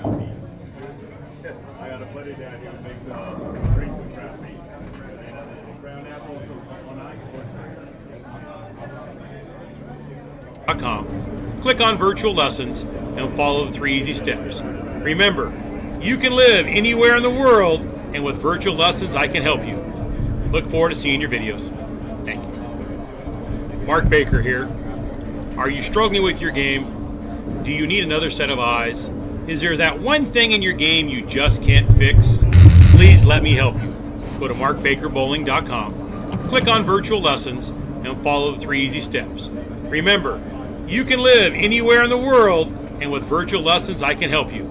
I got a buddy down here who makes drinks with ground beef. And ground apples on ice. Click on virtual lessons and follow the 3 easy steps. Remember, you can live anywhere in the world, and with virtual lessons, I can help you. Look forward to seeing your videos. Thank you. Mark Baker here. Are you struggling with your game? Do you need another set of eyes? Is there that one thing in your game you just can't fix? Please let me help you. Go to markbakerbowling.com, click on virtual lessons, and follow the 3 easy steps. Remember, you can live anywhere in the world, and with virtual lessons, I can help you.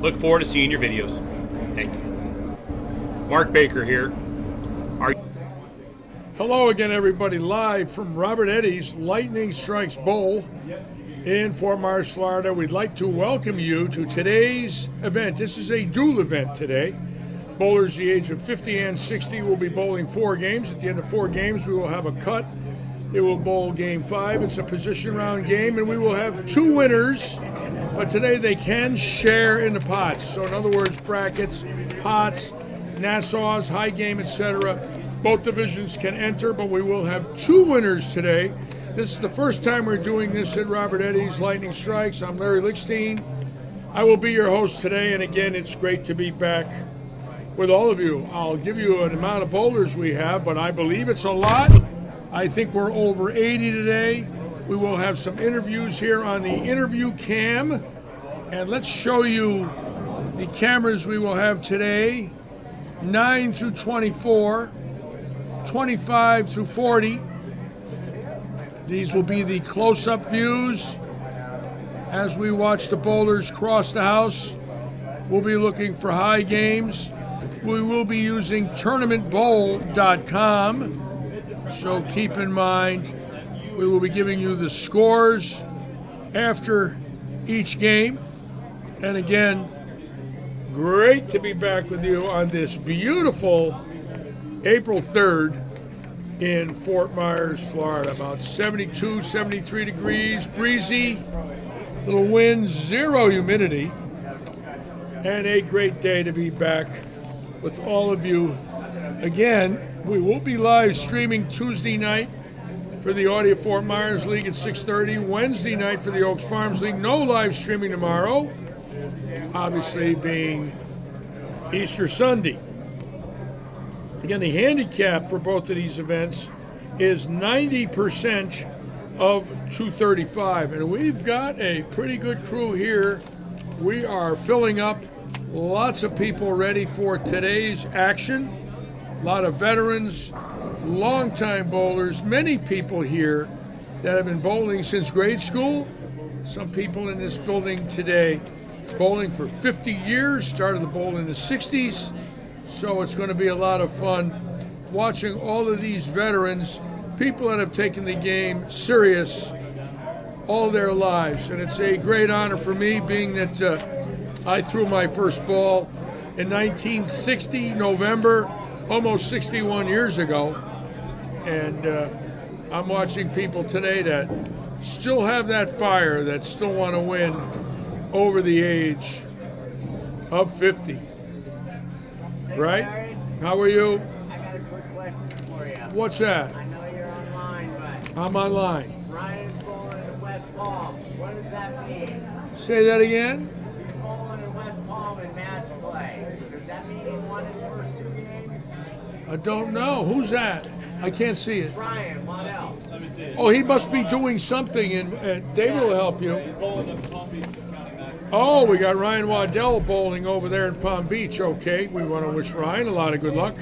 Look forward to seeing your videos. Thank you. Mark Baker here. Hello again, everybody, live from Robert Eddy's Lightning Strikes Bowl in Fort Myers, Florida. We'd like to welcome you to today's event. This is a dual event today. Bowlers the age of 50 and 60 will be bowling 4 games. At the end of 4 games, we will have a cut. They will bowl game 5. It's a position round game, and we will have 2 winners. But today they can share in the pots. So in other words, brackets, pots, Nassau's, high game, etc. Both divisions can enter, but we will have 2 winners today. This is the first time we're doing this at Robert Eddy's Lightning Strikes. I'm Larry LICHSTEIN. I will be your host today, and again, it's great to be back with all of you. I'll give you an amount of bowlers we have, but I believe it's a lot. I think we're over 80 today. We will have some interviews here on the interview cam, and let's show you the cameras we will have today. 9 through 24, 25 through 40. These will be the close-up views as we watch the bowlers cross the house. We'll be looking for high games. We will be using tournamentbowl.com, so keep in mind we will be giving you the scores after each game. And again, great to be back with you on this beautiful April 3rd in Fort Myers, Florida. About 72, 73 degrees, breezy, little wind, 0 humidity, and a great day to be back with all of you. Again, we will be live streaming Tuesday night for the Audio Fort Myers League at 6:30, Wednesday night for the Oaks Farms League. No live streaming tomorrow, obviously being Easter Sunday. Again, the handicap for both of these events is 90% of 235, and we've got a pretty good crew here. We are filling up, lots of people ready for today's action. A lot of veterans, longtime bowlers, many people here that have been bowling since grade school. Some people in this building today bowling for 50 years, started the bowl in the 60s. So it's going to be a lot of fun watching all of these veterans, people that have taken the game serious all their lives. And it's a great honor for me, being that I threw my first ball in 1960, November, almost 61 years ago. And I'm watching people today that still have that fire, that still want to win over the age of 50. Right? How are you? I got a quick question for you. What's that? I know you're online, but I'm online. Ryan's bowling in West Palm. What does that mean? Say that again? He's bowling in West Palm in match play. Does that mean he won his first 2 games? I don't know. Who's that? I can't see it. Ryan, Waddell. Oh, he must be doing something, and David will help you. Oh, we got Ryan Waddell bowling over there in Palm Beach. Okay, we want to wish Ryan a lot of good luck.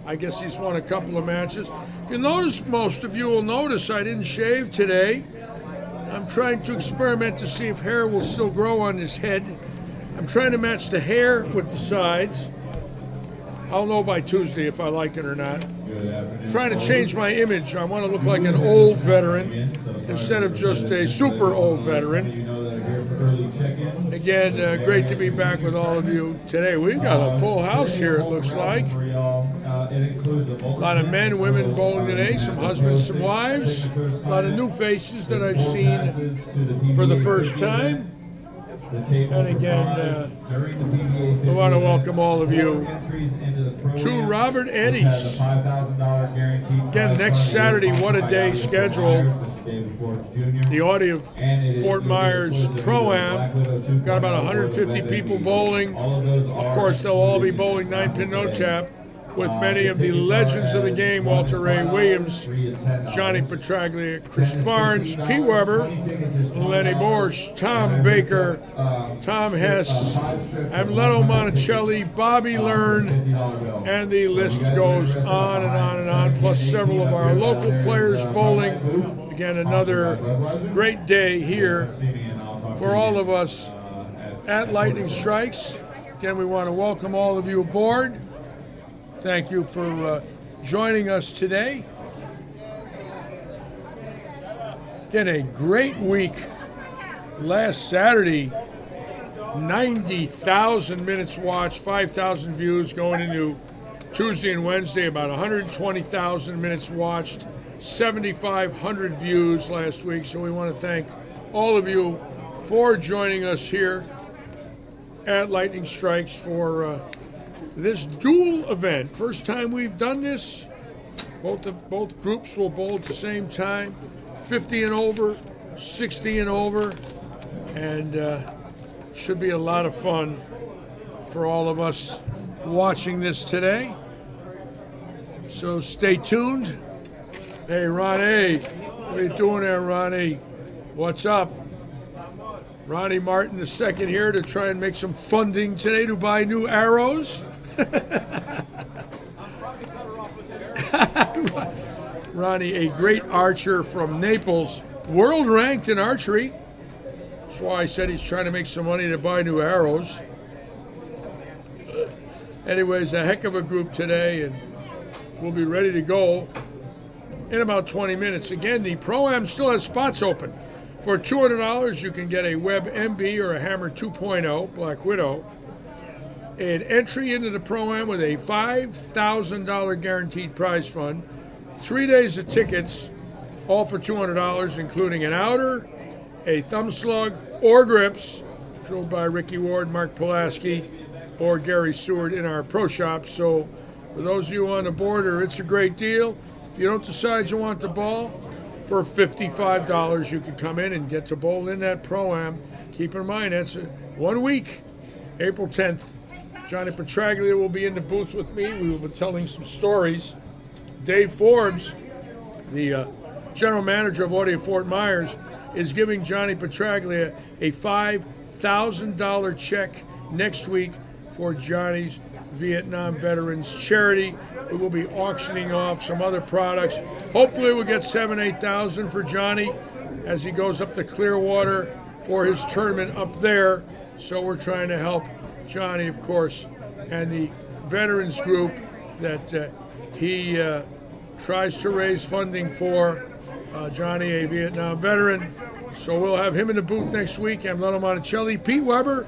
I guess he's won a couple of matches. If you notice, most of you will notice I didn't shave today. I'm trying to experiment to see if hair will still grow on his head. I'm trying to match the hair with the sides. I'll know by Tuesday if I like it or not. I'm trying to change my image. I want to look like an old veteran instead of just a super old veteran. Again, great to be back with all of you today. We've got a full house here, it looks like. A lot of men, women bowling today, some husbands, some wives. A lot of new faces that I've seen for the first time. And again, we want to welcome all of you to Robert Eddy's. Again, next Saturday, what a day schedule. The Audi of Fort Myers Pro-Am. Got about 150 people bowling. Of course, they'll all be bowling 9-pin no-tap with many of the legends of the game, Walter Ray Williams, Johnny Petraglia, Chris Barnes, Pete Weber, Lenny Borsch, Tom Baker, Tom Hess, Amleto Monticelli, Bobby Learn, and the list goes on and on and on, plus several of our local players bowling. Again, another great day here for all of us at Lightning Strikes. Again, we want to welcome all of you aboard. Thank you for joining us today. Again, a great week. Last Saturday, 90,000 minutes watched, 5,000 views going into Tuesday and Wednesday, about 120,000 minutes watched, 7,500 views last week. So we want to thank all of you for joining us here at Lightning Strikes for this dual event. First time we've done this. Both groups will bowl at the same time. 50 and over, 60 and over, and should be a lot of fun for all of us watching this today. So stay tuned. Hey, Ronnie, what are you doing there, Ronnie? What's up? Ronnie Martin II here to try and make some funding today to buy new arrows. Ronnie, a great archer from Naples, world ranked in archery. That's why I said he's trying to make some money to buy new arrows. Anyways, a heck of a group today, and we'll be ready to go in about 20 minutes. Again, the Pro-Am still has spots open. For $200, you can get a Webb MB or a Hammer 2.0 Black Widow. An entry into the Pro-Am with a $5,000 guaranteed prize fund, 3 days of tickets, all for $200, including an outer, a thumb slug, or grips, drilled by Ricky Ward, Mark Pulaski, or Gary Seward in our pro shop. So for those of you on the border, it's a great deal. If you don't decide you want the ball, for $55, you can come in and get to bowl in that Pro-Am. Keep in mind, that's 1 week, April 10th. Johnny Petraglia will be in the booth with me. We will be telling some stories. Dave Forbes, the general manager of Audi Fort Myers, is giving Johnny Petraglia a $5,000 check next week for Johnny's Vietnam Veterans Charity. We will be auctioning off some other products. Hopefully we'll get $7,000, $8,000 for Johnny as he goes up to Clearwater for his tournament up there. So we're trying to help Johnny, of course, and the veterans group that he tries to raise funding for. Johnny, a Vietnam veteran. So we'll have him in the booth next week. Amleto Monticelli, Pete Weber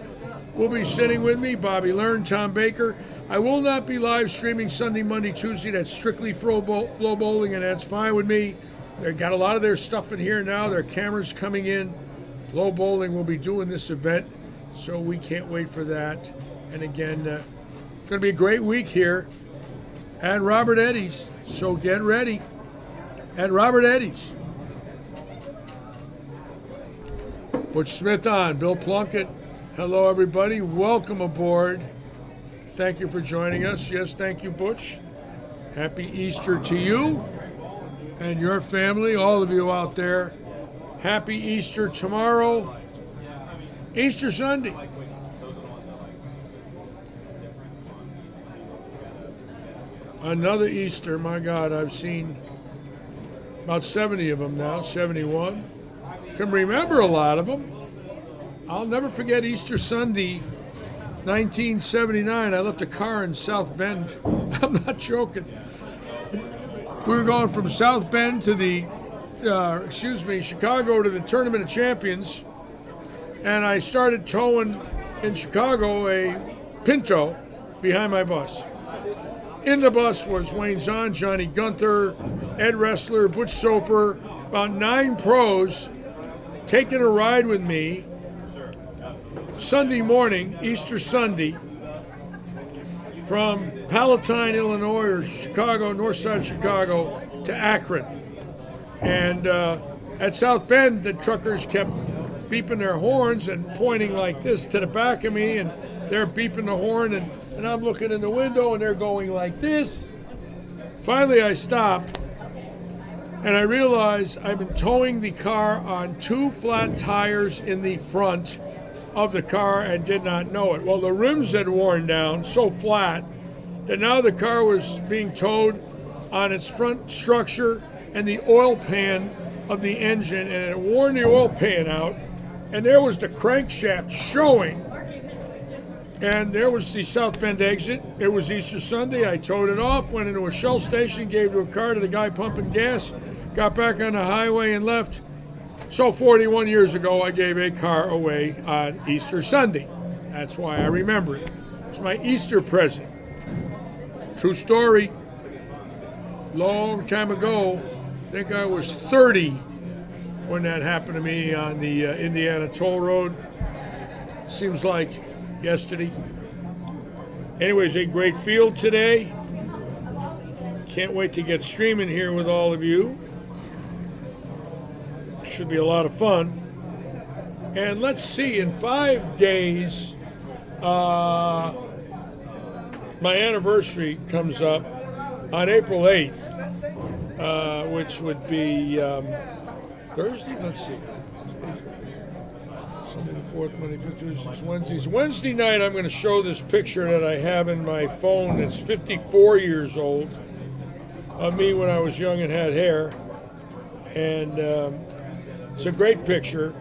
will be sitting with me, Bobby Learn, Tom Baker. I will not be live streaming Sunday, Monday, Tuesday. That's strictly flow bowling, and that's fine with me. They've got a lot of their stuff in here now. Their cameras coming in. Flow Bowling will be doing this event, so we can't wait for that. And again, it's going to be a great week here at Robert Eddy's. So get ready at Robert Eddy's. Butch Smith on, Bill Plunkett. Hello, everybody. Welcome aboard. Thank you for joining us. Yes, thank you, Butch. Happy Easter to you and your family, all of you out there. Happy Easter tomorrow. Easter Sunday. Another Easter, my God, I've seen about 70 of them now, 71. Can remember a lot of them. I'll never forget Easter Sunday, 1979. I left a car in South Bend. I'm not joking. We were going from South Bend to Chicago to the Tournament of Champions. And I started towing in Chicago a Pinto behind my bus. In the bus was Wayne Zahn, Johnny Gunther, Ed Ressler, Butch Soper, about 9 pros taking a ride with me Sunday morning, Easter Sunday, from Palatine, Illinois, or Chicago, north side of Chicago, to Akron. And at South Bend, the truckers kept beeping their horns and pointing like this to the back of me, and they're beeping the horn, and I'm looking in the window, and they're going like this. Finally, I stop, and I realize I've been towing the car on 2 flat tires in the front of the car and did not know it. Well, the rims had worn down so flat that now the car was being towed on its front structure and the oil pan of the engine, and it had worn the oil pan out, and there was the crankshaft showing, and there was the South Bend exit. It was Easter Sunday. I towed it off, went into a Shell station, gave to a car to the guy pumping gas, got back on the highway and left. So 41 years ago, I gave a car away on Easter Sunday. That's why I remember it. It's my Easter present. True story. Long time ago, I think I was 30 when that happened to me on the Indiana Toll Road. Seems like yesterday. Anyways, a great field today. Can't wait to get streaming here with all of you. Should be a lot of fun. And let's see, in 5 days, my anniversary comes up on April 8th, which would be Thursday? Let's see. Sunday the 4th, Monday, 5th, Tuesday, 6th, Wednesdays. Wednesday night, I'm going to show this picture that I have in my phone that's 54 years old of me when I was young and had hair. And it's a great picture,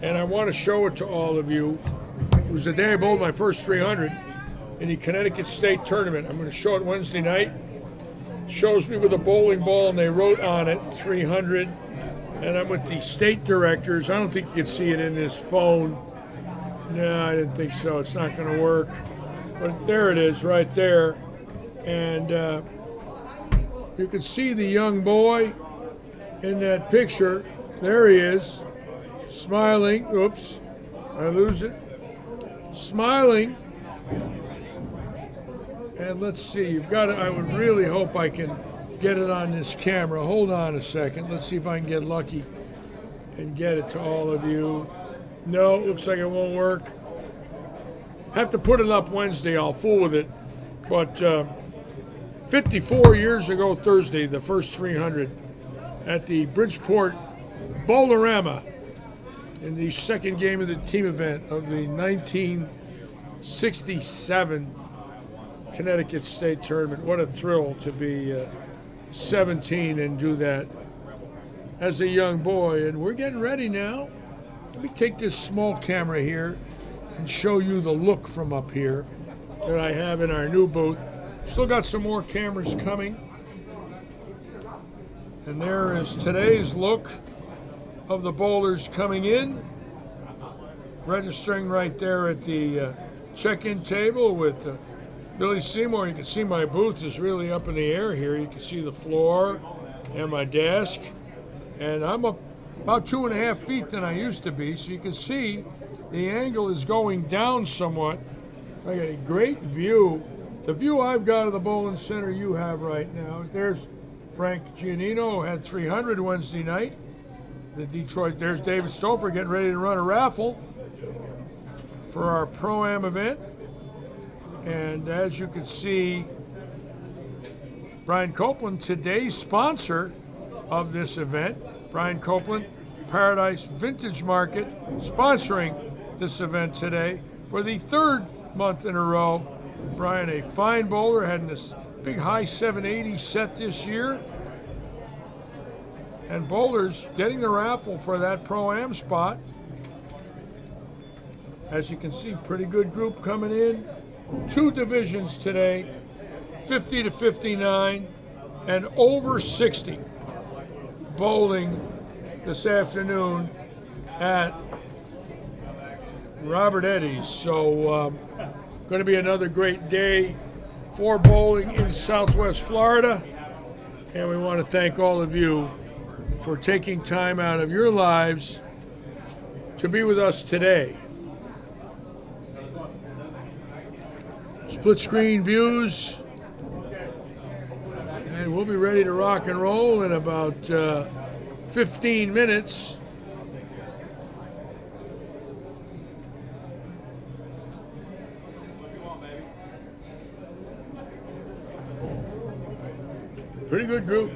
and I want to show it to all of you. It was the day I bowled my first 300 in the Connecticut State Tournament. I'm going to show it Wednesday night. Shows me with a bowling ball, and they wrote on it 300, and I'm with the state directors. I don't think you can see it in this phone. No, I didn't think so. It's not going to work. But there it is right there. And you can see the young boy in that picture. There he is, smiling. Oops, I lose it. Smiling. And let's see, you've got to, I would really hope I can get it on this camera. Hold on a second. Let's see if I can get lucky and get it to all of you. No, looks like it won't work. Have to put it up Wednesday. I'll fool with it. But 54 years ago Thursday, the first 300 at the Bridgeport Bowlerama in the second game of the team event of the 1967 Connecticut State Tournament. What a thrill to be 17 and do that as a young boy. And we're getting ready now. Let me take this small camera here and show you the look from up here that I have in our new booth. Still got some more cameras coming. And there is today's look of the bowlers coming in, registering right there at the check-in table with Billy Seymour. You can see my booth is really up in the air here. You can see the floor and my desk. And I'm up about 2.5 feet than I used to be, so you can see the angle is going down somewhat. I got a great view. The view I've got of the bowling center you have right now. There's Frank Giannino, who had 300 Wednesday night. The Detroit, there's David Stouffer getting ready to run a raffle for our Pro-Am event. And as you can see, Brian Copeland, today's sponsor of this event. Brian Copeland, Paradise Vintage Market, sponsoring this event today for the 3rd month in a row. Brian, a fine bowler, had this big high 780 set this year. And bowlers getting the raffle for that Pro-Am spot. As you can see, pretty good group coming in. 2 divisions today, 50 to 59 and over 60 bowling this afternoon at Robert Eddy's. So going to be another great day for bowling in Southwest Florida. And we want to thank all of you for taking time out of your lives to be with us today. Split screen views. And we'll be ready to rock and roll in about 15 minutes. Pretty good group.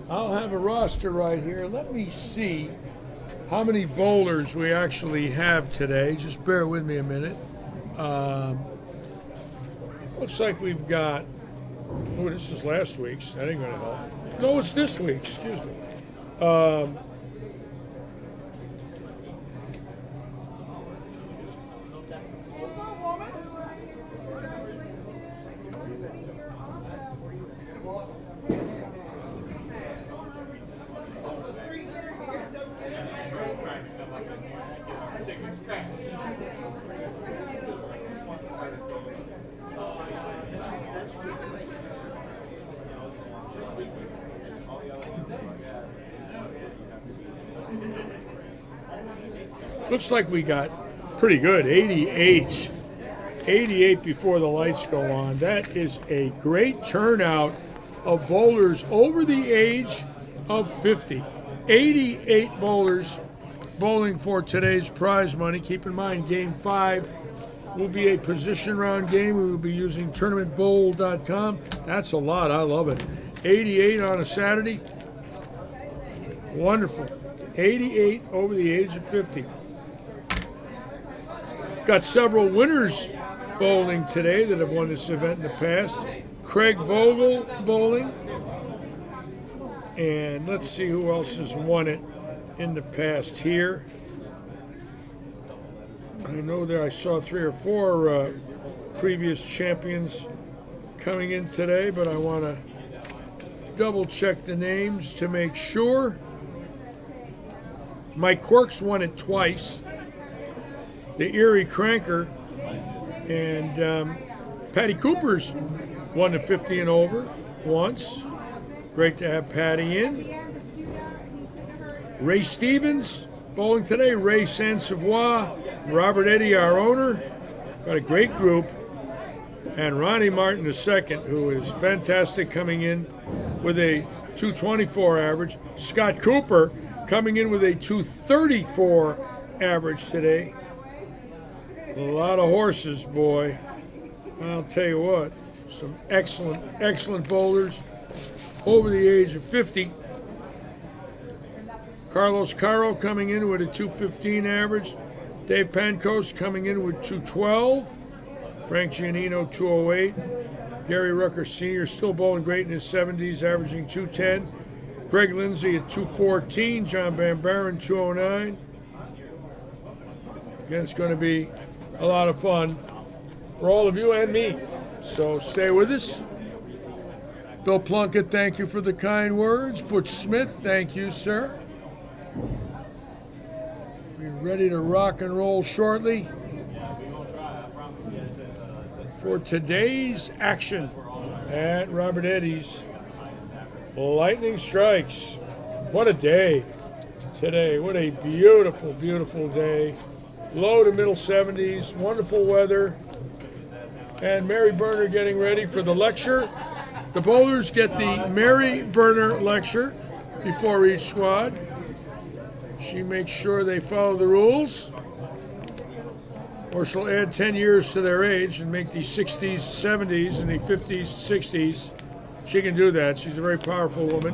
I'll have a roster right here. Let me see how many bowlers we actually have today. Just bear with me a minute. Looks like we've got, oh, this is last week's. That ain't going to help. No, it's this week's. Excuse me. Looks like we got pretty good, 88. 88 before the lights go on. That is a great turnout of bowlers over the age of 50. 88 bowlers bowling for today's prize money. Keep in mind, Game 5 will be a position round game. We will be using tournamentbowl.com. That's a lot. I love it. 88 on a Saturday. Wonderful. 88 over the age of 50. Got several winners bowling today that have won this event in the past. Craig Vogel bowling. And let's see who else has won it in the past here. I know that I saw 3 or 4 previous champions coming in today, but I want to double check the names to make sure. Mike Quirks won it twice. The Erie Cranker and Patty Cooper's won the 50 and over once. Great to have Patty in. Ray Stevens bowling today. Ray Sansavoy, Robert Eddy, our owner. Got a great group. And Ronnie Martin II, who is fantastic, coming in with a 224 average. Scott Cooper coming in with a 234 average today. A lot of horses, boy. I'll tell you what, some excellent, excellent bowlers over the age of 50. Carlos Caro coming in with a 215 average. Dave Pancos coming in with 212. Frank Giannino, 208. Gary Rucker Sr. still bowling great in his 70s, averaging 210. Greg Lindsay at 214. John Van Buren, 209. Again, it's going to be a lot of fun for all of you and me. So stay with us. Bill Plunkett, thank you for the kind words. Butch Smith, thank you, sir. We're ready to rock and roll shortly for today's action at Robert Eddy's Lightning Strikes. What a day today. What a beautiful, beautiful day. Low to middle 70s, wonderful weather. And Mary Burner getting ready for the lecture. The bowlers get the Mary Burner lecture before each squad. She makes sure they follow the rules, or she'll add 10 years to their age and make the 60s, 70s, and the 50s, 60s. She can do that. She's a very powerful woman.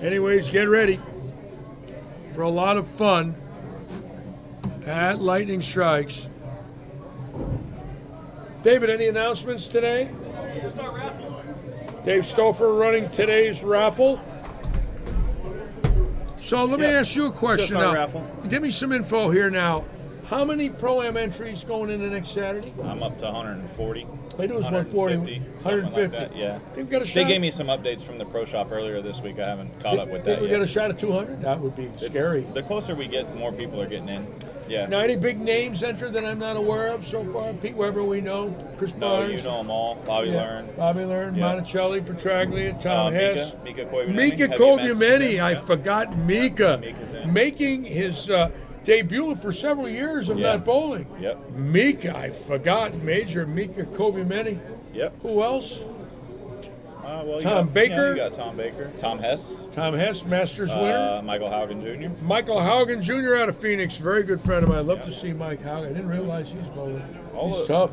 Anyways, get ready for a lot of fun at Lightning Strikes. David, any announcements today? Just our raffle. Dave Stouffer running today's raffle. So let me ask you a question just our now. raffle. Give me some info here now. How many Pro-Am entries going into next Saturday? I'm up to 140. They do is 140, 150. Like that, yeah. They've got a shot. They gave me some updates from the pro shop earlier this week. I haven't caught up with that Think we yet. get a shot at 200? That would be scary. The closer we get, the more people are getting in. Yeah. Now, any big names entered that I'm not aware of so far? Pete Weber, we know. Chris No, Barnes. you know them all. Bobby Learn. Bobby Learn, Yeah. Monticelli, Petraglia, Tom Hess. Mika Koivuniemen. Mika Have you met Koivuniemen, I him? forgot Mika. Mika's in. Making his debut for several years of Yeah. not bowling. Yep. Mika, I forgot. Major Mika Kobe-Meni. Yep. Who else? Well, Tom Baker? You got Tom Baker. Tom Hess. Tom Hess, Masters winner. Michael Haugen Jr. Michael Haugen Jr. out of Phoenix. Very good friend of mine. I'd love to see Mike Haugen. I didn't realize he's bowling. He's tough.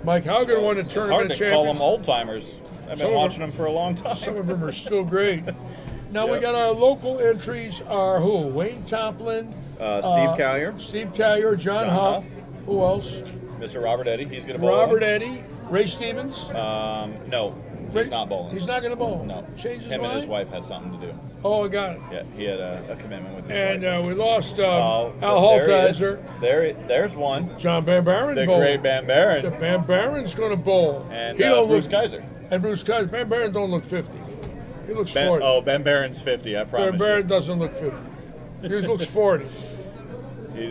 Mike Haugen won a It's hard tournament to call them champions. old timers. I've been watching them for a long time. Some of them are still great. Now we Yep. got our local entries are who? Wayne Tomplin, Steve Callier, Steve Callier, John Huff. Who else? Mr. Robert Eddy. He's going to bowl. Robert Eddy, Ray Stevens. No, he's not bowling. He's not going to bowl. No. Change his Him mind? and his wife had something to do. Oh, I got it. Yeah, he had a commitment with his And wife. we lost Oh, Al there he is. Holtheiser. There's one. John Van Baren The bowled. great Van The Baren. Van Baren's going to bowl. And He don't Bruce look- Kaiser. And Bruce Kaiser. Van Baren don't look 50. He looks Ben 40. Baren's 50, I Van promise Baren you. doesn't look 50. He looks 40.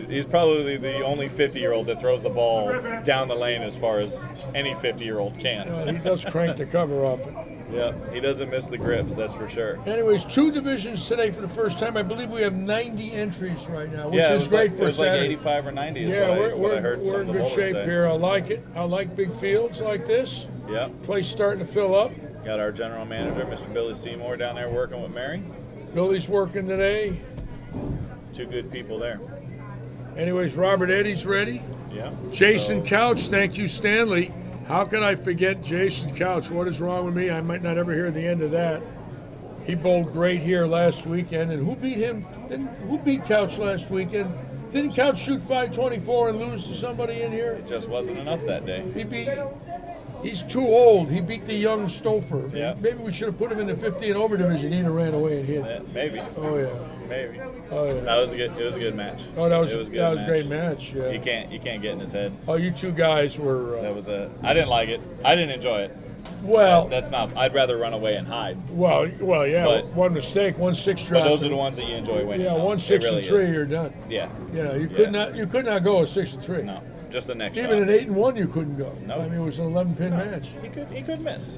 He's probably the only 50-year-old that throws the ball down the lane as far as any 50-year-old can. He does crank the cover off it. Yeah, he doesn't miss the grips, that's for sure. Anyways, 2 divisions today for the first time. I believe we have 90 entries right now, which Yeah, it is was great like, for it was like Saturday. 85 or 90 is Yeah, what I we're heard some in of the good bowlers shape say. here. I like it. I like big fields like this. Yeah, Place starting to fill up. got our general manager, Mr. Billy Seymour, down there working with Mary. Billy's working today. 2 good people there. Anyways, Robert Eddy's ready. Yeah. Jason So, Couch, thank you, Stanley. How can I forget Jason Couch? What is wrong with me? I might not ever hear the end of that. He bowled great here last weekend. And who beat him? Who beat Couch last weekend? Didn't Couch shoot 524 and lose to somebody in here? it just wasn't enough that day. He's too old. He beat the young Stouffer. Yeah. Maybe we should have put him in the 50 and over division. He'd have ran away and hit. Maybe. Oh yeah. Maybe. Oh yeah. That was a good. It was a good match. Oh, that was It was a good that was a match. great match. Yeah. You can't get in his head. Oh, you 2 guys were. That was I didn't like it. I didn't enjoy it. Well, That's not. I'd rather run away and hide. well, yeah. But- one mistake, 1-6 drop. But those are the ones that you enjoy winning. Yeah, though. 1-6 It really and 3, is. you're done. Yeah. Yeah, you Yeah. could not go a 6 and 3. No. Just the next Even shot. an 8 and 1, you couldn't go. No. I mean, it was an 11-pin match. He could miss.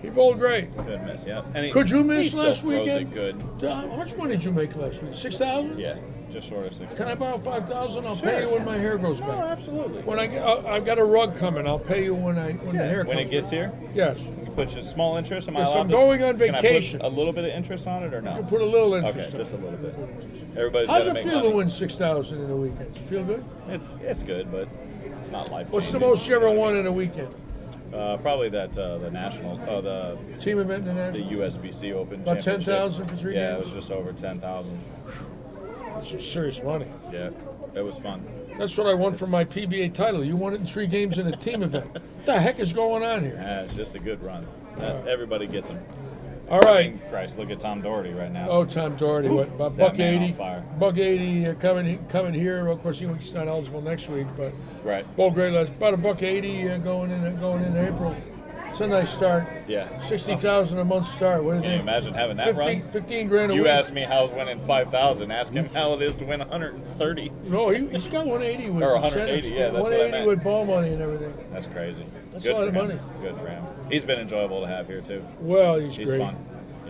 He bowled great. Could miss. Yeah. And Could you he miss still last throws weekend? it good. How much money did you make last week? 6,000? Yeah. Just short of 6. Can I borrow 5,000? I'll Sure. pay you when my hair grows Oh, back. absolutely. When I've got a rug coming. I'll pay you when the hair comes. When it gets here, Yes. you put a small interest. Am I Yes, allowed I'm to- going on Can I vacation. put a little bit of interest on it or You no? put a little Okay, interest on just a it. little bit. Everybody's How's got to it make feel money. to win 6,000 in a weekend? Feel good? It's good, but it's not life. What's the most you ever won in a weekend? Probably that the national, the Team event in the national? USBC Open. About Championship. 10,000 for 3 Yeah, games? it was just over 10,000. That's some serious money. Yeah, it was fun. That's what I won for my PBA title. You won it in 3 games in a team event. What the heck is going on here? Yeah, it's just a good run. Everybody gets them. All right. Christ, look at Tom Doherty right now. Oh, Tom Doherty, what, about Is that buck man on 80? fire. Buck 80 coming here. Of course, he's not eligible next week, but Right. bowl grade last about a buck 80 going in April. It's a nice start. Yeah. 60,000 a month start. What do you Can you think? imagine having that 15 grand a run? You week. asked me how's winning 5,000. Ask him how it is to win 130. No, he's got 180 with Or incentives. 180, yeah, that's what I 180 meant. with ball money and everything. That's crazy. That's Good a lot for of him. money. Good for him. He's been enjoyable to have here too. Well, he's He's great. fun.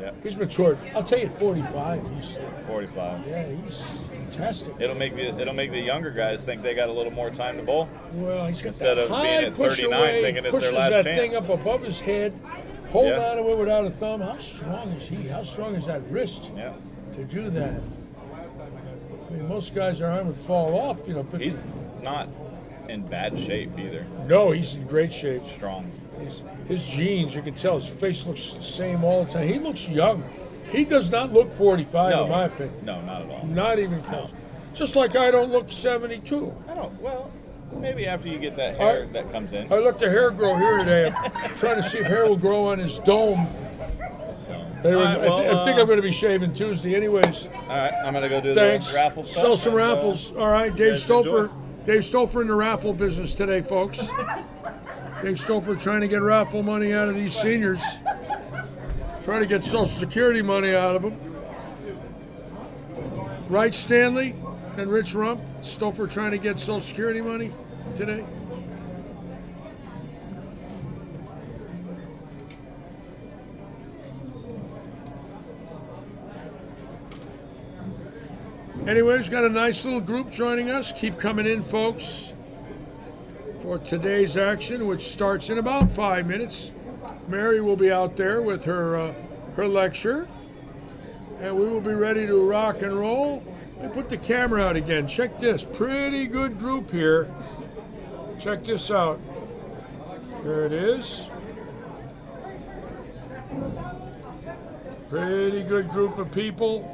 Yeah. He's matured. I'll tell you, at 45, he's 45. yeah, he's fantastic. It'll make the younger guys think they got a little more time to bowl. Well, he's got Instead that of high being at push 39 away, thinking it's their pushes last that chance. thing up above his head, hold Yeah. on to it without a thumb. How strong is he? How strong is that wrist Yeah. to do that? I mean, most guys' arm would fall off. 50. He's not in bad shape either. No, he's in great shape. Strong. His genes, you can tell his face looks the same all the time. He looks young. He does not look 45, No. in my opinion. No, not at all. Not even close. Just like I don't look 72. I don't. Well, maybe after you get that hair that comes in. I let the hair grow here today. I'm trying to see if hair will grow on his dome. So. Anyways, All right, well, I think I'm going to be shaving Tuesday. Anyways, All right, I'm gonna go do thanks. the raffle stuff. Sell some and, raffles. All right, Dave guys Stouffer. enjoy. Dave Stouffer in the raffle business today, folks. Dave Stouffer trying to get raffle money out of these seniors. Trying to get Social Security money out of them. Right, Stanley and Rich Rump. Stouffer trying to get Social Security money today. Anyways, got a nice little group joining us. Keep coming in, folks, for today's action, which starts in about 5 minutes. Mary will be out there with her lecture, and we will be ready to rock and roll. I put the camera out again. Check this. Pretty good group here. Check this out. There it is. Pretty good group of people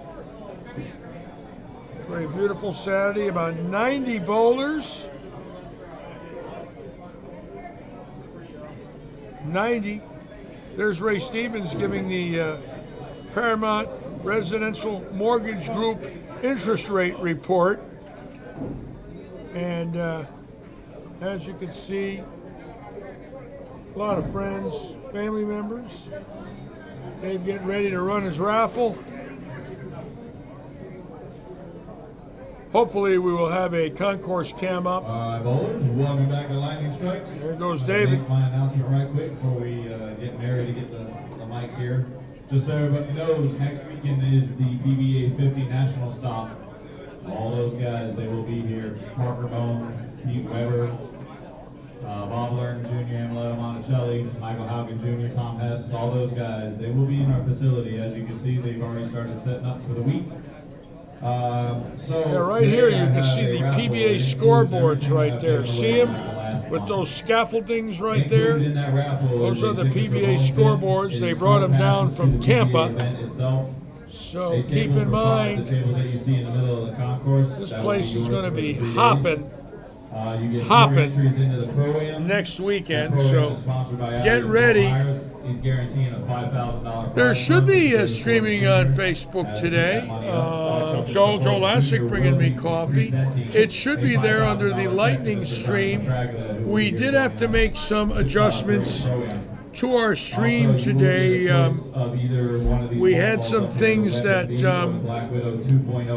for a beautiful Saturday. About 90 bowlers. 90. There's Ray Stevens giving the Paramount Residential Mortgage Group interest rate report. And as you can see, a lot of friends, family members. Dave getting ready to run his raffle. Hopefully we will have a concourse cam up. Bowlers, welcome back to Lightning Strikes. There goes I'll David. make my announcement right quick before we get Mary to get the mic here. Just so everybody knows, next weekend is the BBA 50 National Stop. All those guys, they will be here. Parker Bone, Pete Weber, Bob Learn Jr., Ameletta Monticelli, Michael Haugen Jr., Tom Hess, all those guys, they will be in our facility. As you can see, they've already started setting up for the week. Yeah, right here you can see the PBA scoreboards right there. See them with those scaffoldings right there? Those are the PBA scoreboards. They brought them down from Tampa. So keep in mind, this place is going to be hopping next weekend. So get ready. There should be a streaming on Facebook today. Joel Lassick bringing me coffee. It should be there under the Lightning stream. We did have to make some adjustments to our stream today. We had some things that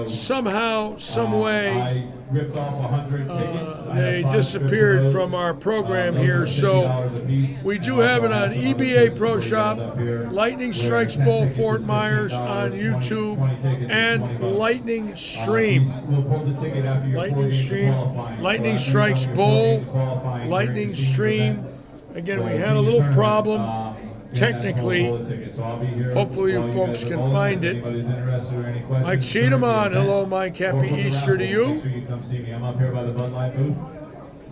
somehow, some way, they disappeared from our program here. So we do have it on EBA Pro Shop, Lightning Strikes Bowl Fort Myers on YouTube, and Lightning Stream. Lightning Strikes Bowl, Lightning Stream. Again, we had a little problem technically. Hopefully you folks can find it. Mike Cheatham on. Hello, Mike. Happy Easter to you. Make sure you come see me. I'm up here by the Bud Light booth.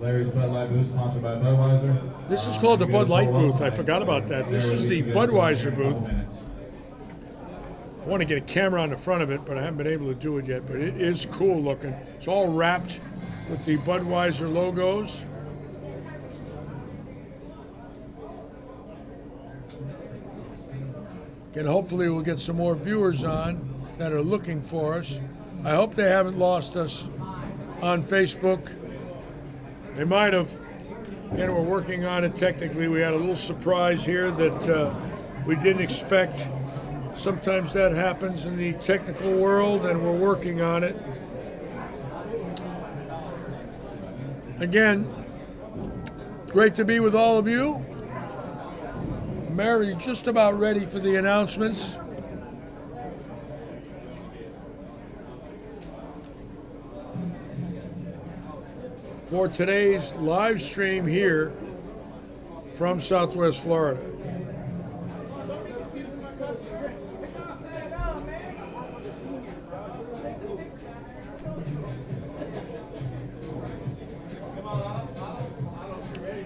Larry's Bud Light booth, sponsored by Budweiser. This is called the Bud Light booth. I forgot about that. This is the Budweiser booth. I want to get a camera on the front of it, but I haven't been able to do it yet. But it is cool looking. It's all wrapped with the Budweiser logos. And hopefully we'll get some more viewers on that are looking for us. I hope they haven't lost us on Facebook. They might have. Again, we're working on it technically. We had a little surprise here that we didn't expect. Sometimes that happens in the technical world, and we're working on it. Again, great to be with all of you. Mary, just about ready for the announcements. For today's live stream here from Southwest Florida.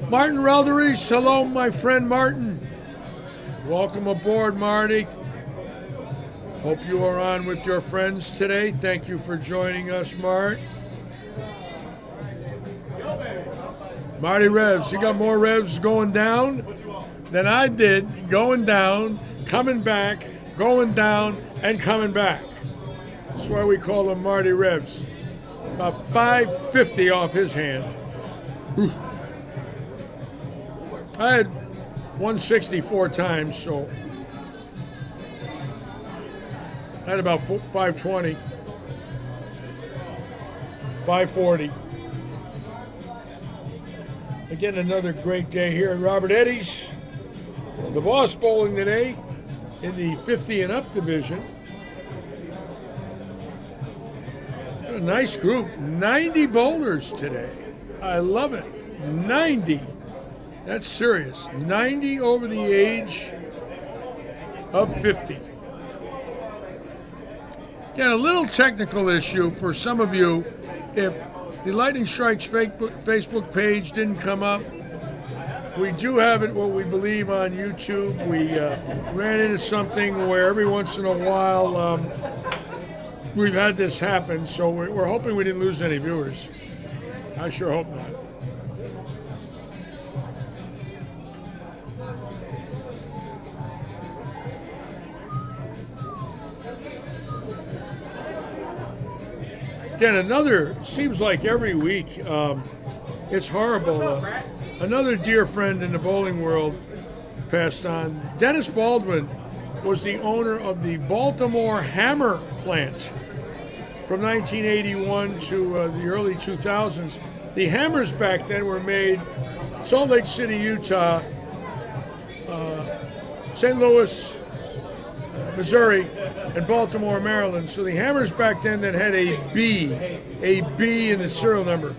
Martin Relderies, hello, my friend Martin. Welcome aboard, Marty. Hope you are on with your friends today. Thank you for joining us, Mart. Marty Revs, you got more revs going down than I did, going down, coming back, going down, and coming back. That's why we call him Marty Revs. About 550 off his hand. Whew. I had 164 times, so I had about 520, 540. Again, another great day here at Robert Eddy's. The boss bowling today in the 50 and up division. A nice group. 90 bowlers today. I love it. 90. That's serious. 90 over the age of 50. Again, a little technical issue for some of you. If the Lightning Strikes Facebook page didn't come up, we do have it, what we believe, on YouTube. We ran into something where every once in a while we've had this happen, so we're hoping we didn't lose any viewers. I sure hope not. Again, seems like every week, it's horrible. Another dear friend in the bowling world passed on. Dennis Baldwin was the owner of the Baltimore Hammer plant from 1981 to the early 2000s. The hammers back then were made Salt Lake City, Utah, St. Louis, Missouri, and Baltimore, Maryland. So the hammers back then that had a B in the serial number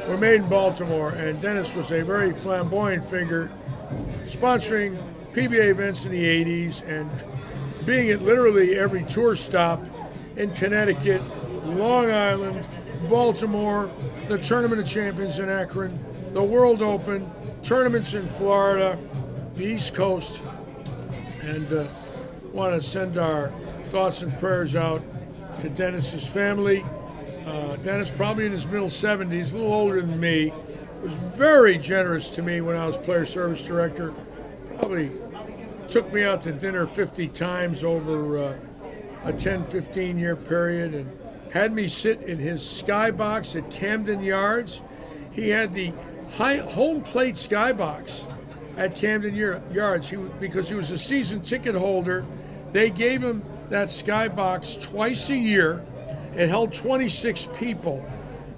were made in Baltimore, and Dennis was a very flamboyant figure, sponsoring PBA events in the 80s and being at literally every tour stop in Connecticut, Long Island, Baltimore, the Tournament of Champions in Akron, the World Open, tournaments in Florida, the East Coast, and want to send our thoughts and prayers out to Dennis's family. Dennis, probably in his middle 70s, a little older than me, was very generous to me when I was player service director. Probably took me out to dinner 50 times over a 10, 15-year period, and had me sit in his skybox at Camden Yards. He had the home plate skybox at Camden Yards. Because he was a season ticket holder, they gave him that skybox twice a year. It held 26 people.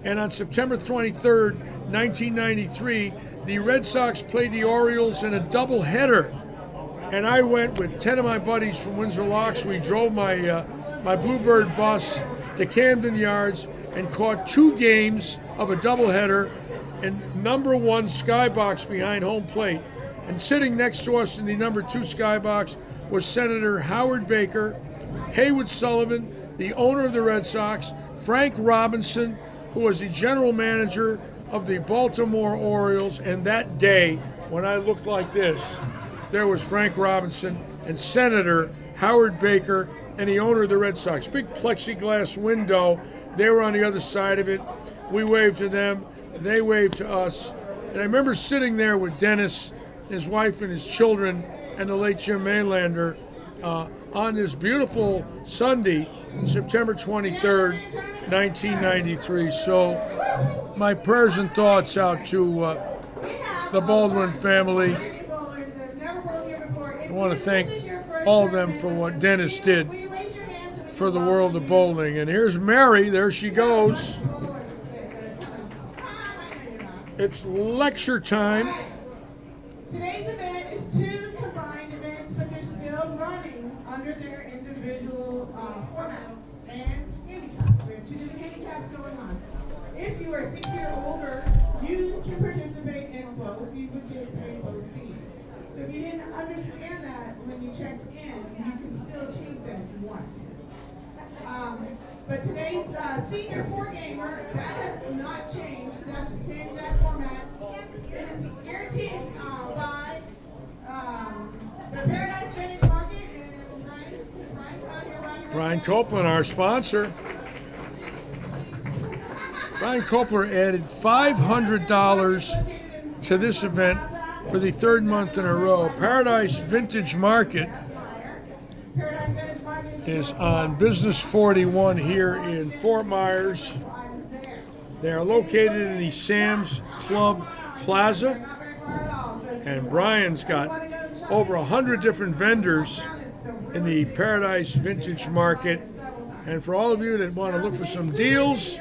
And on September 23rd, 1993, the Red Sox played the Orioles in a doubleheader. And I went with 10 of my buddies from Windsor Locks. We drove my Bluebird bus to Camden Yards and caught 2 games of a doubleheader in number 1 skybox behind home plate. And sitting next to us in the number 2 skybox was Senator Howard Baker, Haywood Sullivan, the owner of the Red Sox, Frank Robinson, who was the general manager of the Baltimore Orioles. And that day, when I looked like this, there was Frank Robinson and Senator Howard Baker and the owner of the Red Sox. Big plexiglass window. They were on the other side of it. We waved to them. They waved to us. And I remember sitting there with Dennis, his wife, and his children, and the late Jim Mainlander on this beautiful Sunday, September 23rd, 1993. So my prayers and thoughts out to the Baldwin family. I want to thank all of them for what Dennis did for the world of bowling. And here's Mary. There she goes. It's lecture time. Today's event is 2 combined events, but they're still running under their individual formats and handicaps. We have 2 different handicaps going on. If you are 60 or older, you can participate in both. You would just pay both fees. So if you didn't understand that when you checked in, you can still change that if you want to. But today's senior 4-gamer, that has not changed. That's the same exact format. It is guaranteed by the Paradise Vintage Market and Brian Copeland, our sponsor. Brian Copeland added $500 to this event for the 3rd month in a row. Paradise Vintage Market is on Business 41 here in Fort Myers. They are located in the Sam's Club Plaza, and Brian's got over 100 different vendors in the Paradise Vintage Market. And for all of you that want to look for some deals,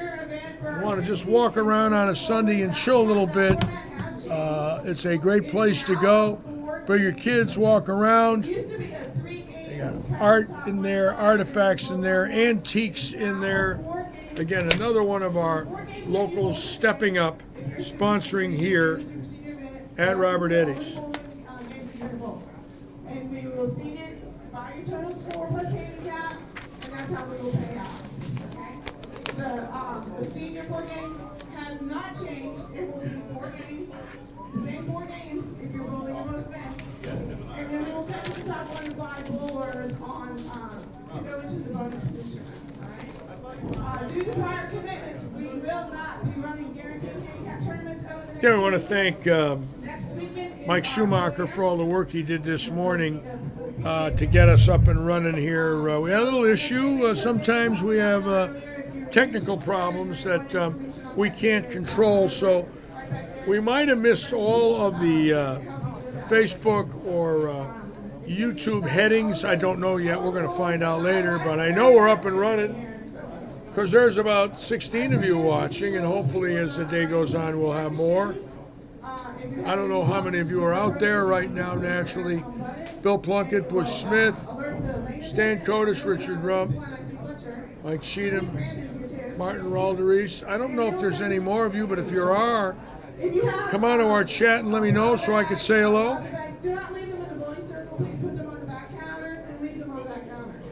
want to just walk around on a Sunday and chill a little bit, it's a great place to go. Bring your kids, walk around. They got art in there, artifacts in there, antiques in there, Again, another one of our locals stepping up, sponsoring here at Robert Eddy's. And we will seed it by your total score plus handicap, and that's how we will pay out. Okay? The senior 4 game has not changed. It will be 4 games, the same 4 games if you're bowling in both events. And then we will cut the top 1 to 5 bowlers on to go into the bonus position. Due to prior commitments, we will not be running guaranteed handicap tournaments over the next Again, I want to thank next weekend. Mike Schumacher for all the work he did this morning to get us up and running here. We had a little issue. Sometimes we have technical problems that we can't control, so we might have missed all of the Facebook or YouTube headings. I don't know yet. We're going to find out later, but I know we're up and running. Because there's about 16 of you watching, and hopefully as the day goes on, we'll have more. I don't know how many of you are out there right now, naturally. Bill Plunkett, Butch Smith, Stan Kodesh, Richard Rump, Mike Cheatham, Martin Ralderies. I don't know if there's any more of you, but if you are, come on to our chat and let me know so I can say hello. Do not leave them in the bowling circle. Please put them on the back counters and leave them on the back counters.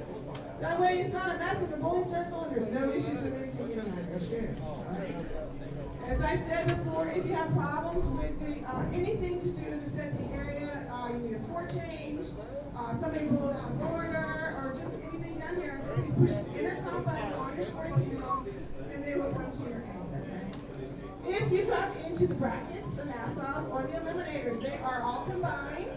That way it's not a mess in the bowling circle and there's no issues with anything in there. Go share. As I said before, if you have problems with the, anything to do with the setting area, you need a score change, somebody pulled out a border, or just anything down here, please push the intercom button on your scoring panel and they will come to your hand. Okay? If you got into the brackets, the Nassaus, or the eliminators, they are all combined.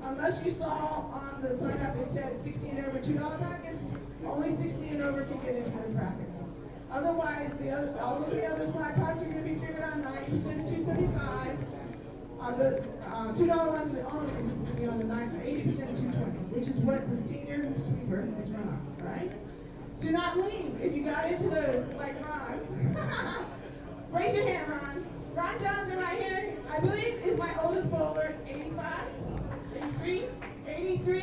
Unless you saw on the sign up it said 60 and over $2 brackets, only 60 and over can get into those brackets. Otherwise, all of the other side pots are going to be figured on 90% to 235. The $2 ones are the only ones going to be on the 80% to 220, which is what the senior sweeper is run on. Right? Do not leave if you got into those like Ron. Raise your hand, Ron. Ron Johnson right here, I believe, is my oldest bowler, 85, 83, 83.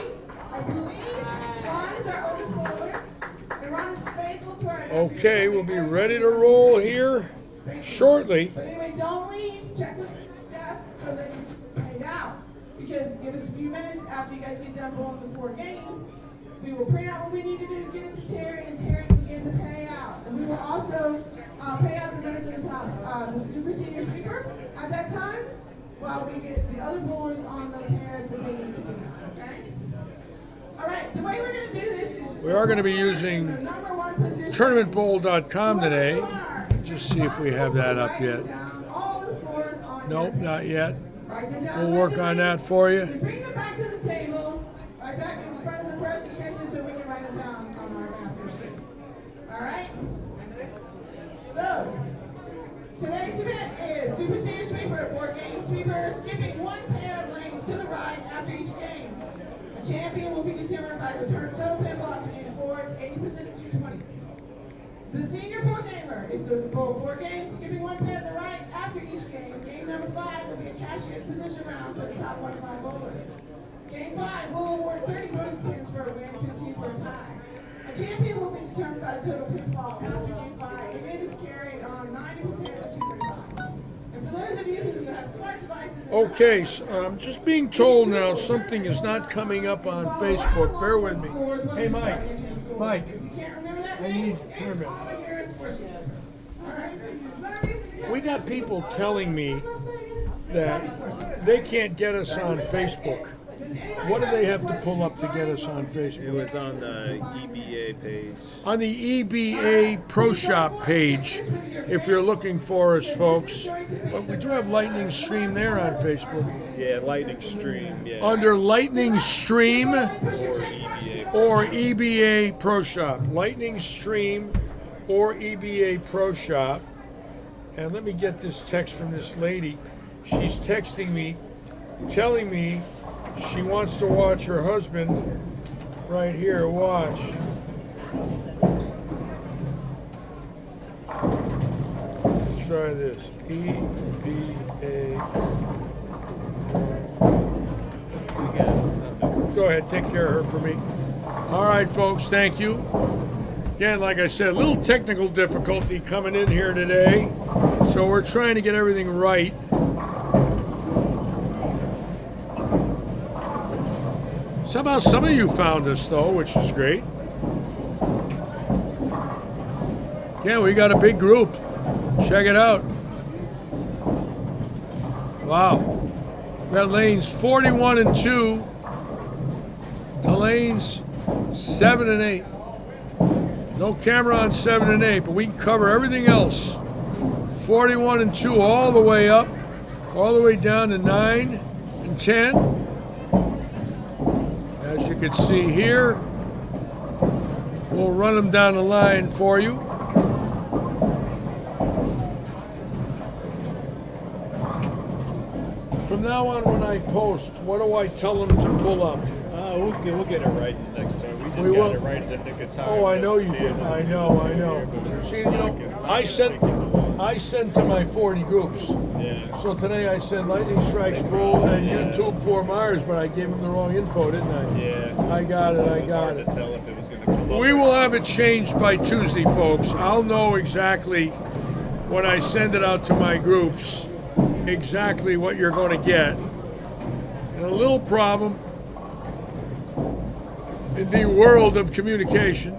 I believe Ron is our oldest bowler, and Ron is faithful to our Okay, we'll be ready to roll here shortly. But anyway, don't leave. Check with the desk so that you pay it out. Because give us a few minutes after you guys get done bowling the 4 games. We will print out what we need to do, get it to Terry, and Terry will begin to pay out. And we will also pay out the winners at the top, the super senior sweeper at that time, while we get the other bowlers on the pairs that they need to do. Okay? All right, the way we're going to do this is We are going to be using tournamentbowl.com today. Just see if we have that up yet. Nope, not yet. We'll work on that for you. Bring them back to the table, right back in front of the registration so we can write them down on our master sheet. All right? So, today's event is Super Senior Sweeper, 4-game sweeper, skipping 1 pair of lanes to the right after each game. A champion will be determined by the total pinball after game 4, it's 80% to 220. The senior 4-gamer is the bowl 4 games, skipping 1 pair to the right after each game. Game number 5 will be a cashier's position round for the top 1 to 5 bowlers. Game 5 will award 30 bonus pins for a win, 15 for a tie. A champion will be determined by the total pinfall after game 5. Again, it's carried on 90% to 235. And for those of you who have smart devices... Okay, so I'm just being told now something is not coming up on Facebook. Bear with me. Hey, Mike. Mike. If you can't remember that I name, need it's permit. on your squishies. All right? There's no reason to get We got people telling me that they can't get us on Facebook. What do they have to pull up to get us on It Facebook? was on the EBA page. On the EBA Pro Shop page, if you're looking for us, folks. But we do have Lightning Stream there on Facebook. Yeah, Lightning Stream. Yeah. Under Lightning Stream or EBA. or EBA Pro Shop. Lightning Stream or EBA Pro Shop. And let me get this text from this lady. She's texting me, telling me she wants to watch her husband right here. Watch. Let's try this. EBA. Go ahead, take care of her for me. All right, folks, thank you. Again, like I said, a little technical difficulty coming in here today, so we're trying to get everything right. Somehow some of you found us, though, which is great. Yeah, we got a big group. Check it out. Wow. That lane's 41-2 to lanes 7 and 8. No camera on 7 and 8, but we can cover everything else. 41-2 all the way up, all the way down to 9 and 10. As you can see here, we'll run them down the line for you. From now on, when I post, what do I tell them to pull up? We'll get it right next time. We just We got will. it right at the nick of time. Oh, I know you to be did. able to I do know, this I here, know. but we're See, just you not know, getting- I sent to my 40 groups. Yeah. So today I said Lightning Strikes Bull and YouTube Fort Myers, but I gave them the wrong info, didn't I? Yeah. I got it, I It was got hard it. to tell if it was going to come up. We will have it changed by Tuesday, folks. I'll know exactly when I send it out to my groups, exactly what you're going to get. And a little problem in the world of communication.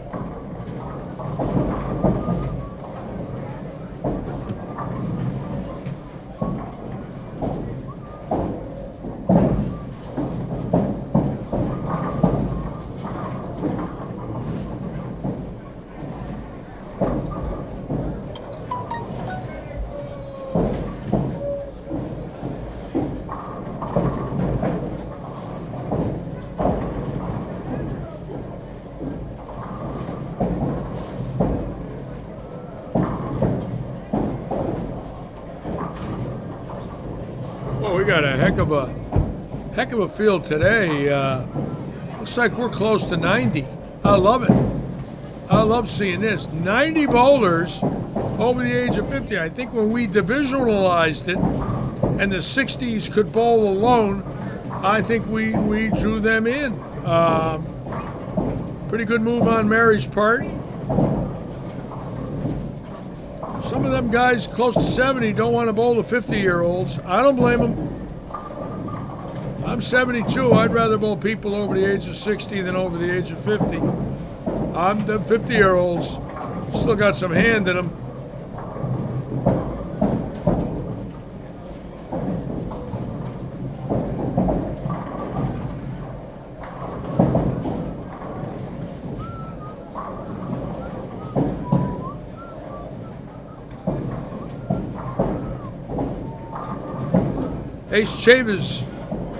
Well, we got a heck of a field today. Looks like we're close to 90. I love it. I love seeing this. 90 bowlers over the age of 50. I think when we divisionalized it and the 60s could bowl alone, I think we drew them in. Pretty good move on Mary's part. Some of them guys close to 70 don't want to bowl the 50-year-olds. I don't blame them. I'm 72. I'd rather bowl people over the age of 60 than over the age of 50. I'm the 50-year-olds. Still got some hand in them. Ace Chavis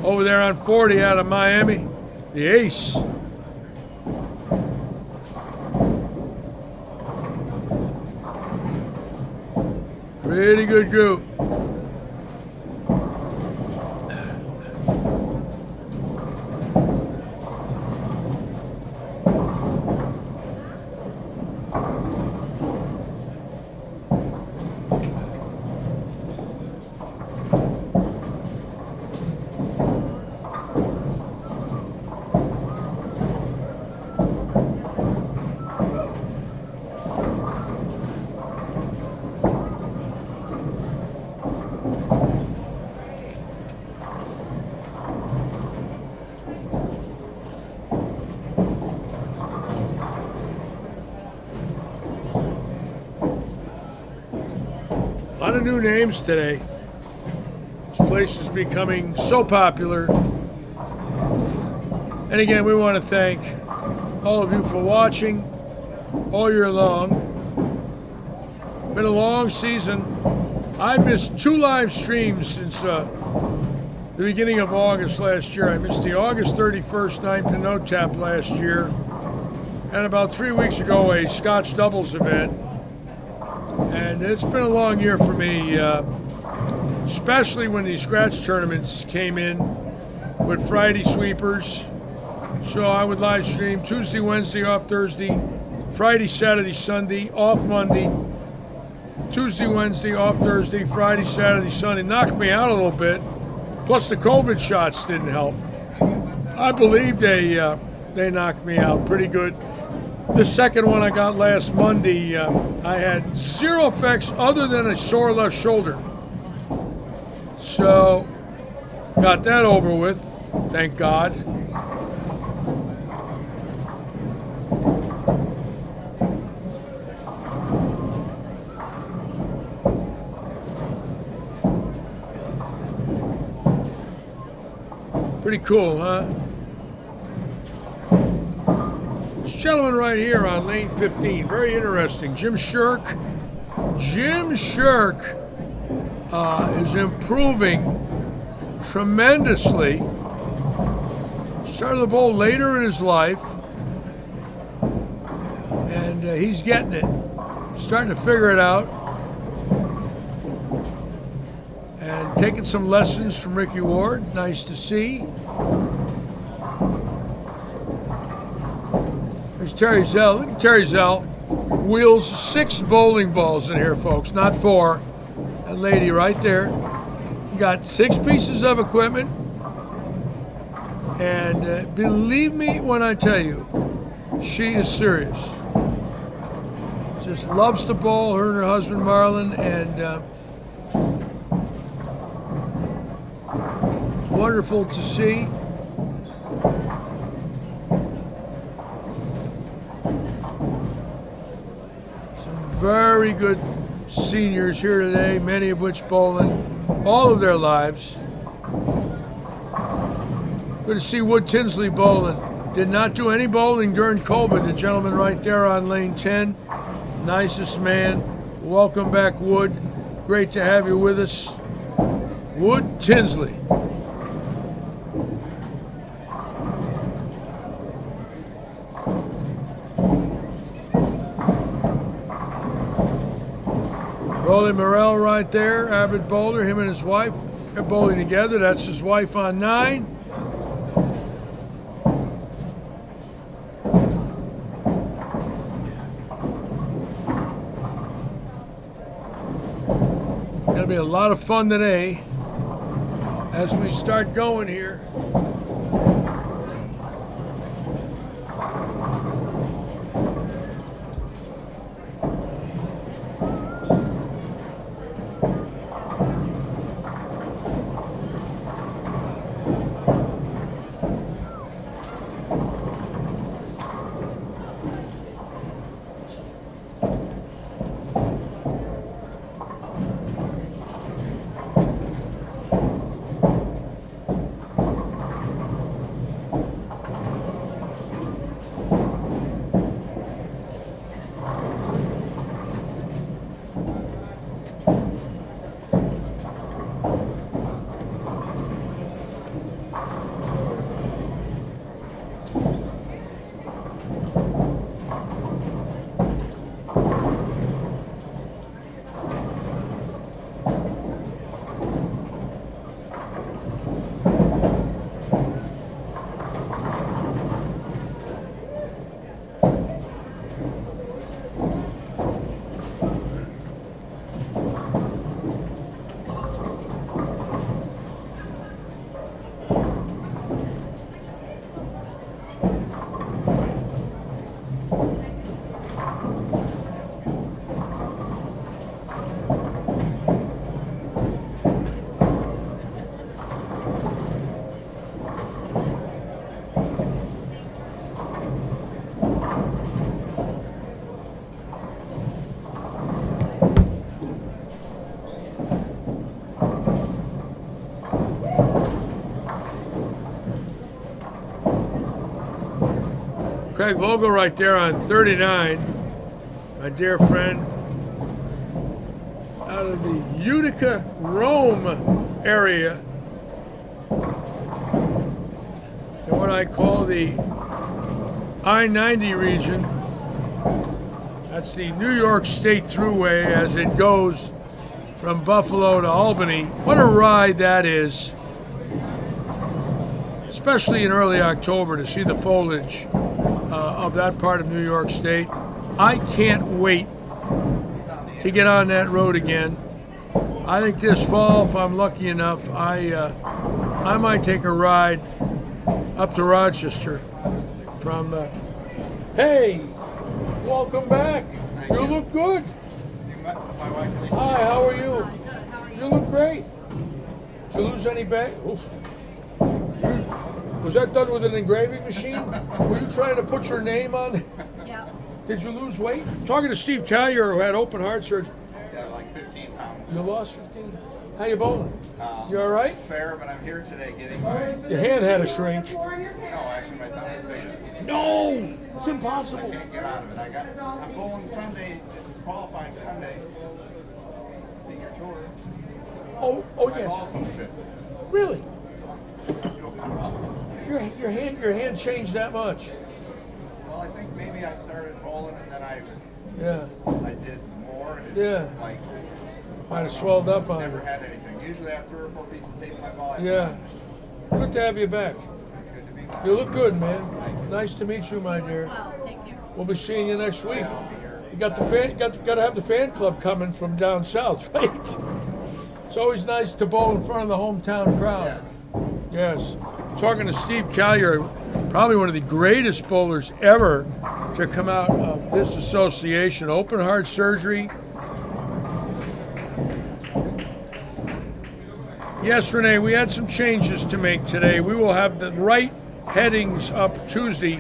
over there on 40 out of Miami. The ace. Pretty good group. A lot of new names today. This place is becoming so popular. And again, we want to thank all of you for watching all year long. Been a long season. I missed 2 live streams since the beginning of August last year. I missed the August 31st 9 to no tap last year. And about 3 weeks ago, a Scotch doubles event. And it's been a long year for me, especially when these scratch tournaments came in with Friday sweepers. So I would live stream Tuesday, Wednesday, off Thursday, Friday, Saturday, Sunday, off Monday, Tuesday, Wednesday, off Thursday, Friday, Saturday, Sunday. Knocked me out a little bit. Plus the COVID shots didn't help. I believe they knocked me out pretty good. The second one I got last Monday, I had zero effects other than a sore left shoulder. So, got that over with, thank God. Pretty cool, huh? This gentleman right here on lane 15, very interesting. Jim Shirk. Jim Shirk is improving tremendously. Started the bowl later in his life, and he's getting it. Starting to figure it out. And taking some lessons from Ricky Ward. Nice to see. There's Terry Zell. Look at Terry Zell. Wheels 6 bowling balls in here, folks, not 4. That lady right there. Got 6 pieces of equipment. And believe me when I tell you, she is serious. Just loves to bowl, her and her husband Marlon, and wonderful to see. Some very good seniors here today, many of which bowling all of their lives. Good to see Wood Tinsley bowling. Did not do any bowling during COVID. The gentleman right there on lane 10. Nicest man. Welcome back, Wood. Great to have you with us. Wood Tinsley. Rolly Morrell right there, avid bowler, him and his wife. They're bowling together. That's his wife on 9. Gonna be a lot of fun today as we start going here. Craig Vogel right there on 39, my dear friend, out of the Utica, Rome area, in what I call the I-90 region. That's the New York State Thruway as it goes from Buffalo to Albany. What a ride that is, especially in early October, to see the foliage of that part of New York State. I can't wait to get on that road again. I think this fall, if I'm lucky enough, I might take a ride up to Rochester from, hey, Welcome back. You look good. My wife, Lisa. Hi, how are you? You look great. Did you lose any bag? Oof. Was that done with an engraving machine? Were you trying to put your name on? Yeah. Did you lose weight? I'm talking to Steve Collier, who had open heart surgery. Yeah, like 15 pounds. You lost 15? How you bowling? You all right? Fair, but I'm here today getting my. Your hand had to shrink. No, actually, my thumb is bigger. No! It's I impossible. can't get out of it. I'm going Sunday, qualifying Sunday, senior tour. Oh My yes. balls won't fit. Really? You'll come up. Your hand changed that much? Well, I think maybe I started bowling and then I did more. And it's Yeah. like Might have swelled up on never you. had anything. Usually I have 3 or 4 pieces of tape in my ball. Yeah. Good to have you back. It's good to be back. You look good, man. Nice to meet you, my dear. Well, thank you. We'll be seeing you next week. I'll be here. You got to have the fan club coming from down south, right? It's always nice to bowl in front of the hometown crowd. Yes. Yes. Talking to Steve Collier, probably one of the greatest bowlers ever to come out of this association. Open heart surgery. Yes, Renee, we had some changes to make today. We will have the right headings up Tuesday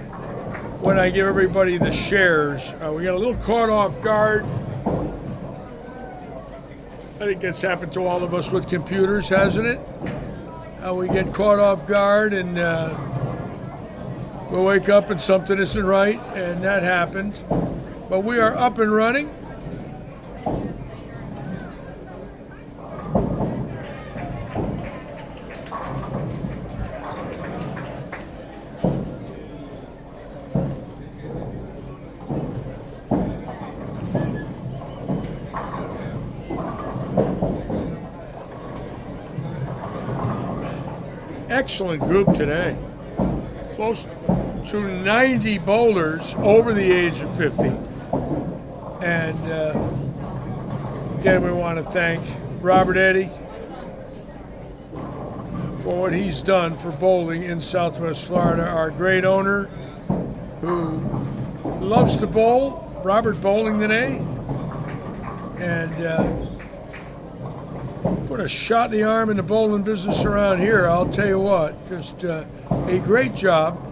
when I give everybody the shares. We got a little caught off guard. I think that's happened to all of us with computers, hasn't it? We get caught off guard and we'll wake up and something isn't right, and that happened. But we are up and running. Excellent group today. Close to 90 bowlers over the age of 50. And again, we want to thank Robert Eddy for what he's done for bowling in Southwest Florida. Our great owner who loves to bowl, Robert Bowling today. And put a shot in the arm in the bowling business around here, I'll tell you what. Just a great job.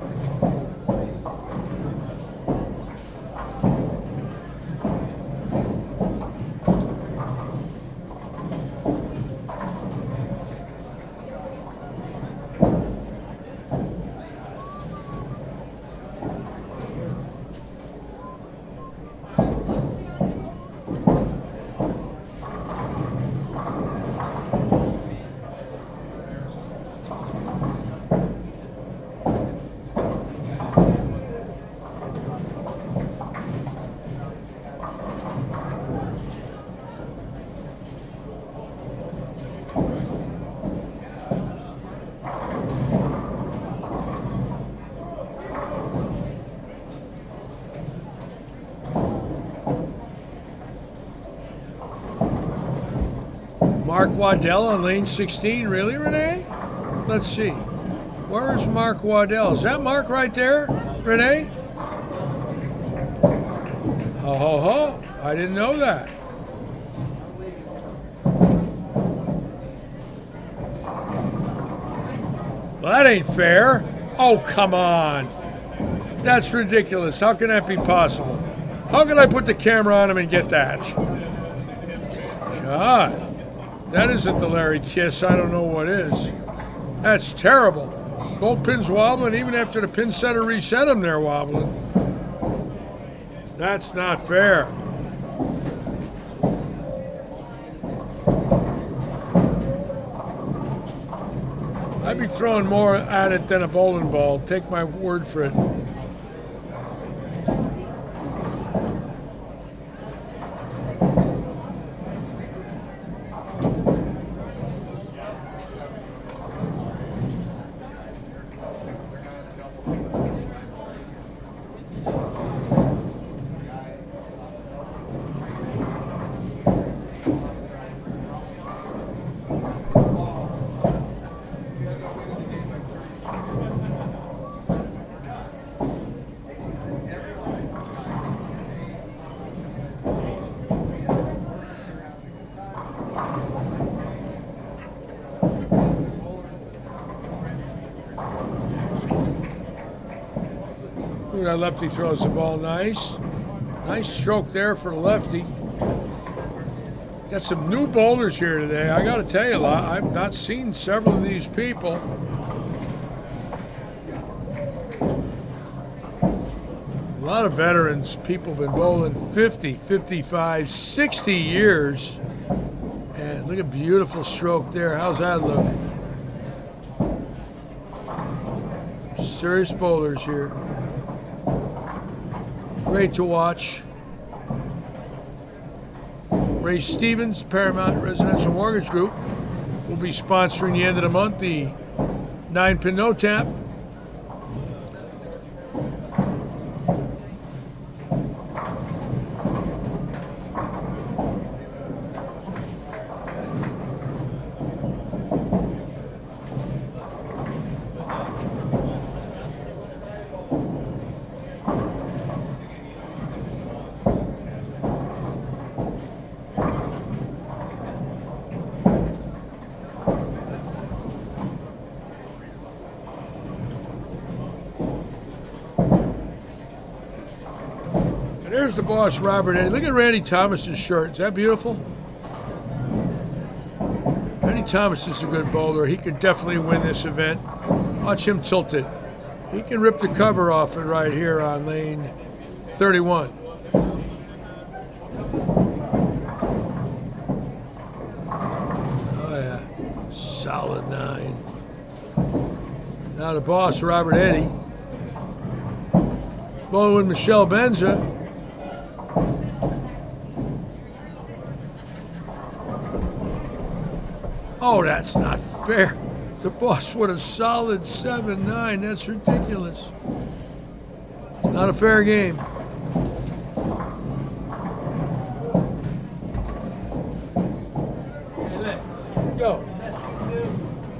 Mark Waddell on lane 16. Really, Renee? Let's see. Where is Mark Waddell? Is that Mark right there, Renee? Ho, ho, ho. I didn't know that. Well, that ain't fair. Oh, come on. That's ridiculous. How can that be possible? How can I put the camera on him and get that? God. That isn't the Larry Kiss. I don't know what is. That's terrible. Both pins wobbling. Even after the pin setter reset them, they're wobbling. That's not fair. I'd be throwing more at it than a bowling ball. Take my word for it. Look at that lefty throws the ball. Nice. Nice stroke there for the lefty. Got some new bowlers here today. I got to tell you, I've not seen several of these people. A lot of veterans, people been bowling 50, 55, 60 years. And look at beautiful stroke there. How's that look? Serious bowlers here. Great to watch. Ray Stevens, Paramount Residential Mortgage Group, will be sponsoring the end of the month the 9-pin no tap. There's the boss, Robert Eddie. Look at Randy Thomas's shirt. Is that beautiful? Randy Thomas is a good bowler. He could definitely win this event. Watch him tilt it. He can rip the cover off it right here on lane 31. Oh, yeah. Solid 9. Now the boss, Robert Eddie. Bowling with Michelle Benza. Oh, that's not fair. The boss with a solid 7-9. That's ridiculous. It's not a fair game. Yo.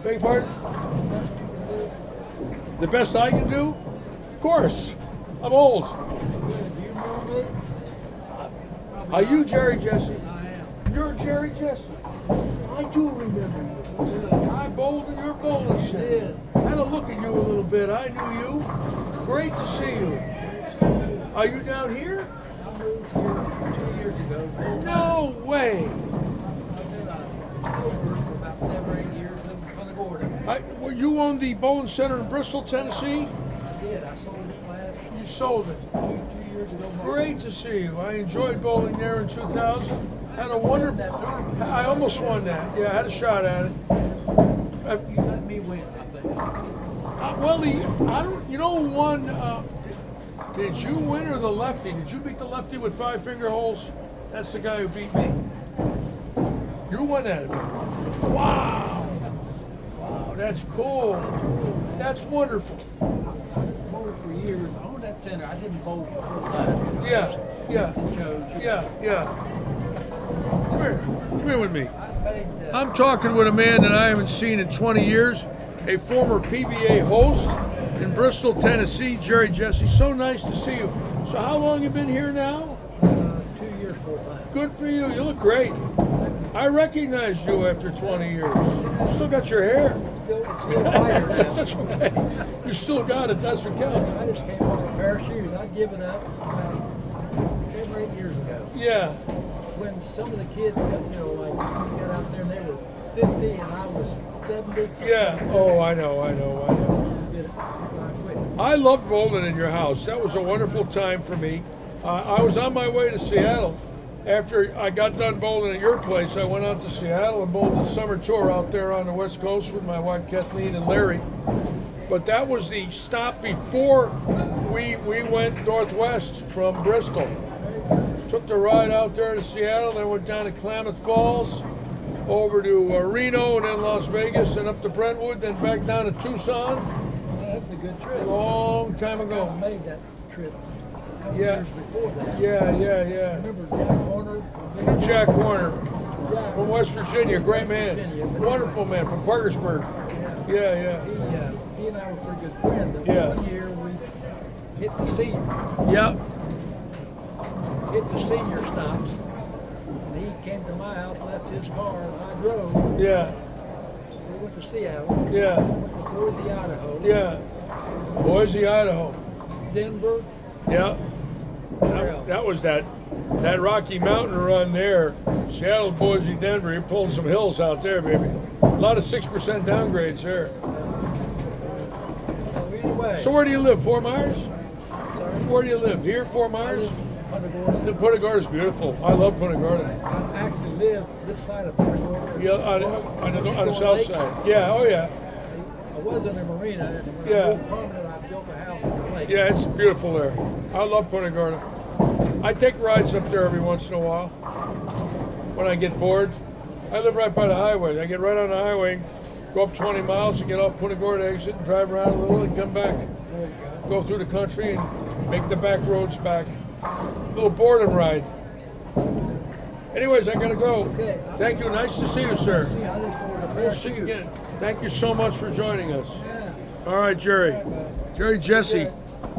Beg your pardon? The best I can do? Of course. I'm old. Are you Jerry Jesse? I am. You're Jerry Jesse. I do remember you. I bowled in your bowling center. I had a look at you a little bit. I knew you. Great to see you. Are you down here? I moved here 2 years ago. No way. I've been for about 7 or 8 years in Punta Gorda. Well, you own the bowling center in Bristol, Tennessee? I did. I sold it last You sold it. 2 years ago. Great to see you. I enjoyed bowling there in 2000. Had a wonderful. I almost won that. Yeah, I had a shot at it. You let me win, I think. Well, I don't. You know, one. Did you win or the lefty? Did you beat the lefty with 5 finger holes? That's the guy who beat me. You won that event. Wow. Wow, that's cool. That's wonderful. I didn't bowl for years. I owned that center. I didn't bowl full time. Yeah. Come here with me. I'm talking with a man that I haven't seen in 20 years, a former PBA host in Bristol, Tennessee, Jerry Jesse. So nice to see you. So how long you been here now? 2 years full time. Good for you. You look great. I recognized you after 20 years. You still got your hair. It's still lighter now. That's okay. You still got it. That's what counts. I just came off a pair of shoes. I'd given up about 7 or 8 years ago. Yeah. When some of the kids, like got out there and they were 50 and I was 70. Yeah. Oh, I know. I loved bowling in your house. That was a wonderful time for me. I was on my way to Seattle. After I got done bowling at your place, I went out to Seattle and bowled the summer tour out there on the West Coast with my wife Kathleen and Larry. But that was the stop before we went northwest from Bristol. Took the ride out there to Seattle, then went down to Klamath Falls, over to Reno, and then Las Vegas, and up to Brentwood, then back down to Tucson. That was a good trip. A long time ago. I made that trip a couple Yeah. years before that. Yeah. Remember Jack Horner? Jack Warner Jack, from West Virginia, great man. Wonderful man from Parkersburg. Yeah. he and I were pretty good friends. And Yeah. one year we hit the senior. Yep. Hit the senior stops. And he came to my house, left his car, and I drove. Yeah. We went to Seattle. Yeah. Went to Boise, Idaho. Yeah. Boise, Idaho. Denver. Yeah. That was that Rocky Mountain run there. Seattle, Boise, Denver. You're pulling some hills out there, baby. A lot of 6% downgrades there. So anyway. So where do you live? Fort Myers? Sorry? Where do you live? Here, Fort I Myers? live in Punta Gorda. Punta Gorda's beautiful. I love Punta Gorda. I actually live this side of Punta Gorda. Yeah, on the south side. Yeah, oh yeah. I was in the marina, and when Yeah. I moved permanent, I built a house on the lake. Yeah, it's beautiful there. I love Punta Gorda. I take rides up there every once in a while when I get bored. I live right by the highway. I get right on the highway, go up 20 miles and get off Punta Gorda exit and drive around a little and come back. There you Go through the country and make the back roads back. A little boredom ride. Anyways, I gotta go. Okay. Thank you. Nice to see you, sir. go. I look forward to We'll bear see you you. again. Thank you so much for joining us. Yeah. All right, Jerry. Jerry Jesse,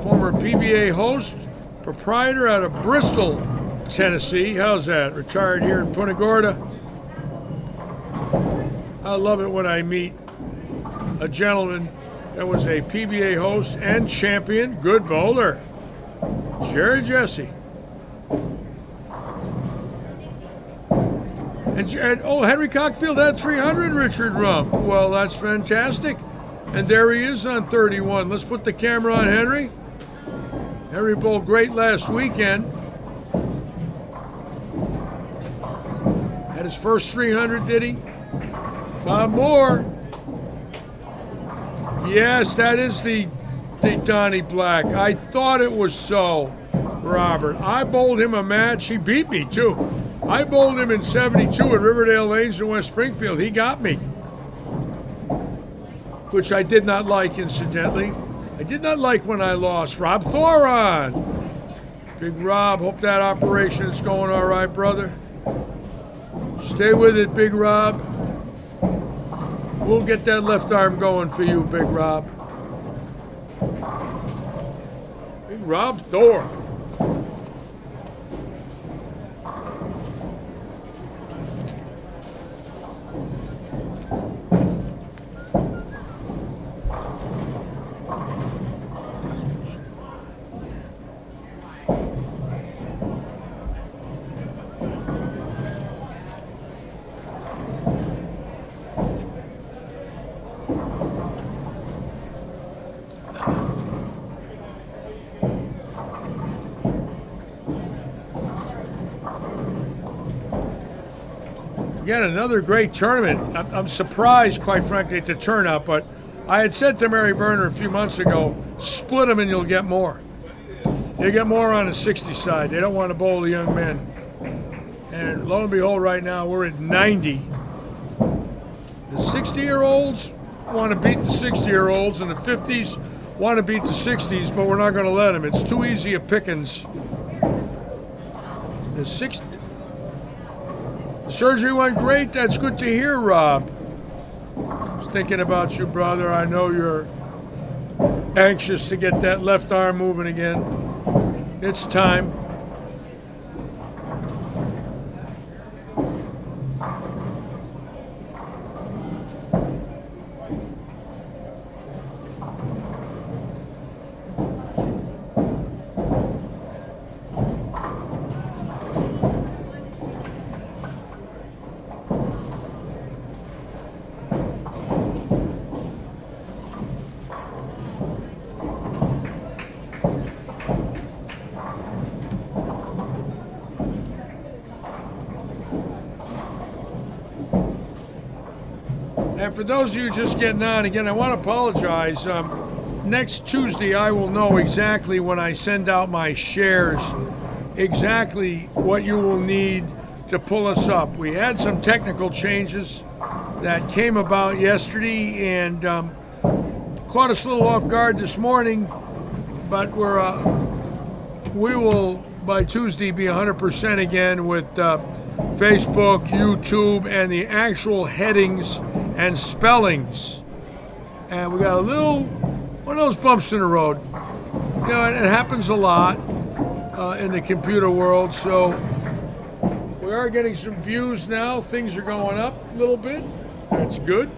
former PBA host, proprietor out of Bristol, Tennessee. How's that? Retired here in Punta Gorda. I love it when I meet a gentleman that was a PBA host and champion, good bowler. Jerry Jesse. And Henry Cockfield had 300, Richard Rump. Well, that's fantastic. And there he is on 31. Let's put the camera on Henry. Henry bowled great last weekend. Had his first 300, did he? Bob Moore. Yes, that is the Donnie Black. I thought it was so, Robert. I bowled him a match. He beat me, too. I bowled him in 72 at Riverdale Lanes in West Springfield. He got me, which I did not like, incidentally. I did not like when I lost. Rob Thoron. Big Rob, hope that operation is going all right, brother. Stay with it, Big Rob. We'll get that left arm going for you, Big Rob. Big Rob Thor. Again, another great tournament. I'm surprised, quite frankly, at the turnout, but I had said to Mary Berner a few months ago, split them and you'll get more. You get more on the 60 side. They don't want to bowl the young men. And lo and behold, right now, we're at 90. The 60-year-olds want to beat the 60-year-olds, and the 50s want to beat the 60s, but we're not going to let them. It's too easy a pickings. The surgery went great. That's good to hear, Rob. I was thinking about you, brother. I know you're anxious to get that left arm moving again. It's time. And for those of you just getting on, again, I want to apologize. Next Tuesday, I will know exactly when I send out my shares, exactly what you will need to pull us up. We had some technical changes that came about yesterday and caught us a little off guard this morning, but we will, by Tuesday, be 100% again with Facebook, YouTube, and the actual headings and spellings. And we got one of those bumps in the road. You know, it happens a lot in the computer world, so we are getting some views now. Things are going up a little bit. That's good.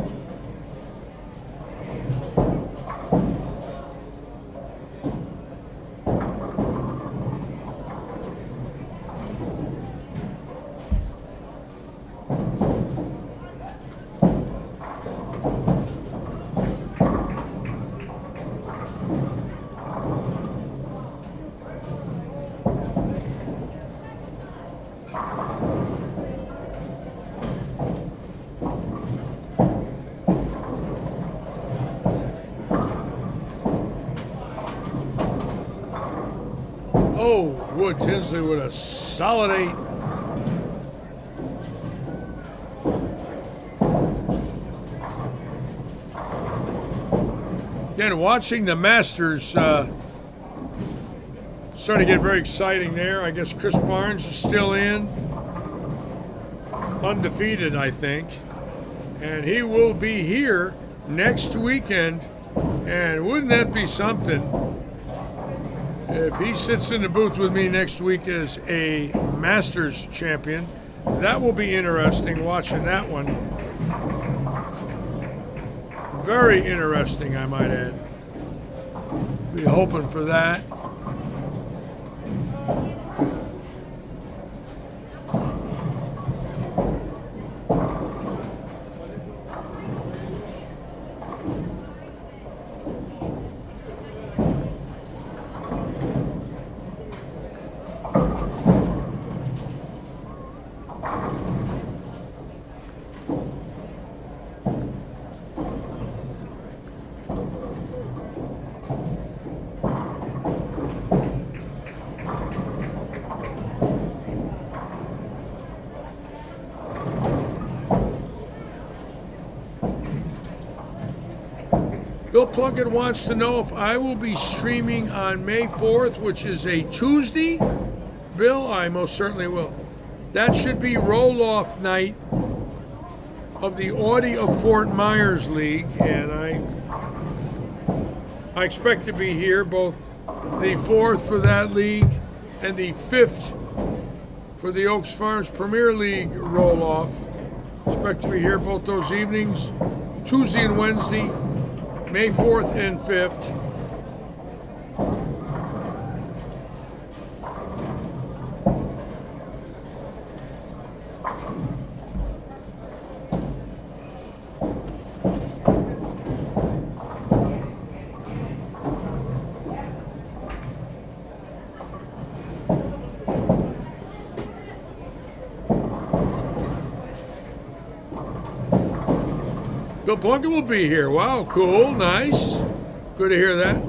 Oh, Wood Tinsley with a solid 8. Again, watching the Masters starting to get very exciting there. I guess Chris Barnes is still in. Undefeated, I think. And he will be here next weekend. And wouldn't that be something if he sits in the booth with me next week as a Masters champion? That will be interesting watching that one. Very interesting, I might add. Be hoping for that. Bill Plunkett wants to know if I will be streaming on May 4th, which is a Tuesday. Bill, I most certainly will. That should be roll-off night of the Audi of Fort Myers League, and I expect to be here both the 4th for that league and the 5th for the Oaks Farms Premier League roll-off. Expect to be here both those evenings, Tuesday and Wednesday, May 4th and 5th. Bill Plunkett will be here. Wow, cool, nice. Good to hear that.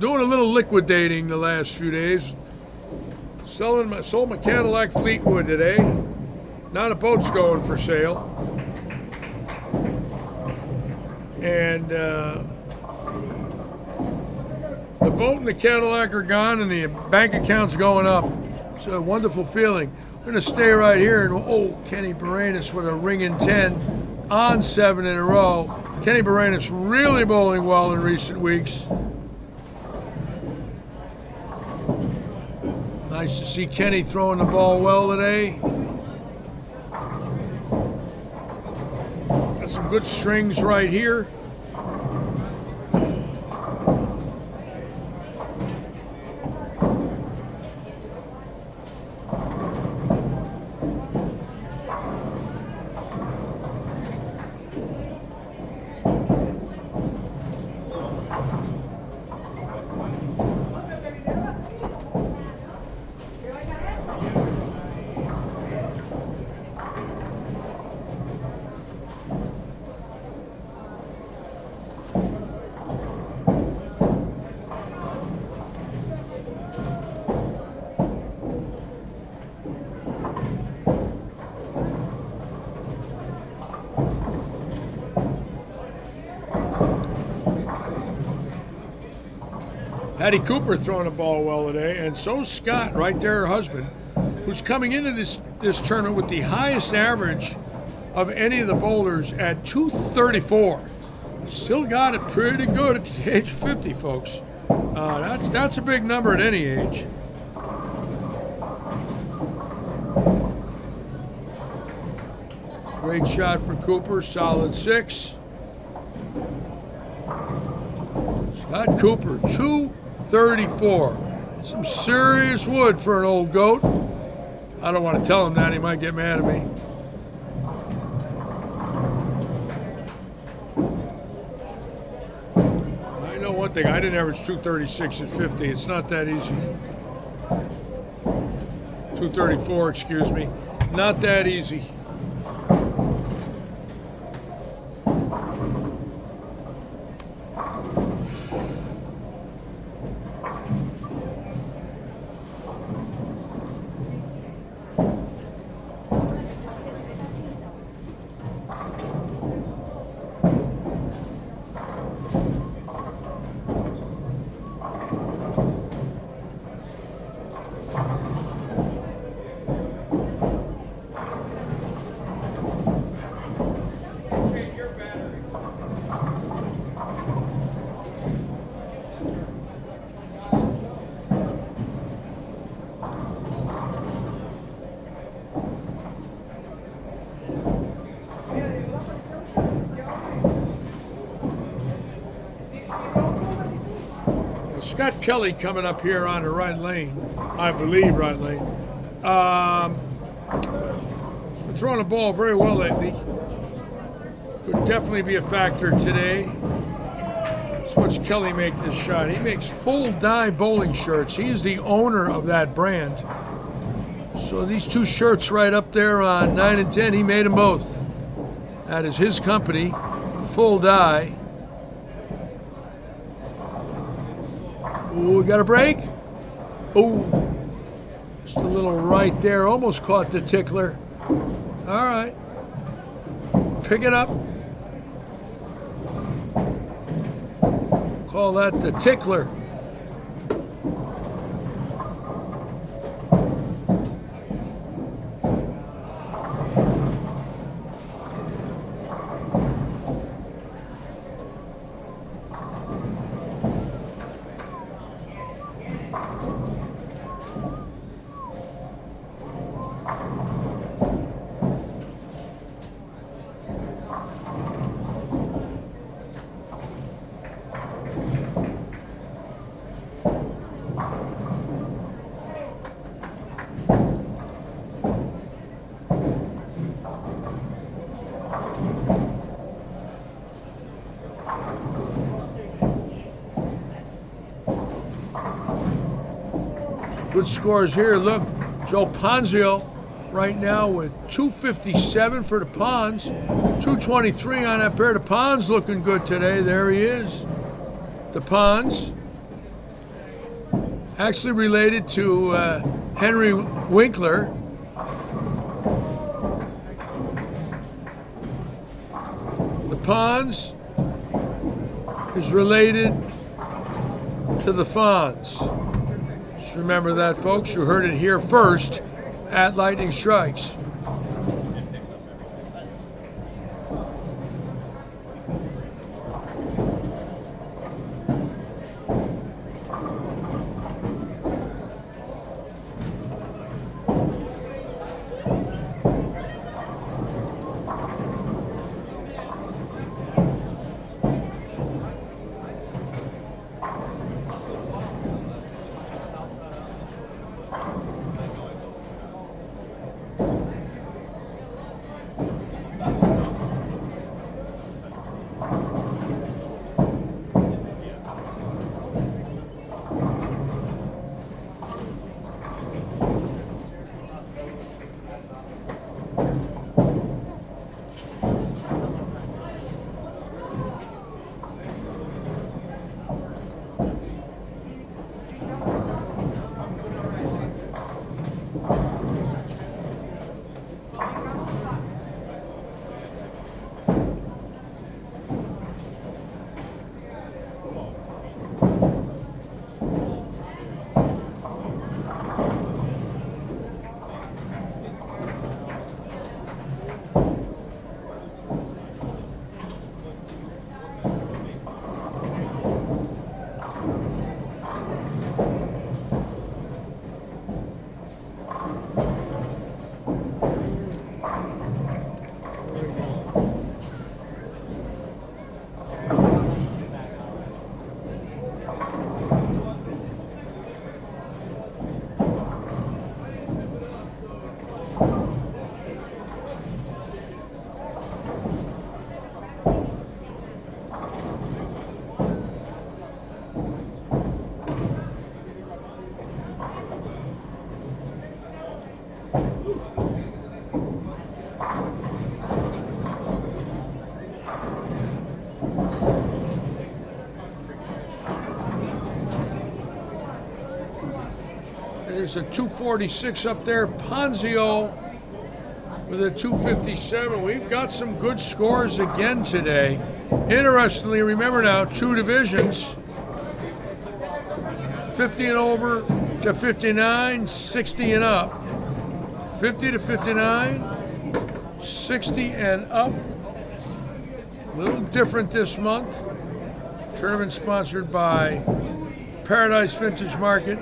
Doing a little liquidating the last few days. Sold my Cadillac Fleetwood today. Not a boat's going for sale. And the boat and the Cadillac are gone and the bank account's going up. It's a wonderful feeling. We're going to stay right here. And Kenny Baranis with a ringing 10 on 7 in a row. Kenny Baranis really bowling well in recent weeks. Nice to see Kenny throwing the ball well today. Got some good strings right here. Patty Cooper throwing the ball well today, and so Scott, right there, her husband, who's coming into this tournament with the highest average of any of the bowlers at 234. Still got it pretty good at the age of 50, folks. That's a big number at any age. Great shot for Cooper, solid 6. Scott Cooper, 234. Some serious wood for an old goat. I don't want to tell him that, he might get mad at me. I know one thing, I didn't average 236 at 50. It's not that easy. 234, excuse me. Not that easy. Scott Kelly coming up here on the right lane, I believe right lane. He's been throwing the ball very well lately. Could definitely be a factor today. Let's watch Kelly make this shot. He makes full dye bowling shirts. He is the owner of that brand. So these two shirts right up there on 9 and 10, he made them both. That is his company, full dye. Ooh, we got a break. Ooh, just a little right there. Almost caught the tickler. All right. Pick it up. Call that the tickler. Good scores here. Look, Joe Ponzio right now with 257 for the Ponds. 223 on that pair. The Ponds looking good today. There he is. The Ponds. Actually related to Henry Winkler. The Ponds is related to the Fonz. Just remember that, folks. You heard it here first at Lightning Strikes. There's a 246 up there. Ponzio with a 257. We've got some good scores again today. Interestingly, remember now, 2 divisions. 50 and over to 59, 60 and up. 50 to 59, 60 and up. A little different this month. Tournament sponsored by Paradise Vintage Market.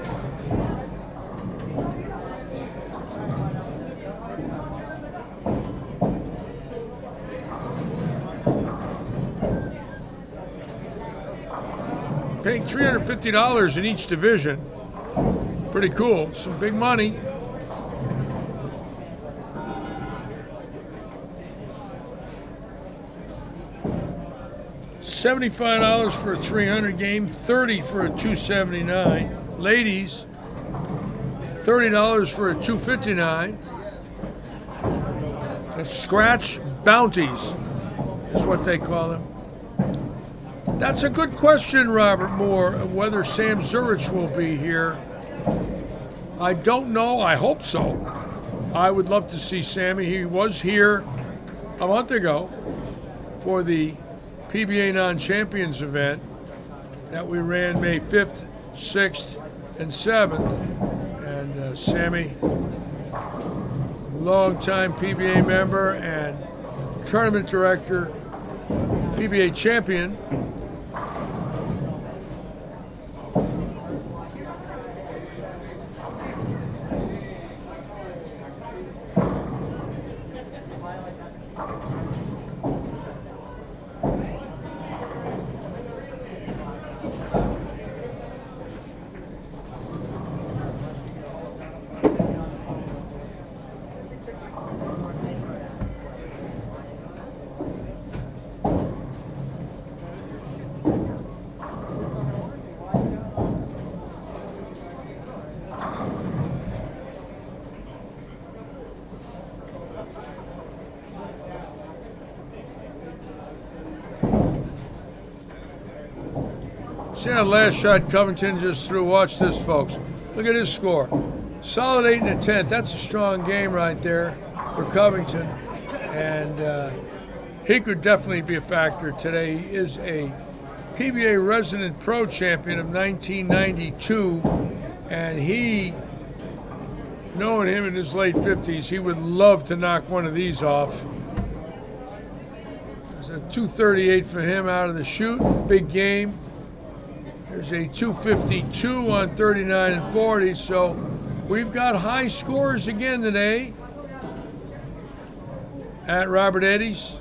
Paying $350 in each division. Pretty cool. Some big money. $75 for a 300 game, $30 for a 279. Ladies, $30 for a 259. The scratch bounties is what they call them. That's a good question, Robert Moore, whether Sam Zurich will be here. I don't know. I hope so. I would love to see Sammy. He was here a month ago for the PBA Non-Champions event that we ran May 5th, 6th, and 7th. And Sammy, longtime PBA member and tournament director, PBA champion. See that last shot Covington just threw? Watch this, folks. Look at his score. Solid 8 and a 10th. That's a strong game right there for Covington. And he could definitely be a factor today. He is a PBA resident pro champion of 1992. And he, knowing him in his late 50s, he would love to knock one of these off. There's a 238 for him out of the chute. Big game. There's a 252 on 39 and 40, so we've got high scores again today at Robert Eddy's.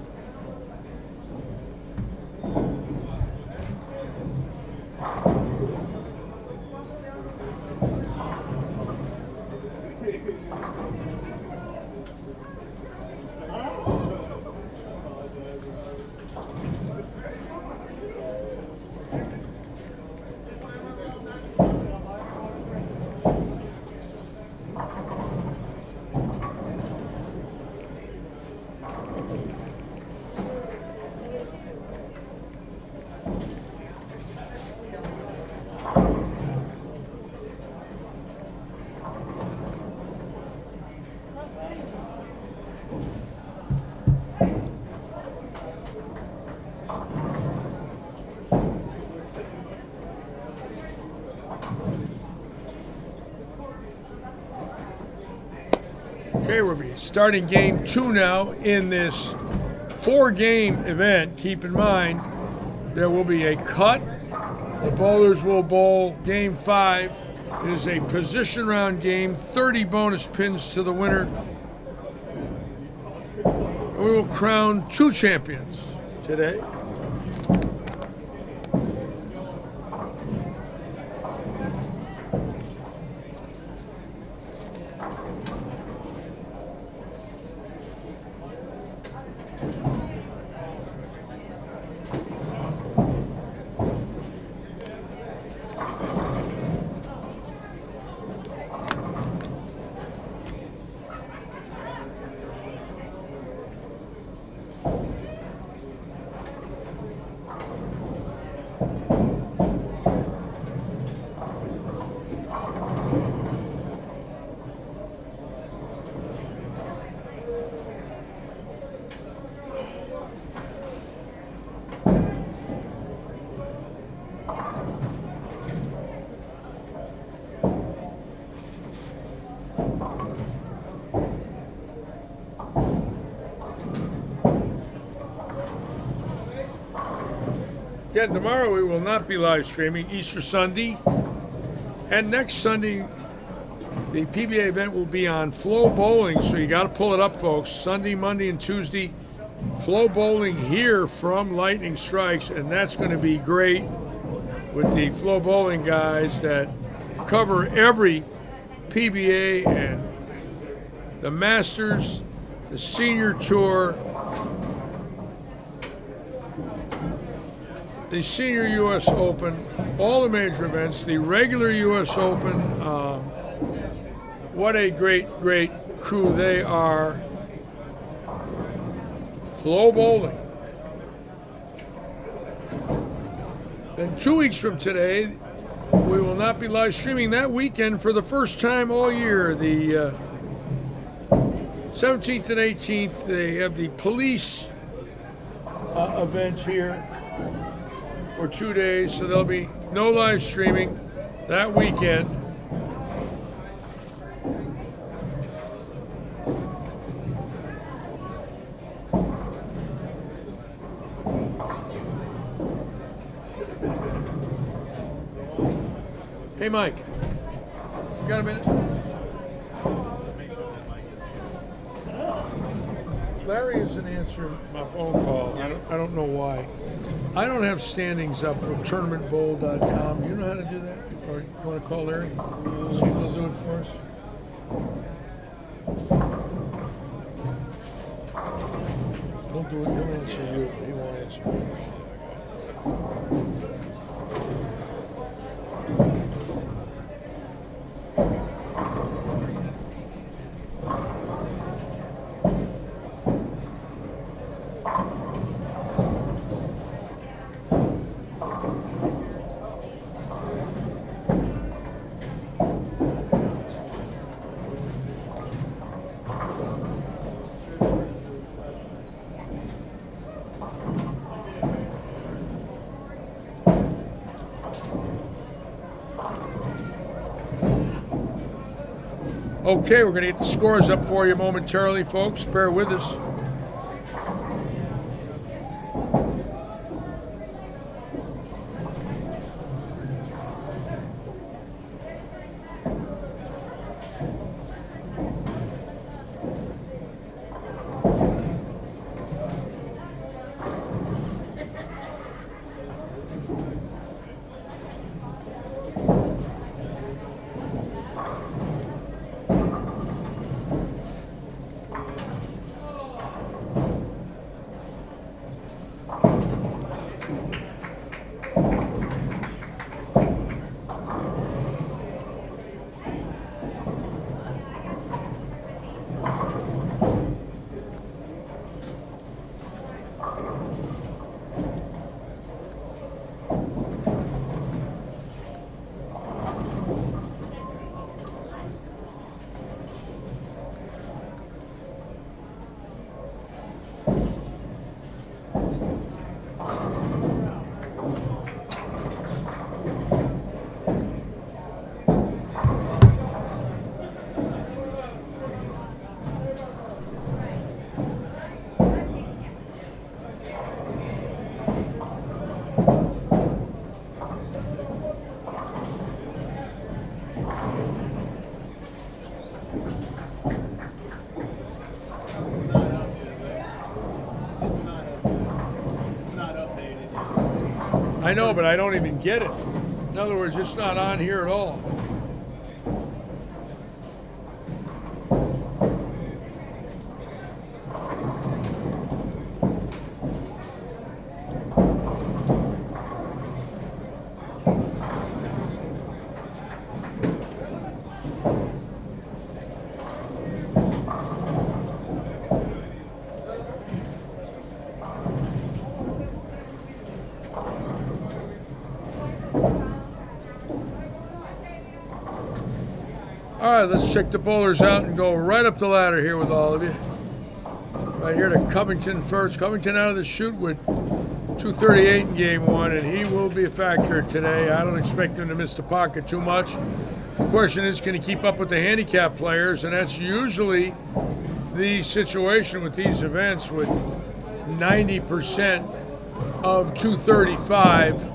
Okay, we'll be starting game 2 now in this 4-game event. Keep in mind, there will be a cut. The bowlers will bowl game 5. It is a position round game, 30 bonus pins to the winner. And we will crown 2 champions today. Again, tomorrow we will not be live streaming. Easter Sunday. And next Sunday, the PBA event will be on Flow Bowling, so you got to pull it up, folks. Sunday, Monday, and Tuesday, Flow Bowling here from Lightning Strikes, and that's going to be great with the Flow Bowling guys that cover every PBA and the Masters, the Senior Tour, the Senior U.S. Open, all the major events, the regular U.S. Open. What a great, great crew they are. Flow Bowling. Then 2 weeks from today, we will not be live streaming that weekend for the first time all year. The 17th and 18th, they have the police event here for 2 days, so there'll be no live streaming that weekend. Hey, Mike, you got a minute? Larry isn't answering my phone call. I don't know why. I don't have standings up for tournamentbowl.com. You know how to do that? Or you want to call Larry? See if he'll do it for us? He'll do it. He'll answer you. He won't answer me. Okay, we're going to get the scores up for you momentarily, folks. Bear with us. I know, but I don't even get it. In other words, it's not on here at all. All right, let's check the bowlers out and go right up the ladder here with all of you. Right here to Covington first. Covington out of the chute with 238 in game one, and he will be a factor today. I don't expect him to miss the pocket too much. The question is, can he keep up with the handicap players? And that's usually the situation with these events, with 90% of 235.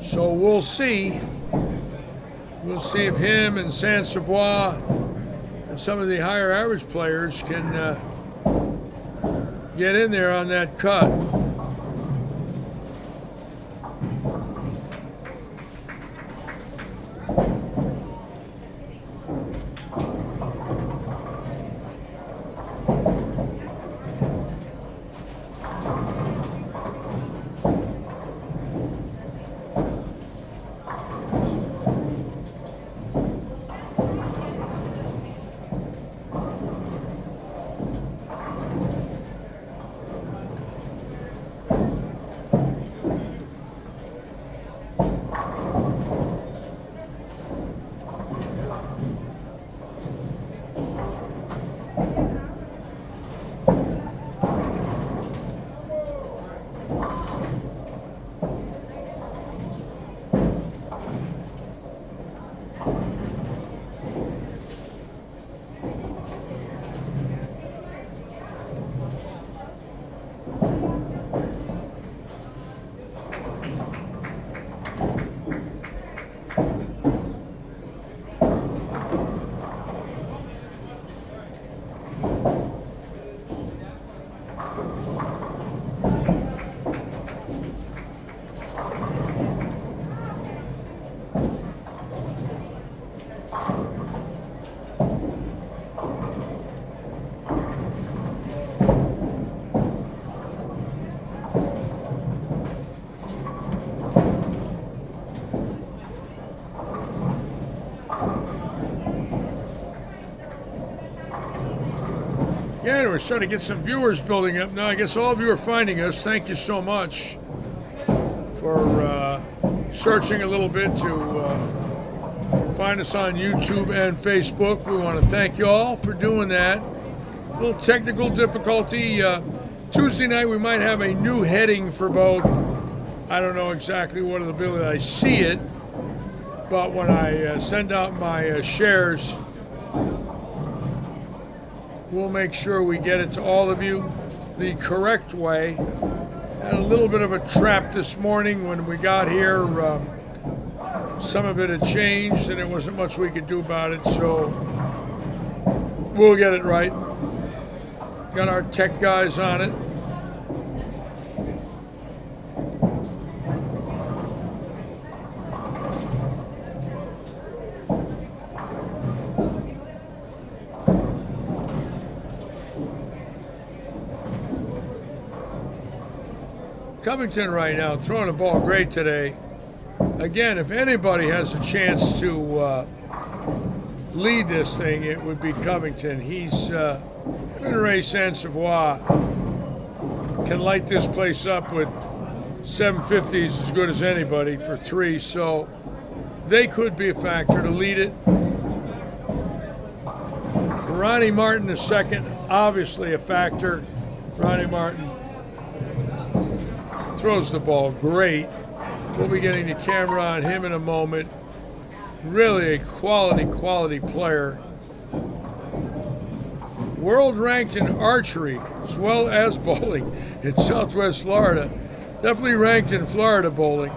So we'll see. We'll see if him and Saint-Savoy and some of the higher average players can get in there on that cut. Yeah, we're starting to get some viewers building up now. I guess all of you are finding us. Thank you so much for searching a little bit to find us on YouTube and Facebook. We want to thank you all for doing that. A little technical difficulty. Tuesday night we might have a new heading for both. I don't know exactly what it'll be. I see it, but when I send out my shares, we'll make sure we get it to all of you the correct way. Had a little bit of a trap this morning when we got here. Some of it had changed and there wasn't much we could do about it, so we'll get it right. Got our tech guys on it. Covington right now throwing the ball great today. Again, if anybody has a chance to lead this thing, it would be Covington. He's him and Ray Saint-Savoy can light this place up with 750s as good as anybody for three, so they could be a factor to lead it. Ronnie Martin the second, obviously a factor. Ronnie Martin throws the ball great. We'll be getting the camera on him in a moment. Really a quality player. World ranked in archery as well as bowling in Southwest Florida. Definitely ranked in Florida bowling.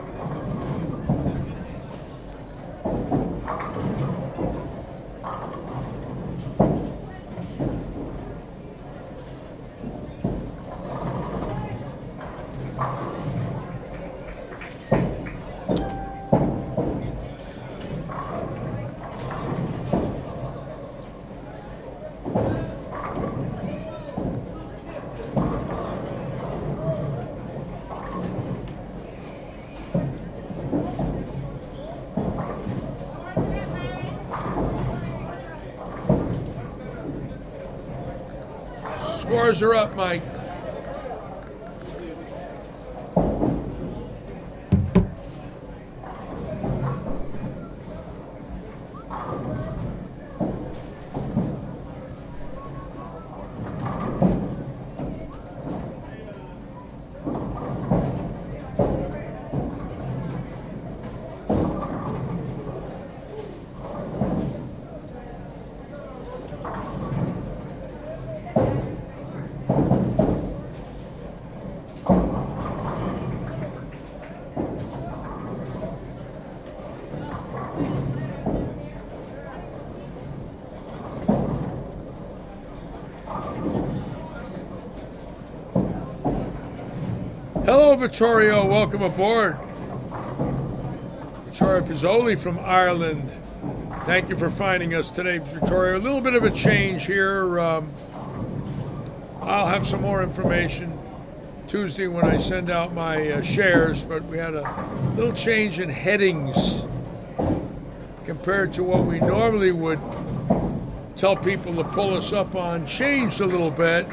Scores are up, Mike. Hello, Vittorio. Welcome aboard. Vittorio Pizzoli from Ireland. Thank you for finding us today, Vittorio. A little bit of a change here. I'll have some more information Tuesday when I send out my shares, but we had a little change in headings compared to what we normally would tell people to pull us up on. Changed a little bit.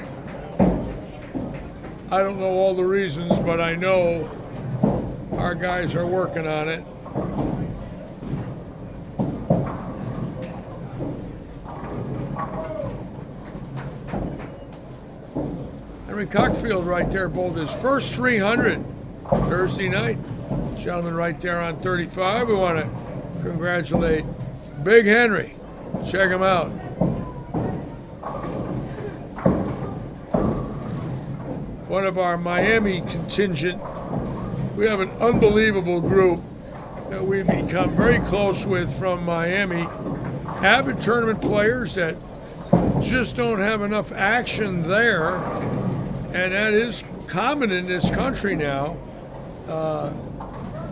I don't know all the reasons, but I know our guys are working on it. Henry Cockfield right there, bowled his first 300 Thursday night. Gentleman right there on 35. We want to congratulate Big Henry. Check him out. One of our Miami contingent. We have an unbelievable group that we've become very close with from Miami. Avid tournament players that just don't have enough action there, and that is common in this country now.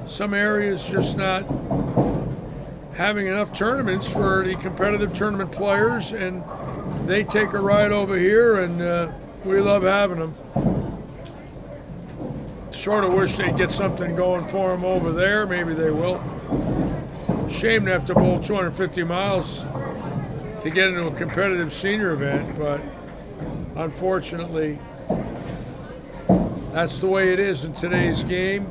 Some areas just not having enough tournaments for the competitive tournament players, and they take a ride over here, and we love having them. Sort of wish they'd get something going for them over there. Maybe they will. Shame to have to bowl 250 miles to get into a competitive senior event, but unfortunately, that's the way it is in today's game.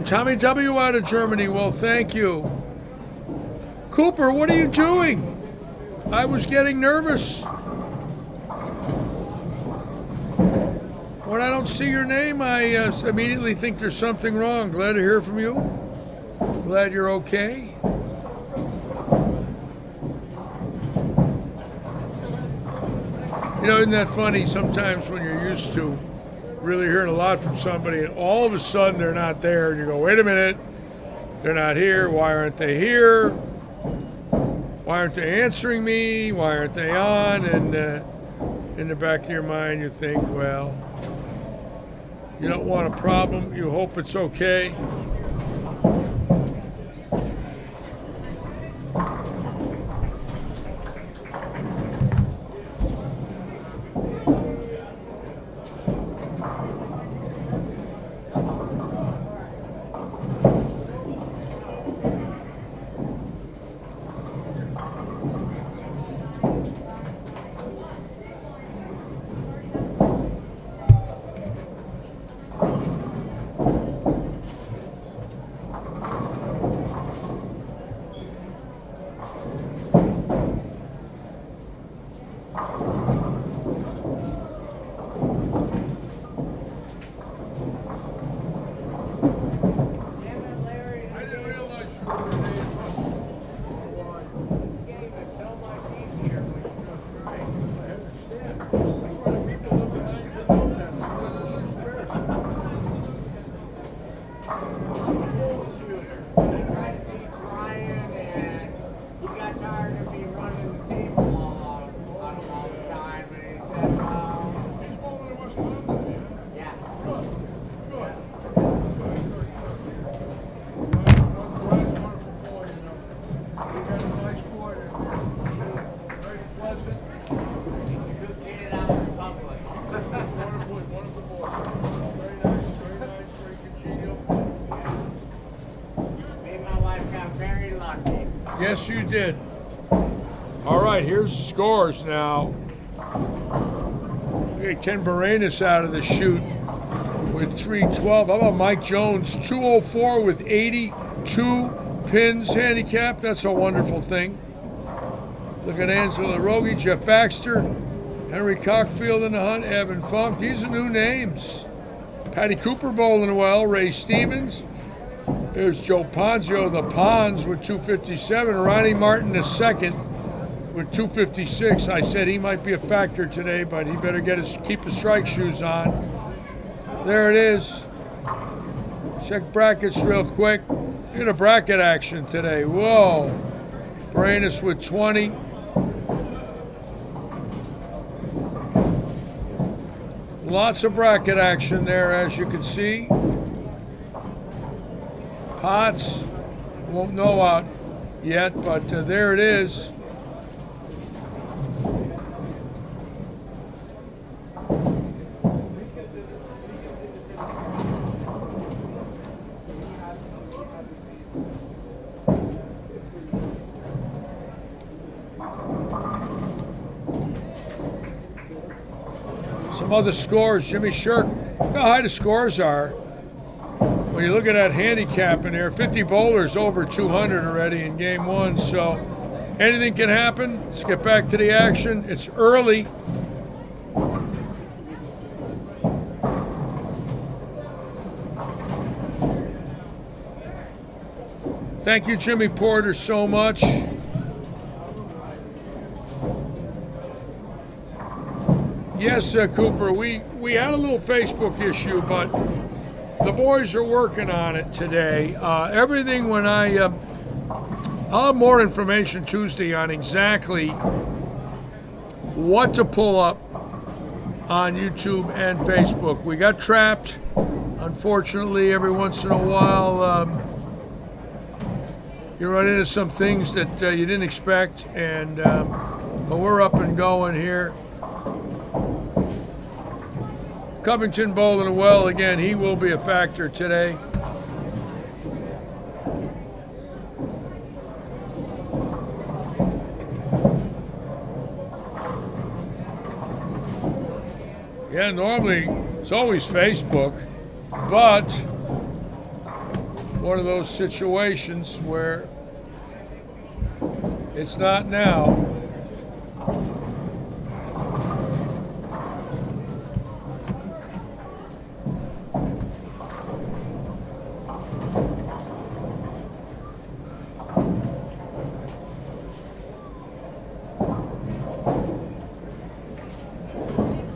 Tommy W. out of Germany, well, thank you. Cooper, what are you doing? I was getting nervous. When I don't see your name, I immediately think there's something wrong. Glad to hear from you. Glad you're okay. You know, isn't that funny? Sometimes when you're used to really hearing a lot from somebody, and all of a sudden they're not there, and you go, wait a minute, they're not here, why aren't they here? Why aren't they answering me? Why aren't they on? And in the back of your mind you think, well, you don't want a problem, you hope it's okay. guess you did. All right, here's the scores now. We got Ken Barenas out of the chute with 312. How about Mike Jones? 204 with 82 pins handicap. That's a wonderful thing. Look at Angela Rogie, Jeff Baxter, Henry Cockfield in the hunt, Evan Funk. These are new names. Patty Cooper bowling well, Ray Stevens. There's Joe Ponzio, the Pons with 257. Ronnie Martin the second with 256. I said he might be a factor today, but he better keep his strike shoes on. There it is. Check brackets real quick. Look at the bracket action today. Whoa. Barenas with 20. Lots of bracket action there, as you can see. Potts, won't know out yet, but there it is. Some other scores, Jimmy Shirk. Look how high the scores are. When you look at that handicap in there, 50 bowlers over 200 already in game one, so anything can happen. Let's get back to the action. It's early. Thank you, Jimmy Porter, so much. Yes, Cooper, we had a little Facebook issue, but the boys are working on it today. Everything when I'll have more information Tuesday on exactly what to pull up on YouTube and Facebook. We got trapped, unfortunately, every once in a while. You run into some things that you didn't expect, and but we're up and going here. Covington bowling well again. He will be a factor today. Yeah, normally it's always Facebook, but one of those situations where it's not now.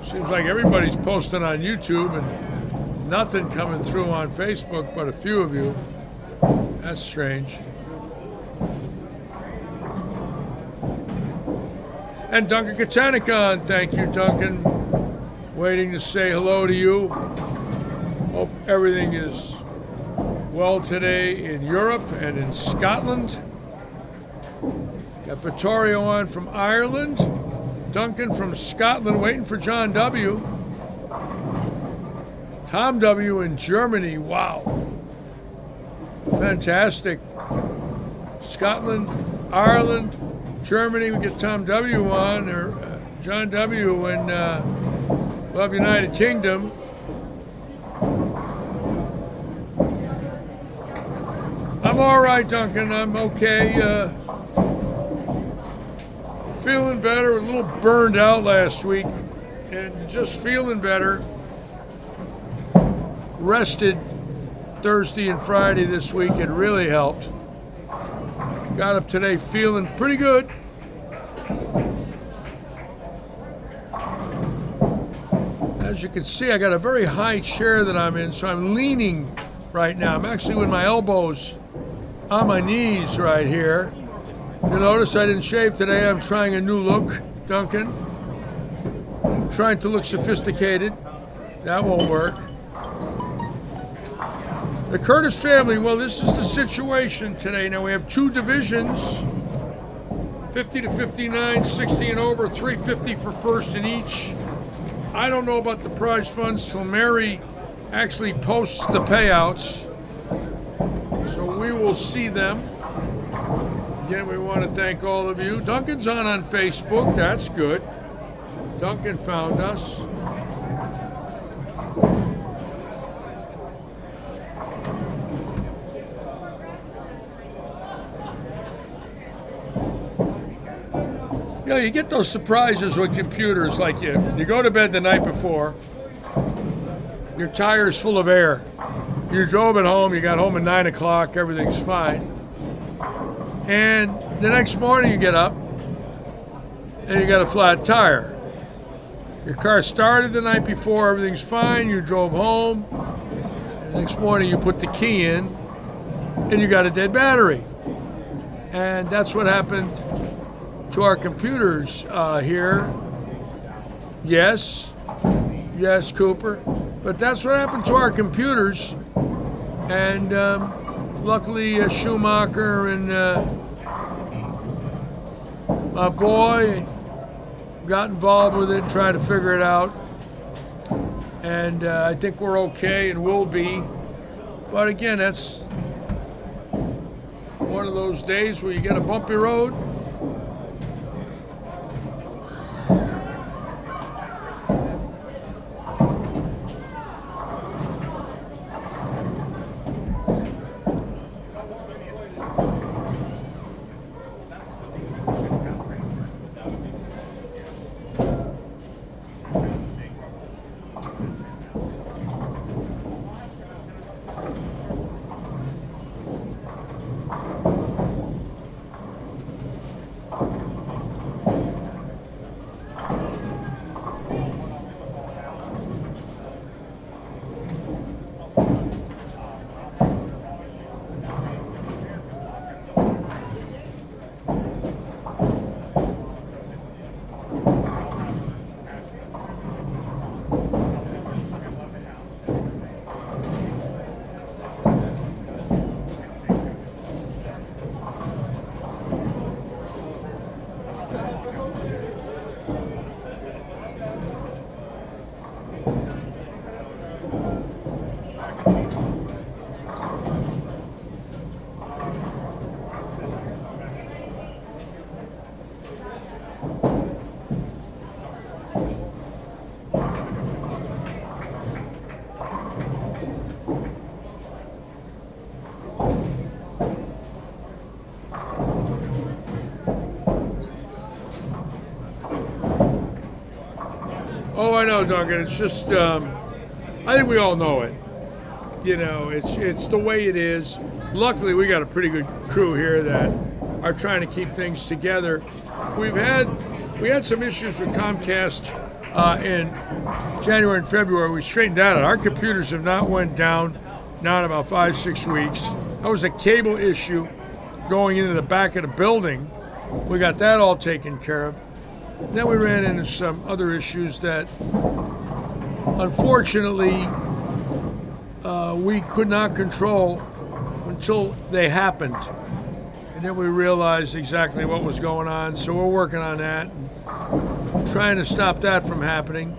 Seems like everybody's posting on YouTube and nothing coming through on Facebook but a few of you. That's strange. And Duncan Katanikon, thank you, Duncan. Waiting to say hello to you. Hope everything is well today in Europe and in Scotland. Got Vittorio on from Ireland. Duncan from Scotland waiting for John W. Tom W. in Germany. Wow. Fantastic. Scotland, Ireland, Germany. We get Tom W. on, or John W. in Love United Kingdom. I'm all right, Duncan. I'm okay. Feeling better, a little burned out last week, and just feeling better. Rested Thursday and Friday this week, it really helped. Got up today feeling pretty good. As you can see, I got a very high chair that I'm in, so I'm leaning right now. I'm actually with my elbows on my knees right here. You notice I didn't shave today. I'm trying a new look, Duncan. I'm trying to look sophisticated. That won't work. The Curtis family, well, this is the situation today. Now we have two divisions, 50 to 59, 60 and over, 350 for first in each. I don't know about the prize funds till Mary actually posts the payouts. So we will see them. again, we want to thank all of you. Duncan's on Facebook. That's good. Duncan found us. You know, you get those surprises with computers, like you go to bed the night before, your tire's full of air. You drove it home, you got home at 9 o'clock, everything's fine. And the next morning you get up and you got a flat tire. Your car started the night before, everything's fine, you drove home, and the next morning you put the key in and you got a dead battery. And that's what happened to our computers here. Yes, Cooper, but that's what happened to our computers. And luckily Schumacher and my boy got involved with it, tried to figure it out, and I think we're okay and will be. But again, that's one of those days where you get a bumpy road. Oh, I know, Duncan. It's just, I think we all know it. You know, it's the way it is. Luckily, we got a pretty good crew here that are trying to keep things together. We had some issues with Comcast in January and February. We straightened that out. Our computers have not went down now in about 5-6 weeks. That was a cable issue going into the back of the building. We got that all taken care of. Then we ran into some other issues that, unfortunately, we could not control until they happened. And then we realized exactly what was going on, so we're working on that and trying to stop that from happening.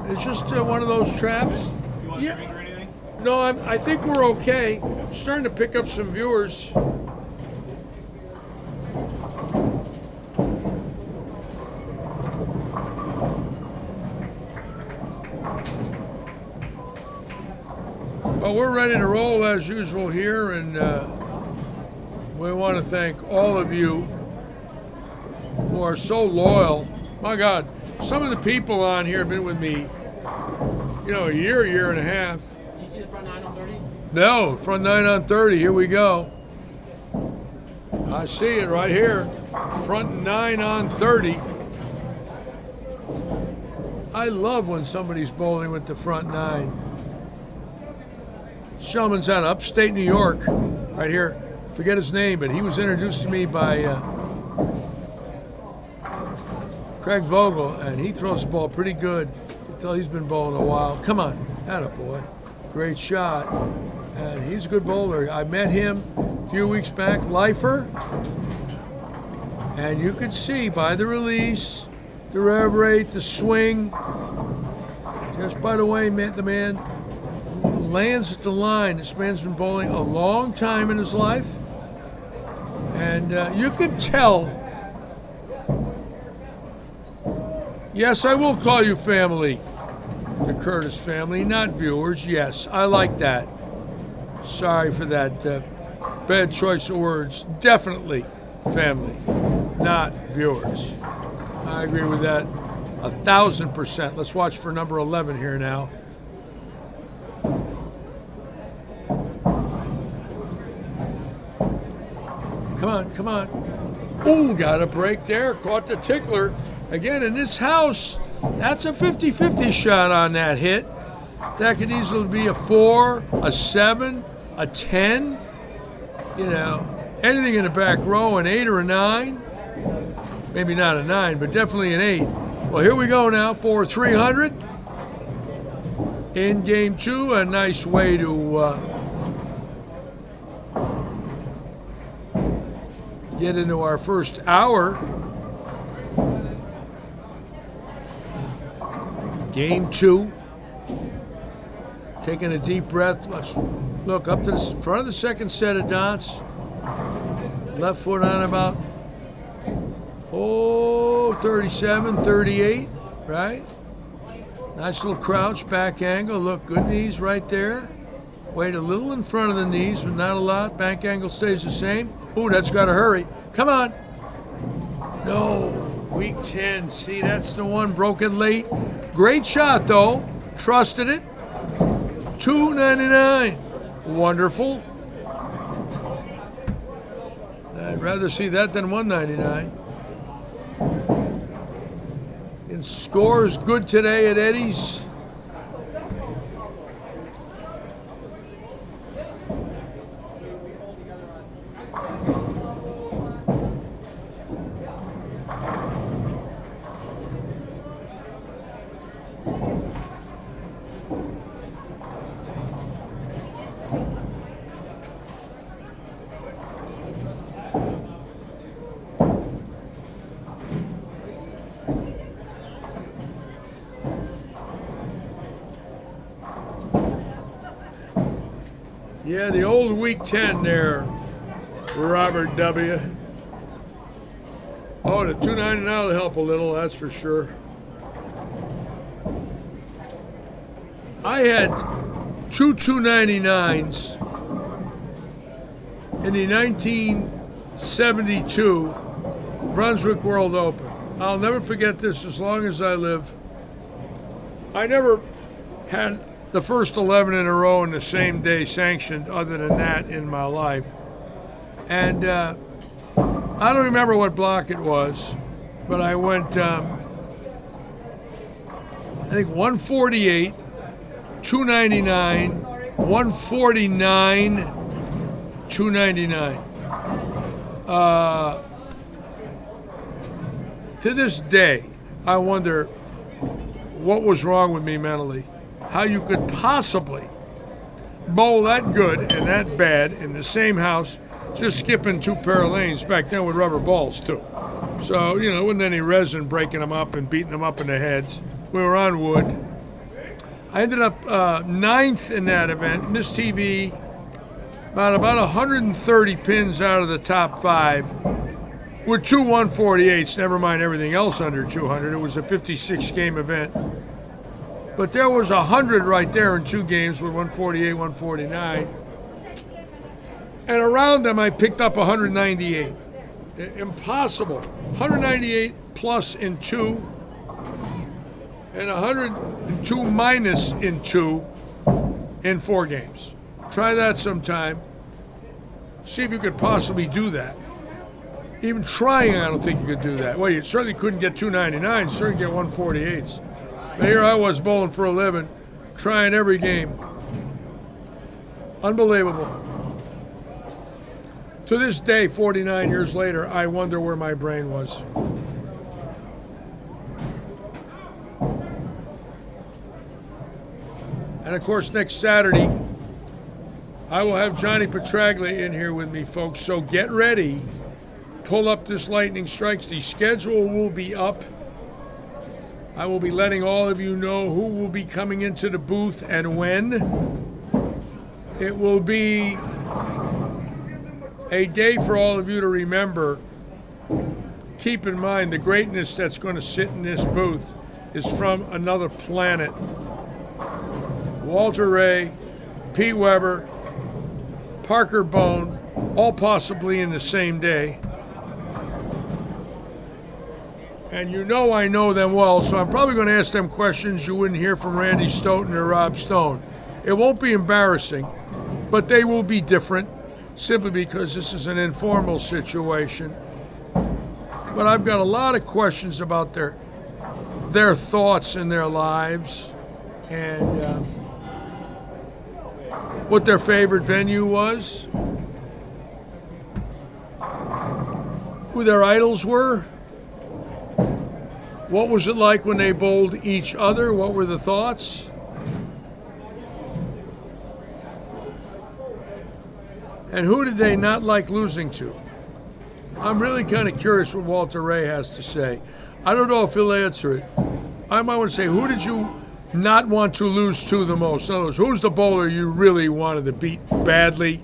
It's just one of those traps. You want a drink or anything? No, I think we're okay. I'm starting to pick up some viewers. Well, we're ready to roll as usual here, and we want to thank all of you who are so loyal. My God, some of the people on here have been with me, you know, a year and a half. Do you see the front 9 on 30? No, front 9 on 30, here we go. I see it right here, front 9 on 30. I love when somebody's bowling with the front 9. This gentleman's out of upstate New York, right here. Forget his name, but he was introduced to me by Craig Vogel, and he throws the ball pretty good. You can tell he's been bowling a while. Come on, attaboy. Great shot. And he's a good bowler. I met him a few weeks back, lifer, and you could see by the release, the rev rate, the swing. Just by the way, the man lands at the line. This man's been bowling a long time in his life, And you could tell. Yes, I will call you family. The Curtis family, not viewers. Yes, I like that. Sorry for that bad choice of words. Definitely family, not viewers. I agree with that 1,000%. Let's watch for number 11 here now. Come on, come on. Ooh, got a break there. Caught the tickler. Again, in this house, that's a 50-50 shot on that hit. That could easily be a 4, a 7, a 10. You know, anything in the back row, an 8 or a 9. Maybe not a 9, but definitely an 8. Well, here we go now for 300. In game 2, a nice way to get into our first hour. Game 2. Taking a deep breath. Let's look up to the front of the second set of dots. Left foot on about 37, 38, right? Nice little crouch, back angle. Look, good knees right there. Weight a little in front of the knees, but not a lot. Back angle stays the same. Ooh, that's got to hurry. Come on. No. Week 10. See, that's the one. Broke it late. Great shot, though. Trusted it. $2.99. Wonderful. I'd rather see that than $1.99. And scores good today at Eddie's. Yeah, the old week 10 there, Robert W. Oh, the $2.99 will help a little, that's for sure. I had two $2.99s in the 1972 Brunswick World Open. I'll never forget this as long as I live. I never had the first 11 in a row in the same day sanctioned other than that in my life. And I don't remember what block it was, but I went, I think 148, 299, 149, 299. To this day, I wonder what was wrong with me mentally. How you could possibly bowl that good and that bad in the same house, just skipping 2 pair of lanes back then with rubber balls too. So, you know, wasn't any resin breaking them up and beating them up in the heads. We were on wood. I ended up 9th in that event, missed TV, about 130 pins out of the top 5 with 2 148s, never mind everything else under 200. It was a 56-game event. But there was 100 right there in 2 games with 148, 149. And around them, I picked up 198. Impossible. 198 plus in 2, and 102 minus in 2 in 4 games. Try that sometime. See if you could possibly do that. Even trying, I don't think you could do that. Well, you certainly couldn't get 299, certainly get 148s. But here I was bowling for a living, trying every game. Unbelievable. To this day, 49 years later, I wonder where my brain was. And of course, next Saturday, I will have Johnny Petraglia in here with me, folks. So get ready. Pull up this Lightning Strikes. The schedule will be up. I will be letting all of you know who will be coming into the booth and when. It will be A day for all of you to remember. Keep in mind the greatness that's going to sit in this booth is from another planet. Walter Ray, Pete Weber, Parker Bone, all possibly in the same day. And you know I know them well, so I'm probably going to ask them questions you wouldn't hear from Randy Stoughton or Rob Stone. It won't be embarrassing, but they will be different, simply because this is an informal situation. But I've got a lot of questions about their thoughts in their lives, and what their favorite venue was, who their idols were, what was it like when they bowled each other, what were the thoughts, and who did they not like losing to. I'm really kind of curious what Walter Ray has to say. I don't know if he'll answer it. I might want to say, who did you not want to lose to the most? In other words, who's the bowler you really wanted to beat badly,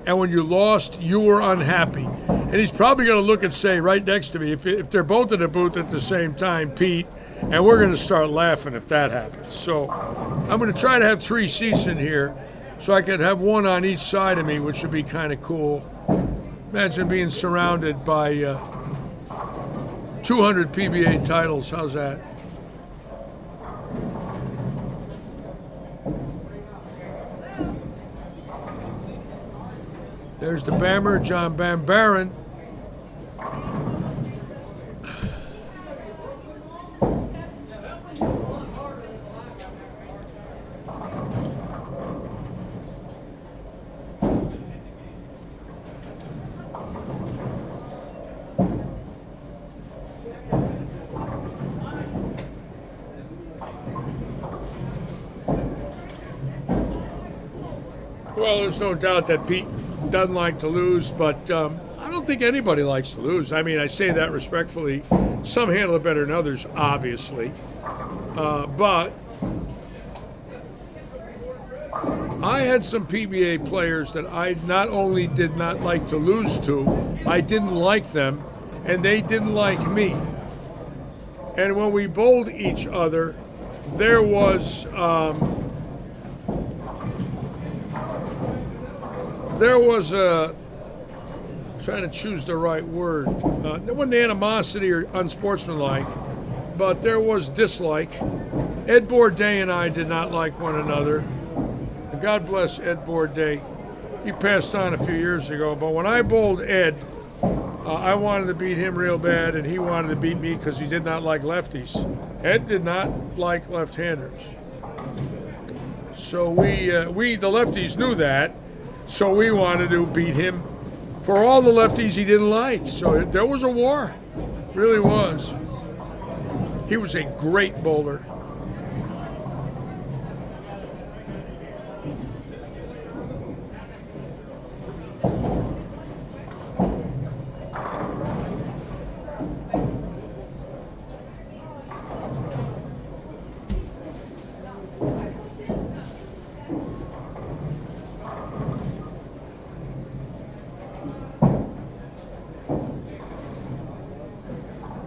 and when you lost, you were unhappy? And he's probably going to look and say right next to me, if they're both in the booth at the same time, Pete, and we're going to start laughing if that happens. So I'm going to try to have 3 seats in here so I could have one on each side of me, which would be kind of cool. Imagine being surrounded by 200 PBA titles. How's that? There's the Bammer, John Bam Barron. Well, there's no doubt that Pete doesn't like to lose, but I don't think anybody likes to lose. I mean, I say that respectfully. Some handle it better than others, obviously. But I had some PBA players that I not only did not like to lose to, I didn't like them, and they didn't like me. And when we bowled each other, there was a, trying to choose the right word, there wasn't animosity or unsportsmanlike, but there was dislike. Ed Bourdain and I did not like one another. And God bless Ed Bourdain. He passed on a few years ago, but when I bowled Ed, I wanted to beat him real bad, and he wanted to beat me because he did not like lefties. Ed did not like left-handers. So we the lefties knew that, so we wanted to beat him for all the lefties he didn't like. So there was a war, really was. He was a great bowler.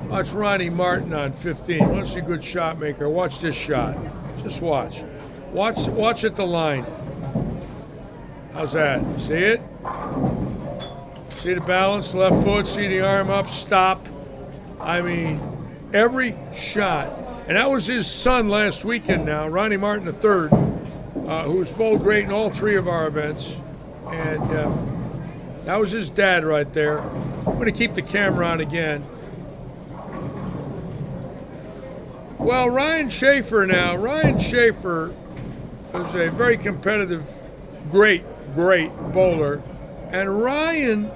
Watch Ronnie Martin on 15. Once a good shot maker. Watch this shot. Just watch. Watch at the line. How's that? See it? See the balance, left foot, see the arm up, stop. I mean, every shot. And that was his son last weekend now, Ronnie Martin III, who was bowled great in all 3 of our events. And that was his dad right there. I'm going to keep the camera on again. Well, Ryan Schaefer now. Ryan Schaefer was a very competitive, great bowler. And Ryan,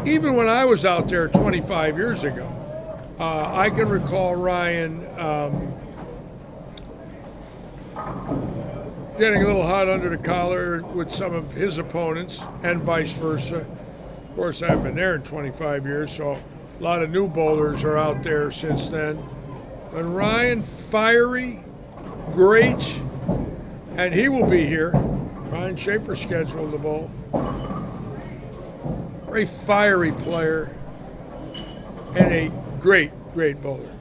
even when I was out there 25 years ago, I can recall Ryan getting a little hot under the collar with some of his opponents and vice versa. Of course, I haven't been there in 25 years, so a lot of new bowlers are out there since then. But Ryan, fiery, great, and he will be here. Ryan Schaefer scheduled the ball. Very fiery player and a great, great bowler.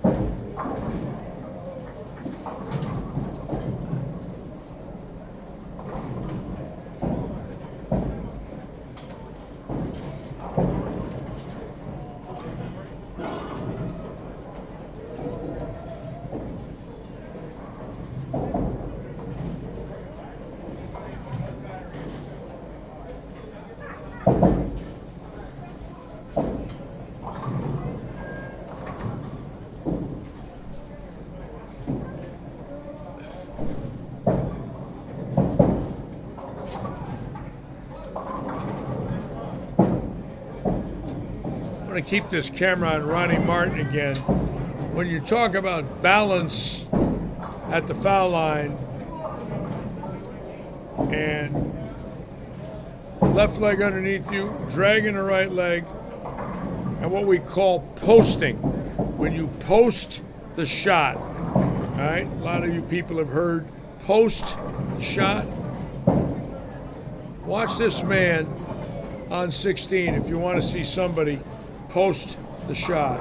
I'm going to keep this camera on Ronnie Martin again. When you talk about balance at the foul line and left leg underneath you, dragging the right leg, and what we call posting. When you post the shot, all right? A lot of you people have heard post shot. Watch this man on 16 if you want to see somebody post the shot.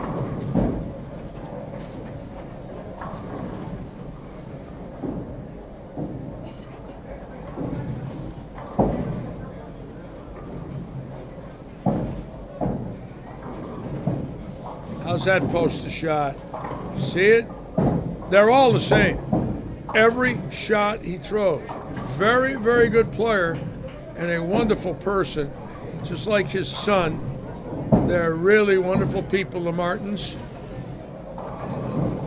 How's that post a shot? See it? They're all the same. Every shot he throws. Very, very good player and a wonderful person, just like his son. They're really wonderful people, the Martins.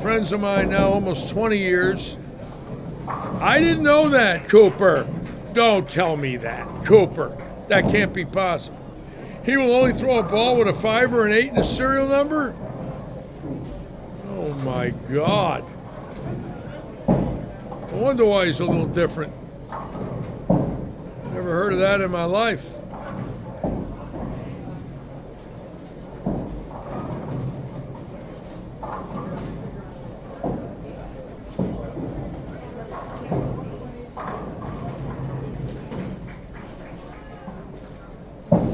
Friends of mine now, almost 20 years. I didn't know that, Cooper. Don't tell me that, Cooper. That can't be possible. He will only throw a ball with a 5 or an 8 and a serial number? Oh my God. I wonder why he's a little different. Never heard of that in my life.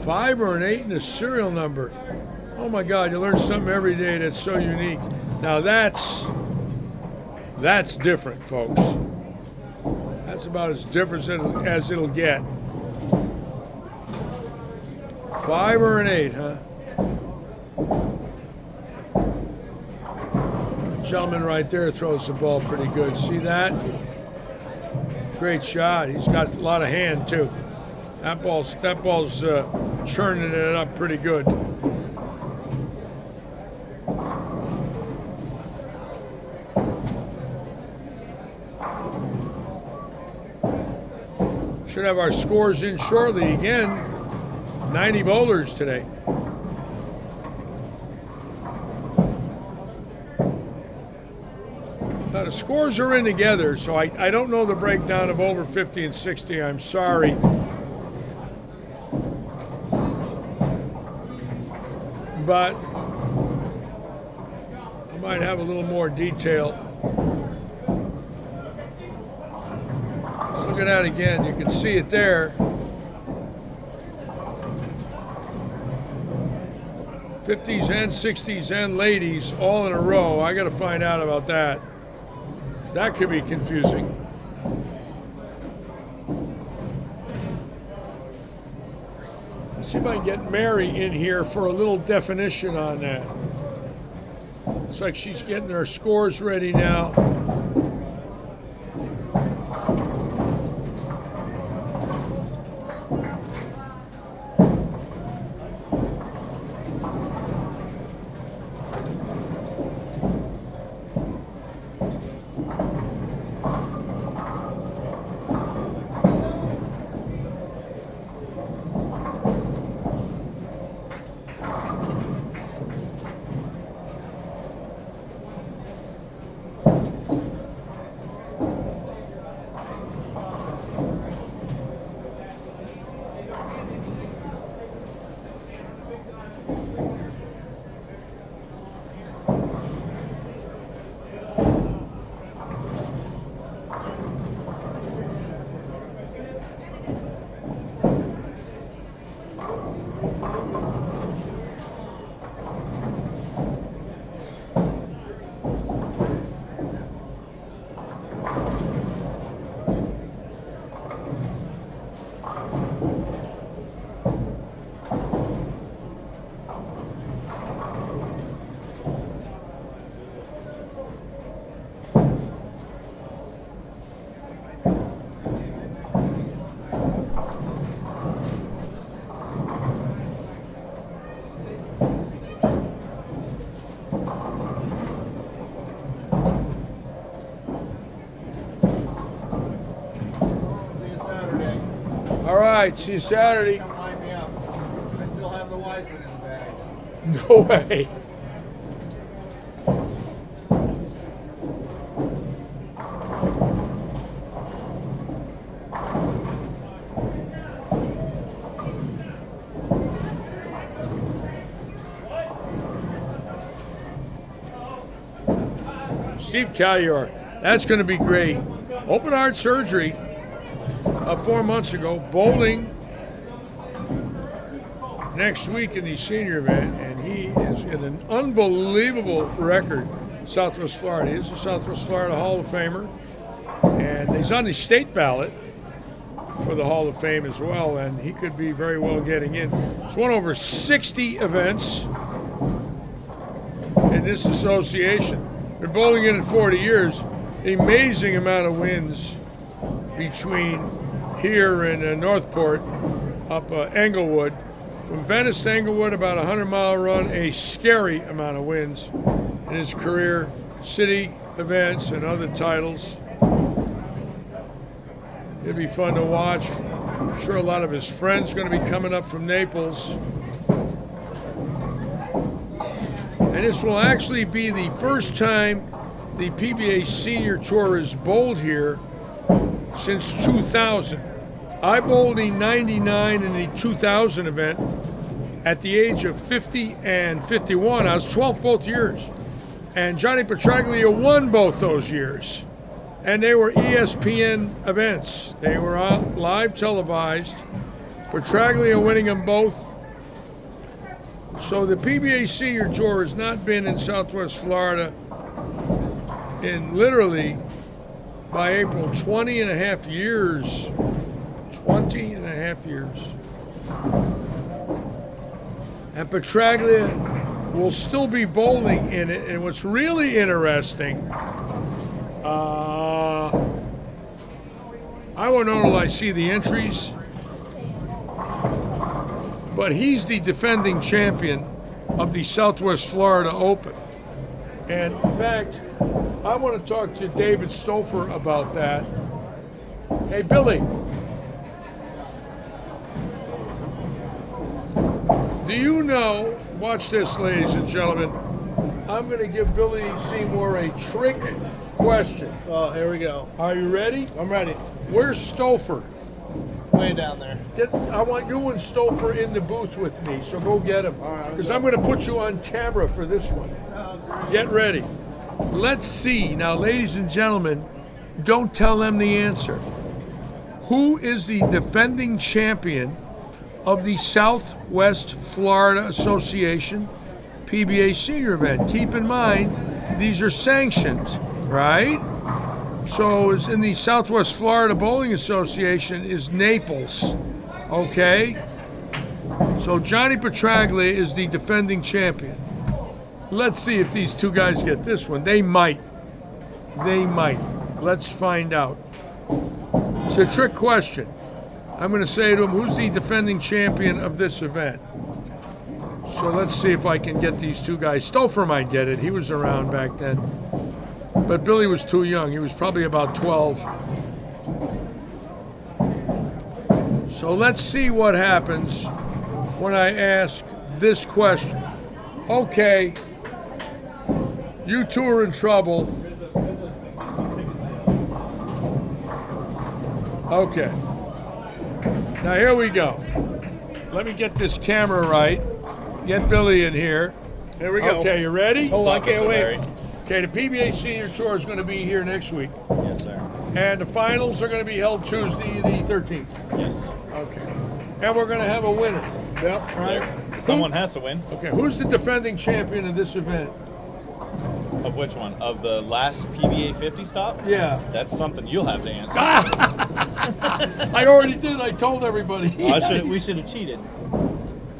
Five or an 8 and a serial number. Oh my God, you learn something every day that's so unique. Now that's different, folks. That's about as different as it'll get. 5 or an 8, huh? The gentleman right there throws the ball pretty good. See that? Great shot. He's got a lot of hand too. That ball's churning it up pretty good. Should have our scores in shortly again. 90 bowlers today. Now the scores are in together, so I don't know the breakdown of over 50 and 60. I'm sorry. But I might have a little more detail. Let's look at that again. You can see it there. 50s and 60s and ladies all in a row. I got to find out about that. That could be confusing. See if I can get Mary in here for a little definition on that. Looks like she's getting her scores ready now. right, see you Saturday. Come line me up. I still have the Wiseman in the bag. No way. Steve Callior, that's going to be great. Open heart surgery 4 months ago, bowling next week in the senior event, and he is in an unbelievable record, Southwest Florida. He is a Southwest Florida Hall of Famer, and he's on the state ballot for the Hall of Fame as well, and he could be very well getting in. He's won over 60 events in this association. Been bowling in it 40 years. Amazing amount of wins between here and Northport, up Englewood. From Venice to Englewood, about a 100-mile run, a scary amount of wins in his career, city events and other titles. It'll be fun to watch. I'm sure a lot of his friends are going to be coming up from Naples. And this will actually be the first time the PBA Senior Tour has bowled here since 2000. I bowled in '99 in the 2000 event at the age of 50 and 51. I was 12th both years. And Johnny Petraglia won both those years. And they were ESPN events. They were live televised. Petraglia winning them both. So the PBA Senior Tour has not been in Southwest Florida in literally, by April, 20 and a half years. 20 and a half years. And Petraglia will still be bowling in it. And what's really interesting, I won't know until I see the entries, but he's the defending champion of the Southwest Florida Open. And in fact, I want to talk to David Stouffer about that. Hey, Billy. Do you know, watch this, ladies and gentlemen, I'm going to give Billy Seymour a trick question. Oh, here we go. Are you ready? I'm ready. Where's Stouffer? Way down there. I want you and Stouffer in the booth with me, so go get him. Because I'm going to put you on camera for this one. Get ready. Let's see. Now, ladies and gentlemen, don't tell them the answer. Who is the defending champion of the Southwest Florida Association PBA Senior event? Keep in mind, these are sanctioned, right? So it's in the Southwest Florida Bowling Association is Naples, okay? So Johnny Petraglia is the defending champion. Let's see if these two guys get this one. They might. They might. Let's find out. It's a trick question. I'm going to say to him, who's the defending champion of this event? So let's see if I can get these two guys. Stouffer might get it. He was around back then. But Billy was too young. He was probably about 12. So let's see what happens when I ask this question. Okay, you two are in trouble. Okay. Now here we go. Let me get this camera right. Get Billy in here. Here we go. Okay, you ready? Oh, I can't wait. Okay, the PBA Senior Tour is going to be here next week. Yes, sir. And the finals are going to be held Tuesday the 13th. Yes. Okay. And we're going to have a winner. Yep. Right? Someone has to win. Okay, who's the defending champion of this event? Of which one? Of the last PBA 50 stop? Yeah. That's something you'll have to answer. I already did. I told everybody. We should have cheated.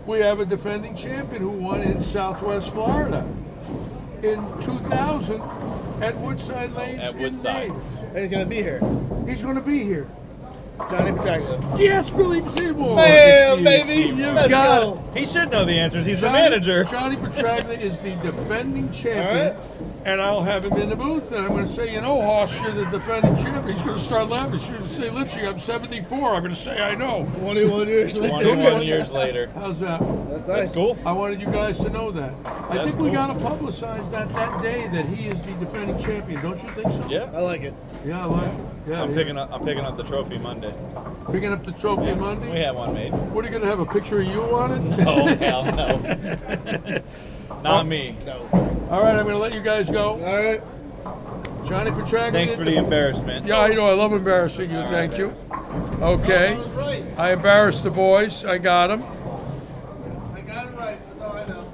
We have a defending champion who won in Southwest Florida in 2000 at Woodside Lanes. At Woodside. In Naples. And he's going to be here. He's going to be here. Johnny Petraglia. Yes, Billy Seymour. Bam, baby. You Let's got go. He should know the answers. He's the manager. Johnny Petraglia is the defending champion, and I'll have him in the booth, and I'm going to say, you know, Hoss, you're the defending champion. He's going to start laughing. He's going to say, Litchie, I'm 74. I'm going to say, I know. 21 years later. 21 years later. How's that? That's nice. That's cool. I wanted you guys to know that. I That's think we cool. got to publicize that day that he is the defending champion. Don't you think so? Yeah. I like it. Yeah, I like it. Yeah, I'm picking up the trophy Monday. Picking up the trophy We Monday. have one made. What are you going to have, a picture of you on it? Oh, hell no. Not me. All right, I'm going to let you guys go. All right. Johnny Petraglia. Thanks for the embarrassment. Yeah, you know, I love embarrassing you. Thank you. Okay. I embarrassed the boys. I got them. I got it right. That's all I know.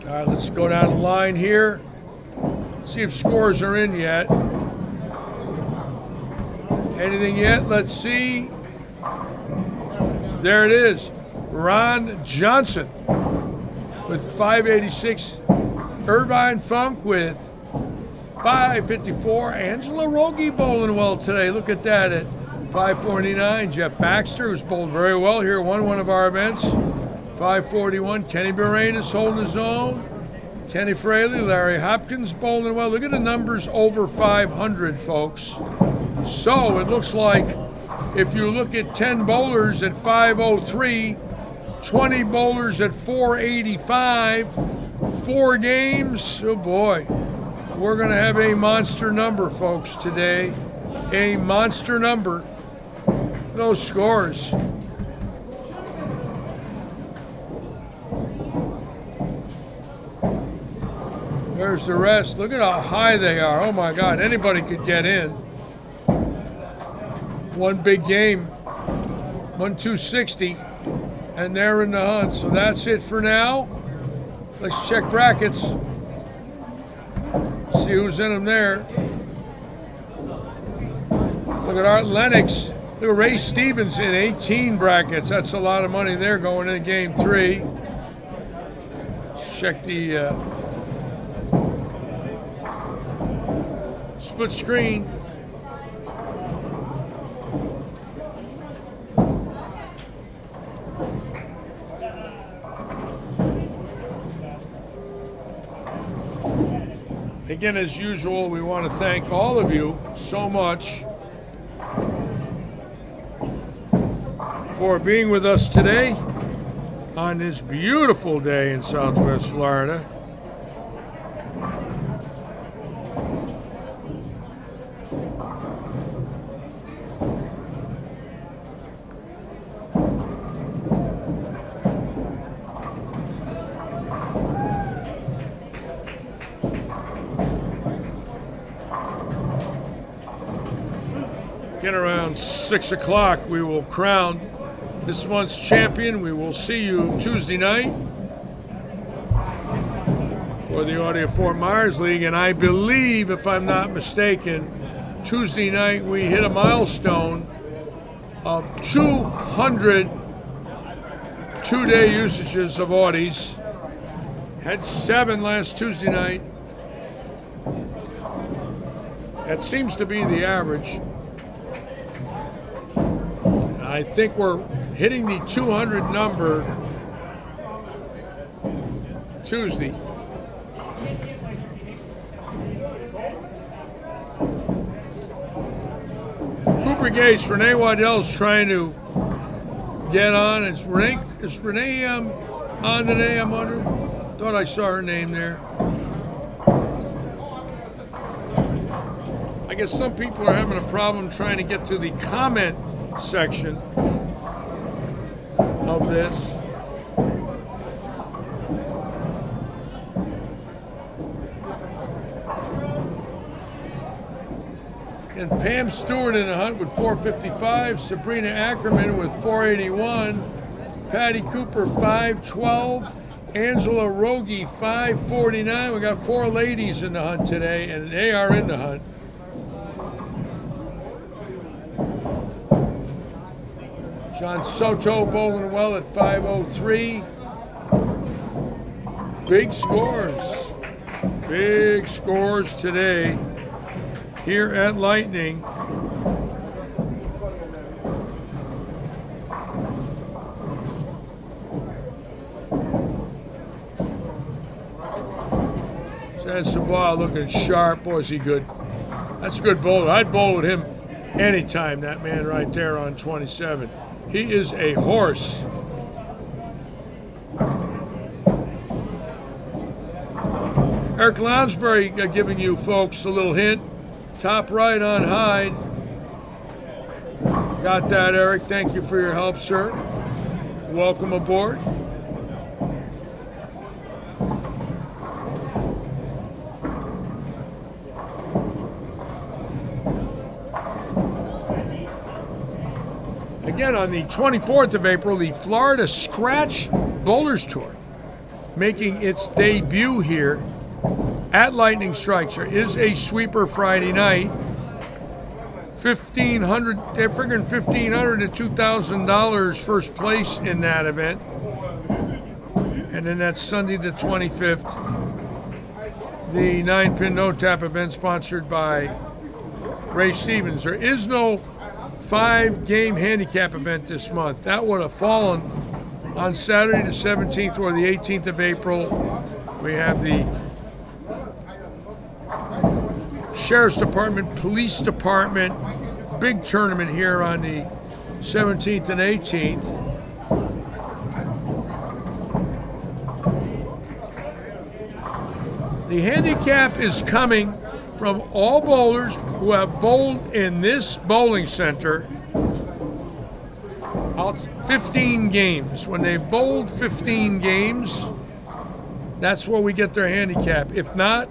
All right, let's go down the line here. See if scores are in yet. Anything yet? Let's see. There it is. Ron Johnson with 586. Irvine Funk with 554. Angela Rogie bowling well today. Look at that at 549. Jeff Baxter, who's bowled very well here, won one of our events. 541. Kenny Berain is holding his own. Kenny Fraley, Larry Hopkins bowling well. Look at the numbers over 500, folks. So it looks like if you look at 10 bowlers at 503, 20 bowlers at 485, 4 games, oh boy. We're going to have a monster number, folks, today. A monster number. Those scores. There's the rest. Look at how high they are. Oh my God, anybody could get in. One big game, 1-260, and they're in the hunt. So that's it for now. Let's check brackets. See who's in them there. Look at Art Lennox. Look at Ray Stevens in 18 brackets. That's a lot of money there going into game 3. Let's check the split screen. Again, as usual, we want to thank all of you so much for being with us today on this beautiful day in Southwest Florida. Again, around 6 o'clock, we will crown this month's champion. We will see you Tuesday night for the Audio Fort Myers League. And I believe, if I'm not mistaken, Tuesday night we hit a milestone of 200 two-day usages of Audis. Had 7 last Tuesday night. That seems to be the average. I think we're hitting the 200 number Tuesday. Cooper Gates, Renee Waddell's trying to get on. Is Renee on today, I'm wondering? Thought I saw her name there. I guess some people are having a problem trying to get to the comment section of this. And Pam Stewart in the hunt with 455, Sabrina Ackerman with 481, Patty Cooper 512, Angela Rogie 549. We got 4 ladies in the hunt today, and they are in the hunt. John Soto bowling well at 503. Big scores today here at Lightning. San Savoy looking sharp. Boy, is he good. That's a good bowler. I'd bowl with him anytime, that man right there on 27. He is a horse. Eric Lounsbury giving you folks a little hint. Top right on Hyde. Got that, Eric. Thank you for your help, sir. Welcome aboard. Again, on the 24th of April, the Florida Scratch Bowlers Tour making its debut here at Lightning Strikes. There is a sweeper Friday night. $1,500, they're figuring $1,500 to $2,000 first place in that event. And then that's Sunday the 25th. The 9-pin no-tap event sponsored by Ray Stevens. There is no 5-game handicap event this month. That would have fallen on Saturday the 17th or the 18th of April. We have the Sheriff's Department, Police Department, big tournament here on the 17th and 18th. The handicap is coming from all bowlers who have bowled in this bowling center 15 games. When they've bowled 15 games, that's where we get their handicap. If not,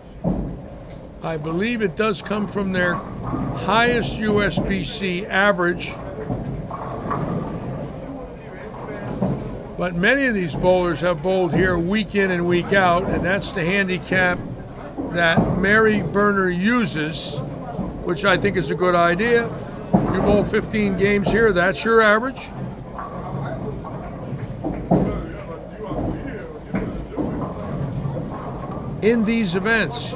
I believe it does come from their highest USBC average. But many of these bowlers have bowled here week in and week out, and that's the handicap that Mary Berner uses, which I think is a good idea. You bowl 15 games here, that's your average. In these events.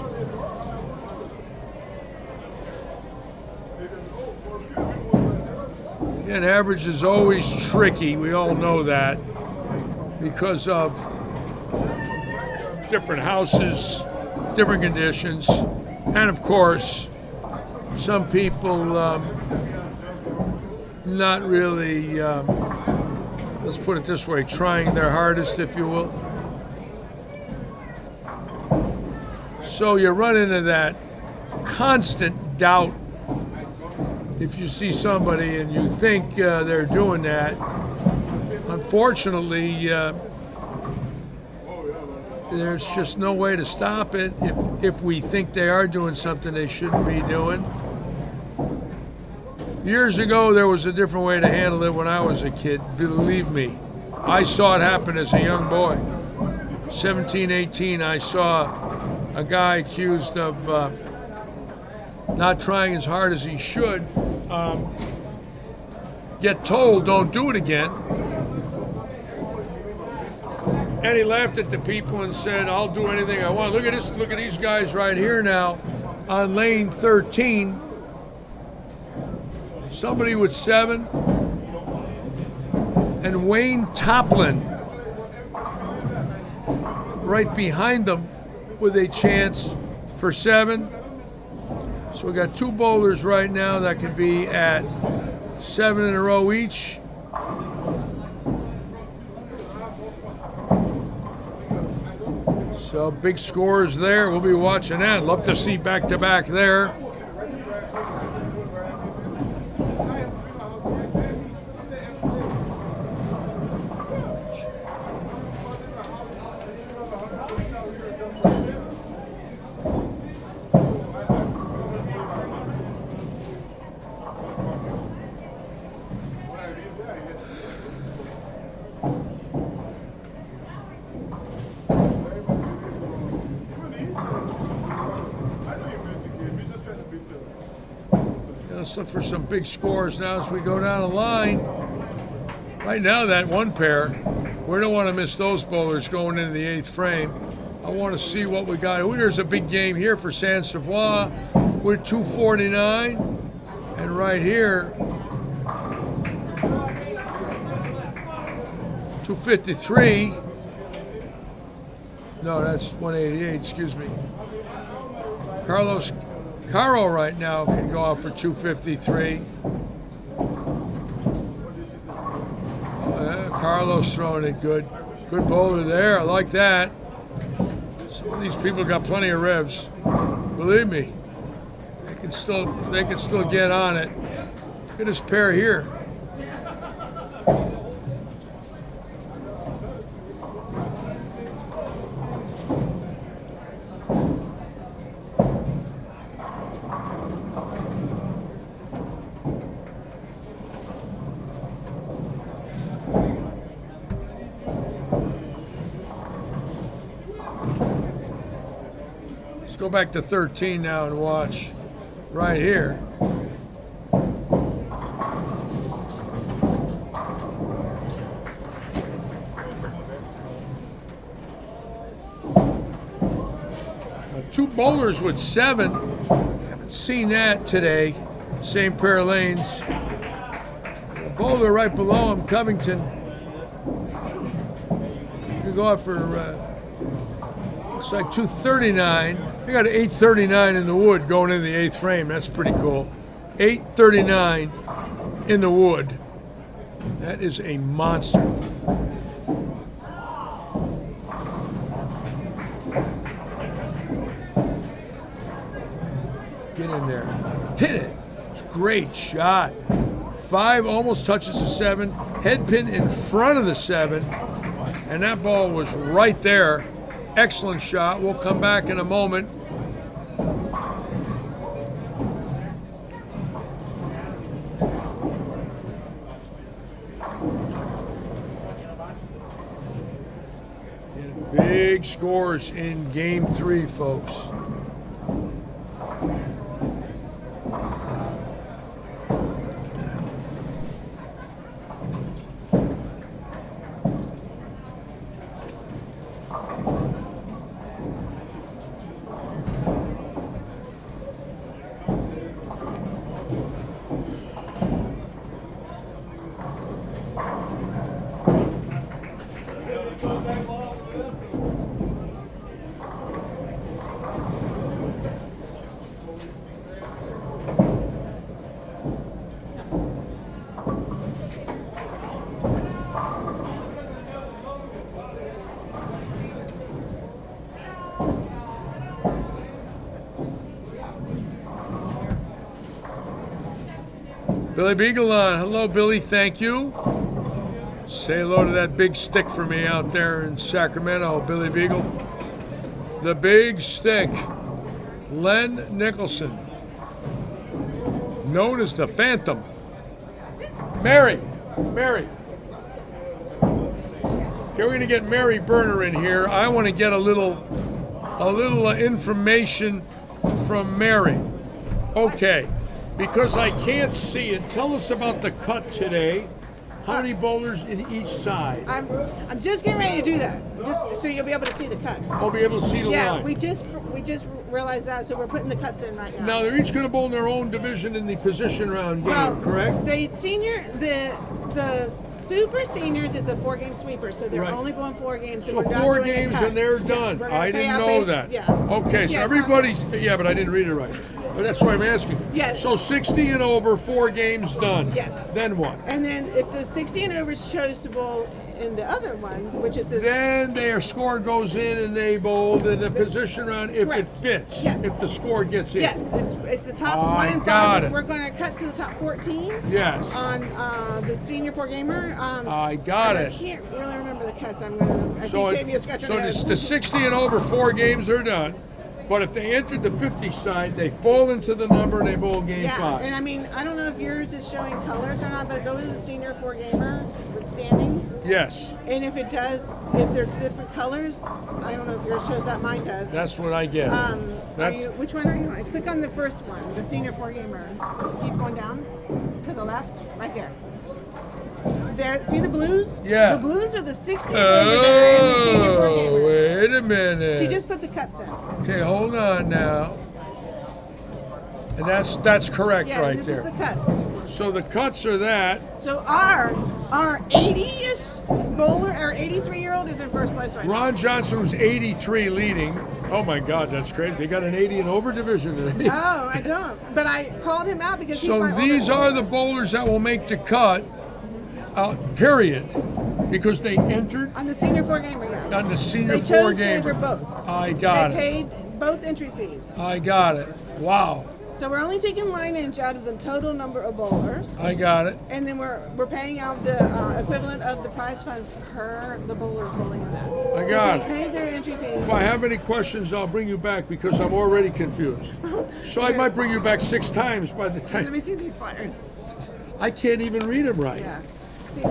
And average is always tricky, we all know that, because of different houses, different conditions, and of course, some people not really, let's put it this way, trying their hardest, if you will. So you run into that constant doubt if you see somebody and you think they're doing that. Unfortunately, there's just no way to stop it if we think they are doing something they shouldn't be doing. Years ago, there was a different way to handle it when I was a kid, believe me. I saw it happen as a young boy. 17, 18, I saw a guy accused of not trying as hard as he should, get told, don't do it again. And he laughed at the people and said, I'll do anything I want. Look at this, look at these guys right here now on lane 13. Somebody with 7. And Wayne Toplin right behind them with a chance for 7. So we got 2 bowlers right now that could be at 7 in a row each. So big scores there. We'll be watching that. Love to see back-to-back there. Let's look for some big scores now as we go down the line. Right now, that one pair, we don't want to miss those bowlers going into the 8th frame. I want to see what we got. Ooh, there's a big game here for San Savoy with 249. And right here, 253. No, that's 188, excuse me. Caro right now can go out for 253. Carlos throwing it good. Good bowler there. I like that. Some of these people got plenty of revs. Believe me, they can still get on it. Look at this pair here. Let's go back to 13 now and watch right here. Now, two bowlers with 7. Haven't seen that today. Same pair of lanes. The bowler right below him, Covington. You go out for looks like 239. They got an 839 in the wood going in the 8th frame. That's pretty cool. 839 in the wood. That is a monster. Get in there. Hit it. It's a great shot. 5 almost touches the 7. Head pin in front of the 7. And that ball was right there. Excellent shot. We'll come back in a moment. And big scores in Game 3, folks. Billy Beagle on. Hello, Billy. Thank you. Say hello to that big stick for me out there in Sacramento, Billy Beagle. The big stick. Len Nicholson. Known as the Phantom. Mary. Okay, we're going to get Mary Burner in here. I want to get a little information from Mary. Okay. Because I can't see it, tell us about the cut today. How many bowlers in each side? I'm just getting ready to do that, just so you'll be able to see the cuts. I'll be able to see the line. Yeah, we just realized that, so we're putting the cuts in right now. Now they're each going to bowl in their own division in the position round game, correct? The super seniors is a 4-game sweeper, so they're only going 4 games. So 4 games and they're done. I didn't know that. Yeah. Okay, so everybody's, but I didn't read it right. But that's why I'm asking. Yes. So 60 and over, 4 games done. Yes. Then what? And then if the 60 and overs chose to bowl in the other one, which is the... Then their score goes in and they bowl in the position round if it fits. Yes. If the score gets in. Yes, it's the top 1 and 5. Got it. We're going to cut to the top 14. Yes. On the senior 4-gamer. I got it. I can't really remember the cuts. I see Tavia scratching her head. So the 60 and over 4 games are done. But if they entered the 50 side, they fall into the number and they bowl game 5. And I mean, I don't know if yours is showing colors or not, but go to the senior 4-gamer with standings. Yes. And if it does, if they're different colors, I don't know if yours shows that, mine does. That's what I get. Which one are you on? Click on the first one, the senior 4-gamer. Keep going down to the left, right there. There, see the blues? Yeah. The blues are the 60 and over there and the senior 4-gamers. Wait a minute. She just put the cuts in. Okay, hold on now. And that's correct right there. Yeah, this is the cuts. So the cuts are that. So our 80-ish bowler, our 83-year-old, is in first place right now. Ron Johnson was 83 leading. Oh my God, that's crazy. They got an 80 and over division today. Oh, I don't. But I called him out because he's So my these older are bowler. the bowlers that will make the cut, period, because they entered On the senior 4-gamer, yes. on the senior They chose 4-game. for both. I got They it. paid both entry fees. I got it. Wow. So we're only taking line inch out of the total number of bowlers, I got it. and then we're paying out the equivalent of the prize fund per the bowlers bowling event. I got They it. paid their entry fees. If I have any questions, I'll bring you back because I'm already confused. So I might bring you back 6 times by the Let time. me see these flyers. I can't even read them right. Yeah. See,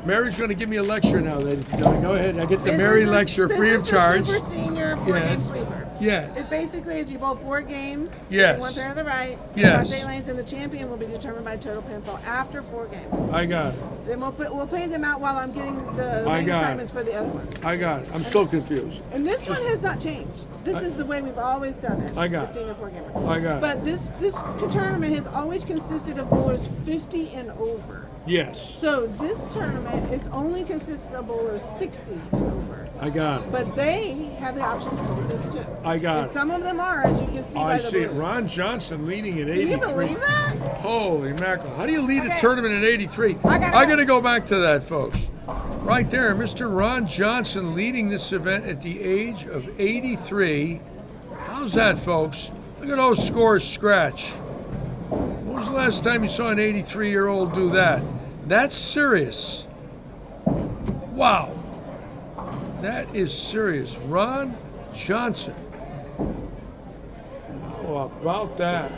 Mary's going to give me a lecture now, ladies and gentlemen. Go ahead. I get the this Mary is lecture this free is of charge. The super senior 4-game Yes. sweeper. It Yes. basically is you bowl 4 games, Yes. one pair to the right, Yes. 8 lanes, and the champion will be determined by total pinfall after 4 games. I got it. Then we'll pay them out while I'm getting the I lane got it. assignments for the other ones. I got it. I'm still confused. And this one has not changed. This is the way we've always done it. I got the it. senior 4-gamer. I got it. But this tournament has always consisted of bowlers 50 and over. Yes. So this tournament is only consists of bowlers 60 and over. I got it. But they have the option to bowl this too. I got and it. some of them are, as you can see by I the see it. blues. Ron Johnson leading at Can 83. you believe that? Holy mackerel. How do you lead a Okay. tournament at 83? I gotta I'm go. going to go back to that, folks. Right there, Mr. Ron Johnson leading this event at the age of 83. How's that, folks? Look at those scores scratch. When was the last time you saw an 83-year-old do that? That's serious. Wow. That is serious. Ron Johnson. How about that?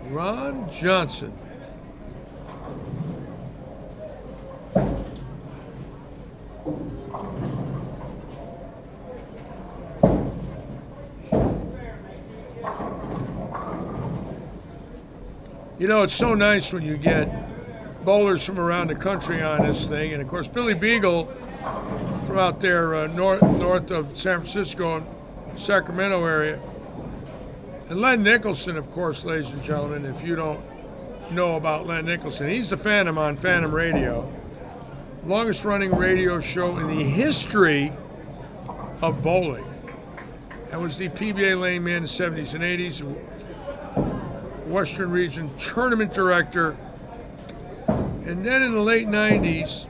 Ron Johnson. You know, it's so nice when you get bowlers from around the country on this thing. And of course, Billy Beagle from out there north of San Francisco and Sacramento area. And Len Nicholson, of course, ladies and gentlemen, if you don't know about Len Nicholson, he's the Phantom on Phantom Radio. Longest running radio show in the history of bowling. That was the PBA lane man in the 70s and 80s. Western Region Tournament Director. And then in the late 90s,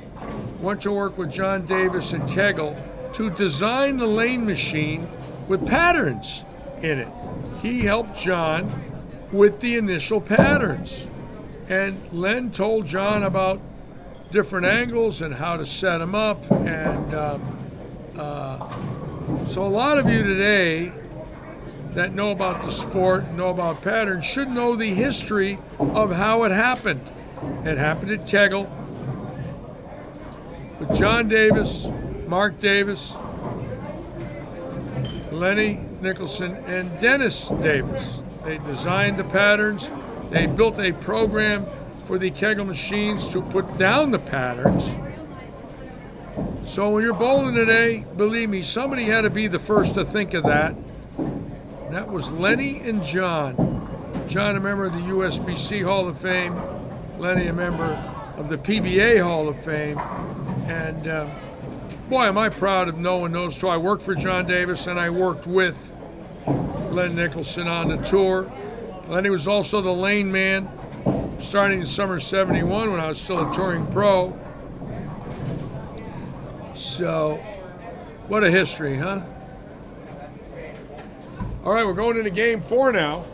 went to work with John Davis and Kegel to design the lane machine with patterns in it. He helped John with the initial patterns. And Len told John about different angles and how to set them up. And so a lot of you today that know about the sport, know about patterns, should know the history of how it happened. It happened at Kegel with John Davis, Mark Davis, Lenny Nicholson, and Dennis Davis. They designed the patterns. They built a program for the Kegel machines to put down the patterns. So when you're bowling today, believe me, somebody had to be the first to think of that. That was Lenny and John. John, a member of the USBC Hall of Fame. Lenny, a member of the PBA Hall of Fame. And boy, am I proud of knowing those two. I worked for John Davis and I worked with Len Nicholson on the tour. Lenny was also the lane man starting in summer '71 when I was still a touring pro. So, what a history, huh? All right, we're going into game 4 now.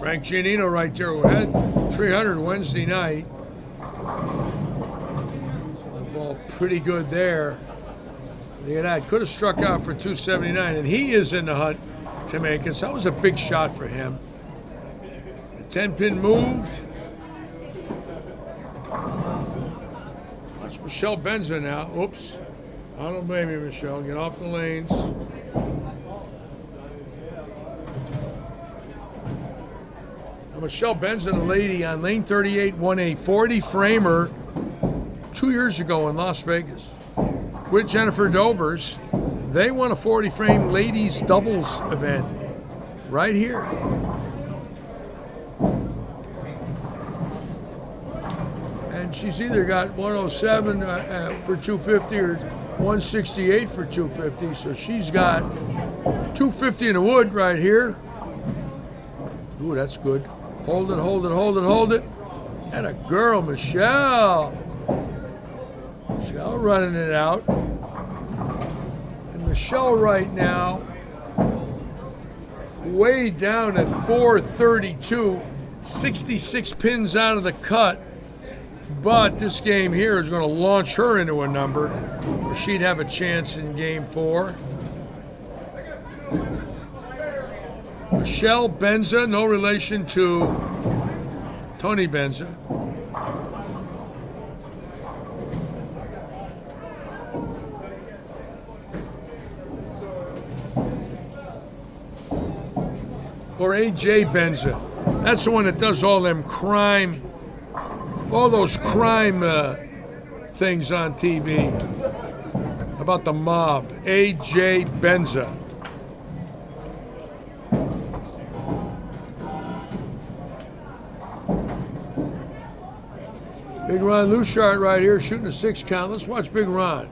Frank Giannino right there, who had 300 Wednesday night. So the ball pretty good there. Look at that. Could have struck out for 279, and he is in the hunt to make it. So that was a big shot for him. The 10-pin moved. Watch Michelle Benza now. Oops. I don't blame you, Michelle. Get off the lanes. Now, Michelle Benza, the lady on lane 38, won a 40 framer 2 years ago in Las Vegas with Jennifer Dovers. They won a 40 frame ladies doubles event right here. And she's either got 107 for 250 or 168 for 250. So she's got 250 in the wood right here. Ooh, that's good. Hold it, hold it, hold it, hold it. And a girl, Michelle. Michelle running it out. And Michelle right now, way down at 432, 66 pins out of the cut. But this game here is going to launch her into a number where she'd have a chance in game 4. Michelle Benza, no relation to Tony Benza. Or AJ Benza. That's the one that does all them crime, all those crime things on TV about the mob. AJ Benza. Big Ron Luchart right here shooting a 6 count. Let's watch Big Ron.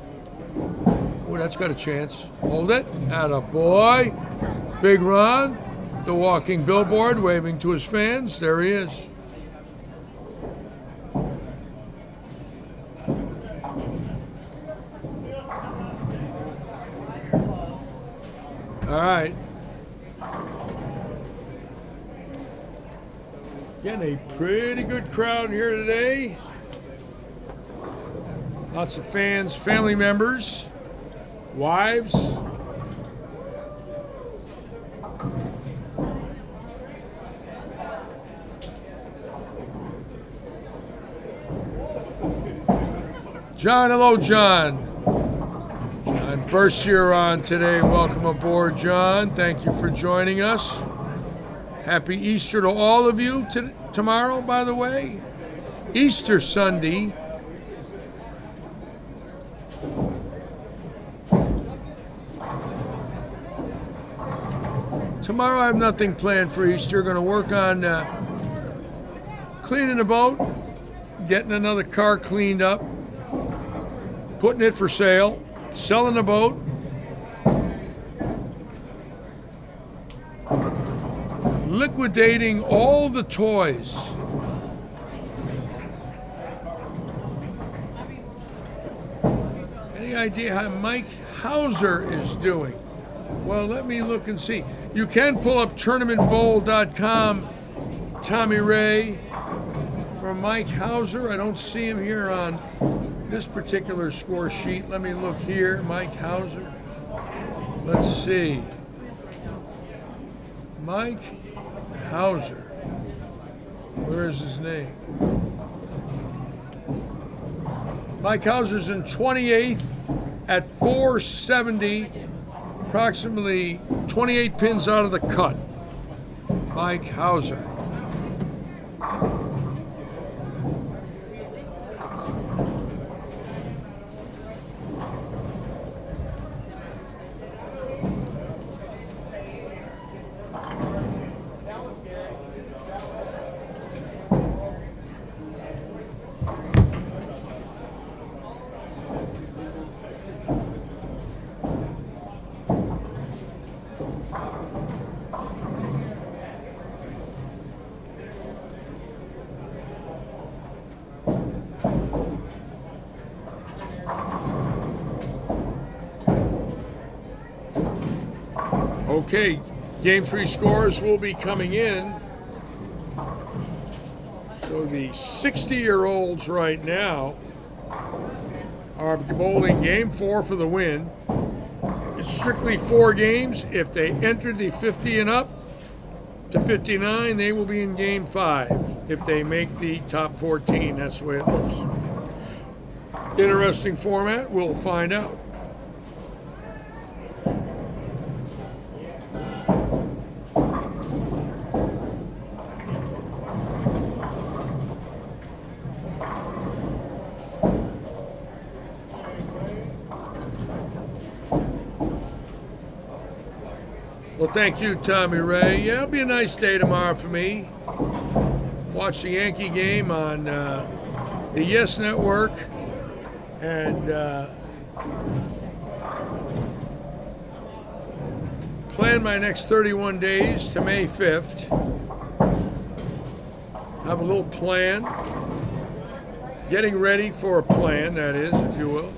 Oh, that's got a chance. Hold it. Atta boy. Big Ron, the walking billboard, waving to his fans. There he is. All right. Getting a pretty good crowd here today. Lots of fans, family members, wives. John, hello, John. John Bercier on today. Welcome aboard, John. Thank you for joining us. Happy Easter to all of you tomorrow, by the way. Easter Sunday. Tomorrow I have nothing planned for Easter. Going to work on cleaning the boat, getting another car cleaned up, putting it for sale, selling the boat, liquidating all the toys. Any idea how Mike Hauser is doing? Well, let me look and see. You can pull up tournamentbowl.com, Tommy Ray, for Mike Hauser. I don't see him here on this particular score sheet. Let me look here, Mike Hauser. Let's see. Mike Hauser. Where is his name? Mike Hauser's in 28th at 470, approximately 28 pins out of the cut. Mike Hauser. Okay, Game 3 scores will be coming in So the 60-year-olds right now are bowling game 4 for the win. It's strictly 4 games. If they enter the 50 and up to 59, they will be in game 5. If they make the top 14, that's the way it looks. Interesting format, we'll find out. Well, thank you, Tommy Ray. Yeah, it'll be a nice day tomorrow for me. Watch the Yankee game on the Yes Network and plan my next 31 days to May 5th. Have a little plan. Getting ready for a plan, that is, if you will.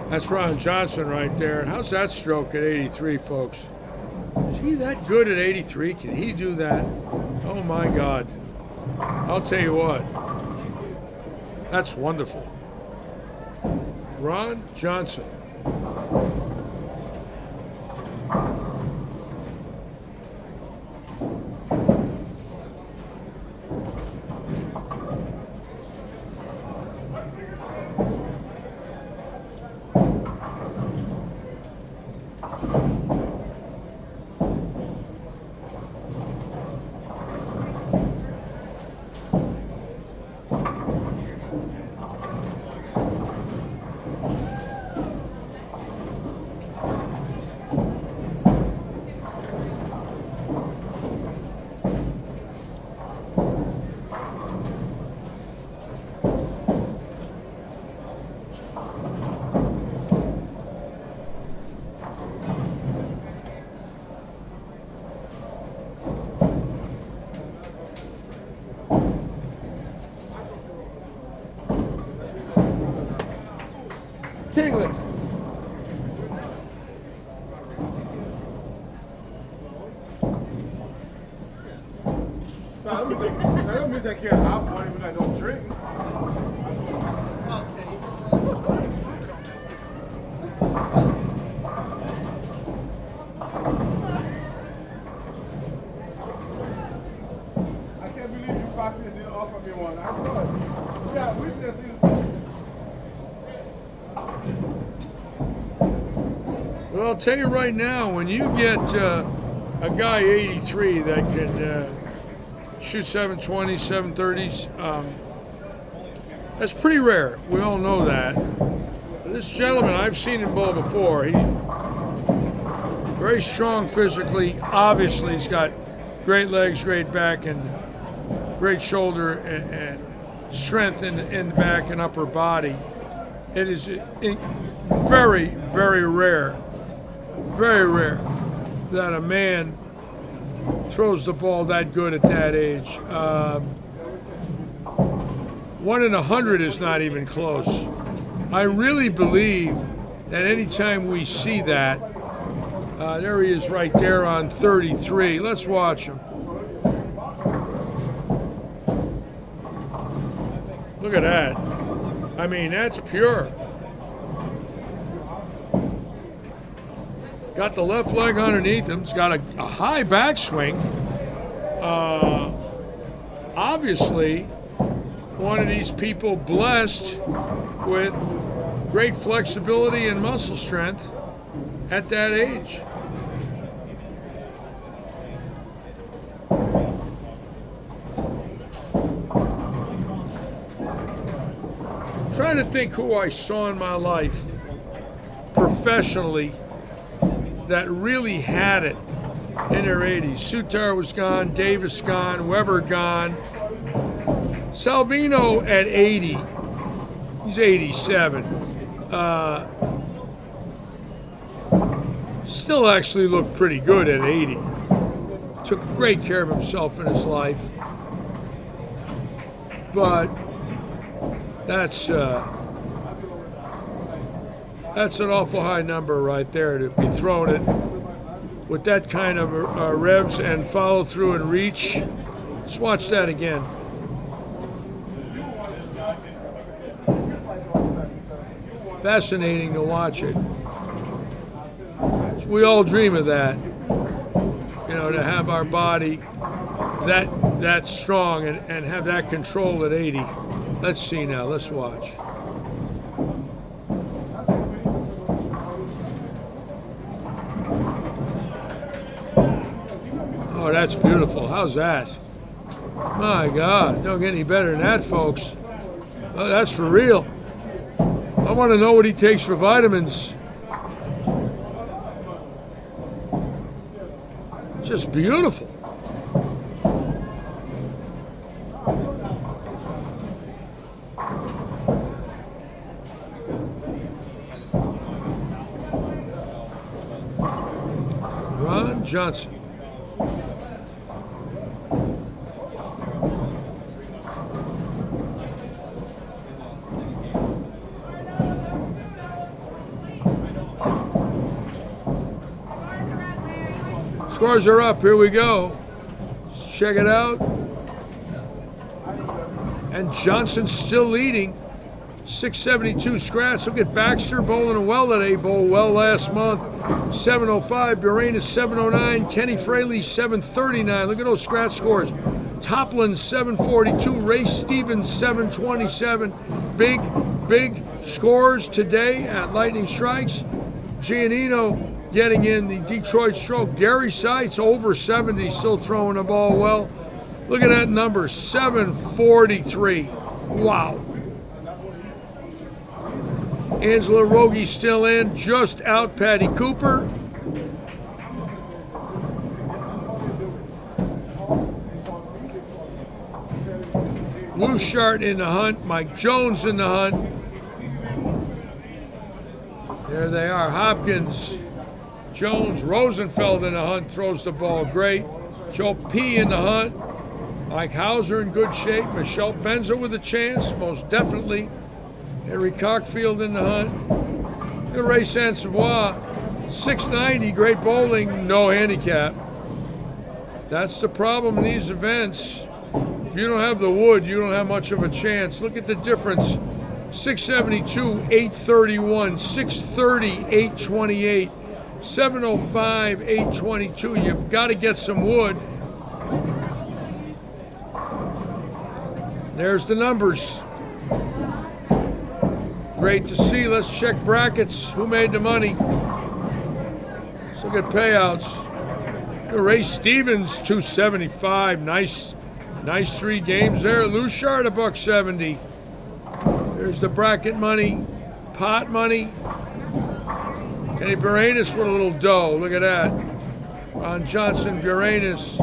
That's Ron Johnson right there. How's that stroke at 83, folks? Is he that good at 83? Can he do that? Oh my God. I'll tell you what. That's wonderful. Ron Johnson. Tingling. So that means I can't hop on it when I don't drink. I can't believe you passed me and didn't offer me one. I saw it. Yeah, witnesses. Well, I'll tell you right now, when you get a guy 83 that can shoot 720s, 730s, that's pretty rare. We all know that. This gentleman, I've seen him bowl before. He's very strong physically. Obviously, he's got great legs, great back, and great shoulder and strength in the back and upper body. It is very, very rare that a man throws the ball that good at that age. 1 in 100 is not even close. I really believe that anytime we see that, there he is right there on 33. Let's watch him. Look at that. I mean, that's pure. Got the left leg underneath him. He's got a high backswing. Obviously, one of these people blessed with great flexibility and muscle strength at that age. Trying to think who I saw in my life professionally that really had it in their 80s. Sutar was gone, Davis gone, Weber gone. Salvino at 80, he's 87. Still actually looked pretty good at 80. Took great care of himself in his life. But that's an awful high number right there to be throwing it with that kind of revs and follow through and reach. Let's watch that again. Fascinating to watch it. We all dream of that, you know, to have our body that strong and have that control at 80. Let's see now, let's watch. Oh, that's beautiful. How's that? My God, don't get any better than that, folks. Oh, that's for real. I want to know what he takes for vitamins. Just beautiful. Ron Johnson. Scores are up. Here we go. Let's check it out. And Johnson's still leading. 672 scratch. Look at Baxter bowling well today. Bowled well last month. 705. Buranus 709. Kenny Fraley 739. Look at those scratch scores. Toplin 742. Ray Stevens 727. Big scores today at Lightning Strikes. Giannino getting in the Detroit stroke. Gary Seitz over 70, still throwing the ball well. Look at that number, 743. Wow. Angela Rogie still in, just out Patty Cooper. Lou Shart in the hunt, Mike Jones in the hunt. There they are, Hopkins, Jones, Rosenfeld in the hunt, throws the ball great. Joe P. in the hunt. Mike Hauser in good shape. Michelle Benza with a chance, most definitely. Harry Cockfield in the hunt. Look at Ray Sansavoy, 690, great bowling, no handicap. That's the problem in these events. If you don't have the wood, you don't have much of a chance. Look at the difference. 672, 831, 630, 828. 705, 822. You've got to get some wood. There's the numbers. Great to see. Let's check brackets. Who made the money? Let's look at payouts. Ray Stevens, 275. Nice 3 games there. Lou Shart, $170. There's the bracket money. Pot money. Kenny Buranus with a little dough. Look at that. Ron Johnson, Buranus.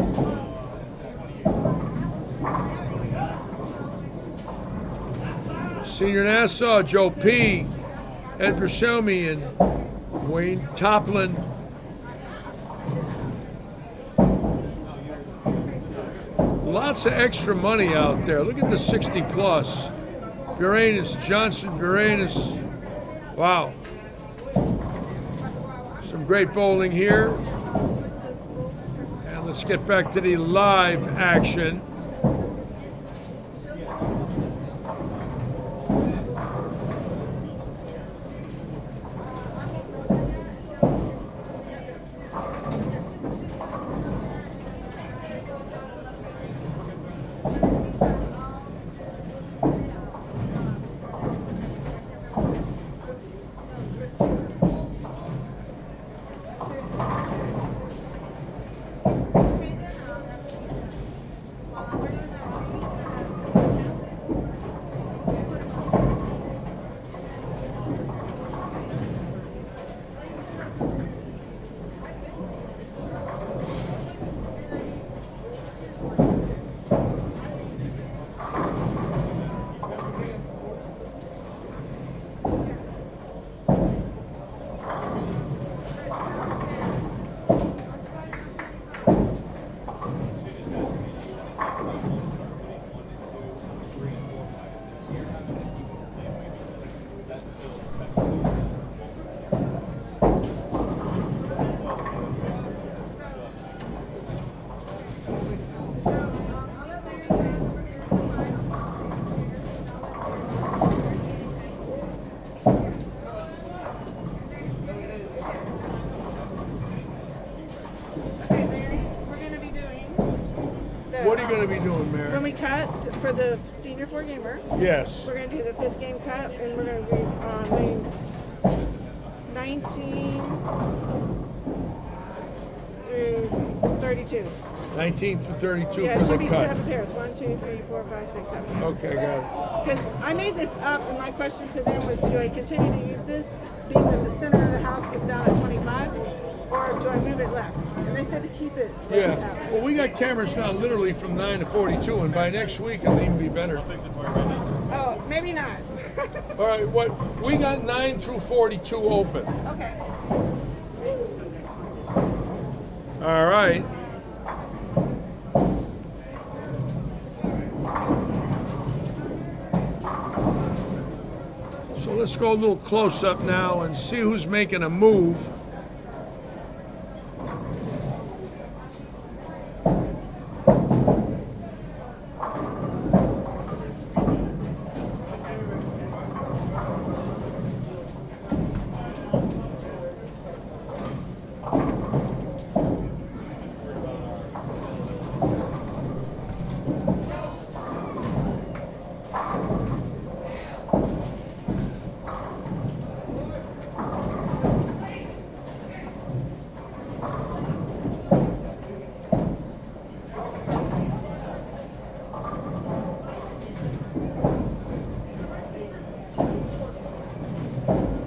Senior Nassau, Joe P. Ed Brushelmi and Wayne Toplin. Lots of extra money out there. Look at the 60 plus. Buranus, Johnson, Buranus. Wow. Some great bowling here. And let's get back to the live action. going to be doing, Mary? When we cut for the senior 4-gamer, Yes. we're going to do the 5th game cut, and we're going to be lanes 19 through 32. 19th to 32 Yeah, for it the should be cut. 7 pairs. 1, 2, 3, 4, 5, 6, 7. Okay, got it. Because I made this up, and my question to them was, do I continue to use this, being that the center of the house was down at 25, or do I move it left? And they said to keep it left Yeah. out. Well, we got cameras now literally from 9 to 42, and by next week it'll even be better. Oh, maybe not. All right, what we got 9 through 42 open. Okay. All right. So let's go a little close up now and see who's making a move.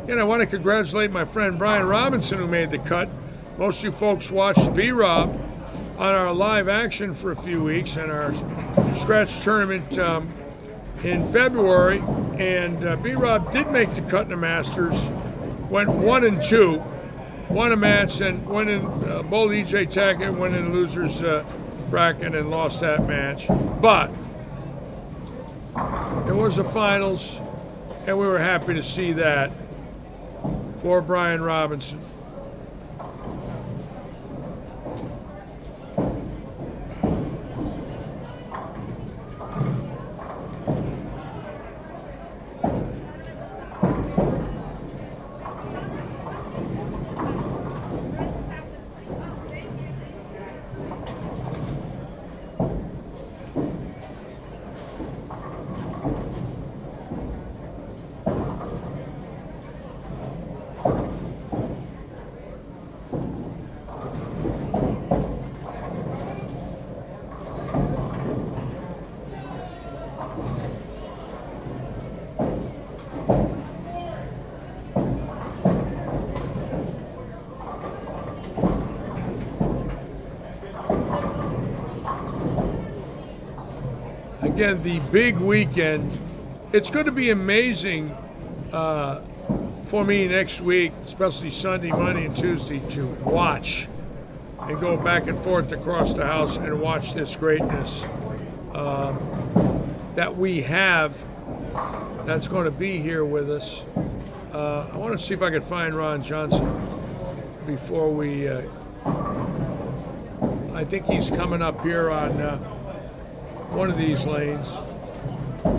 And I want to congratulate my friend Brian Robinson, who made the cut. Most of you folks watched B-Rob on our live action for a few weeks and our scratch tournament in February. And B-Rob did make the cut in the Masters, went 1-2, won a match, and went in both EJ Tackett, went in the loser's bracket and lost that match. But it was the finals, and we were happy to see that for Brian Robinson. Again, the big weekend. It's going to be amazing for me next week, especially Sunday, Monday, and Tuesday, to watch and go back and forth across the house and watch this greatness that we have that's going to be here with us. I want to see if I can find Ron Johnson before we... I think he's coming up here on one of these lanes. I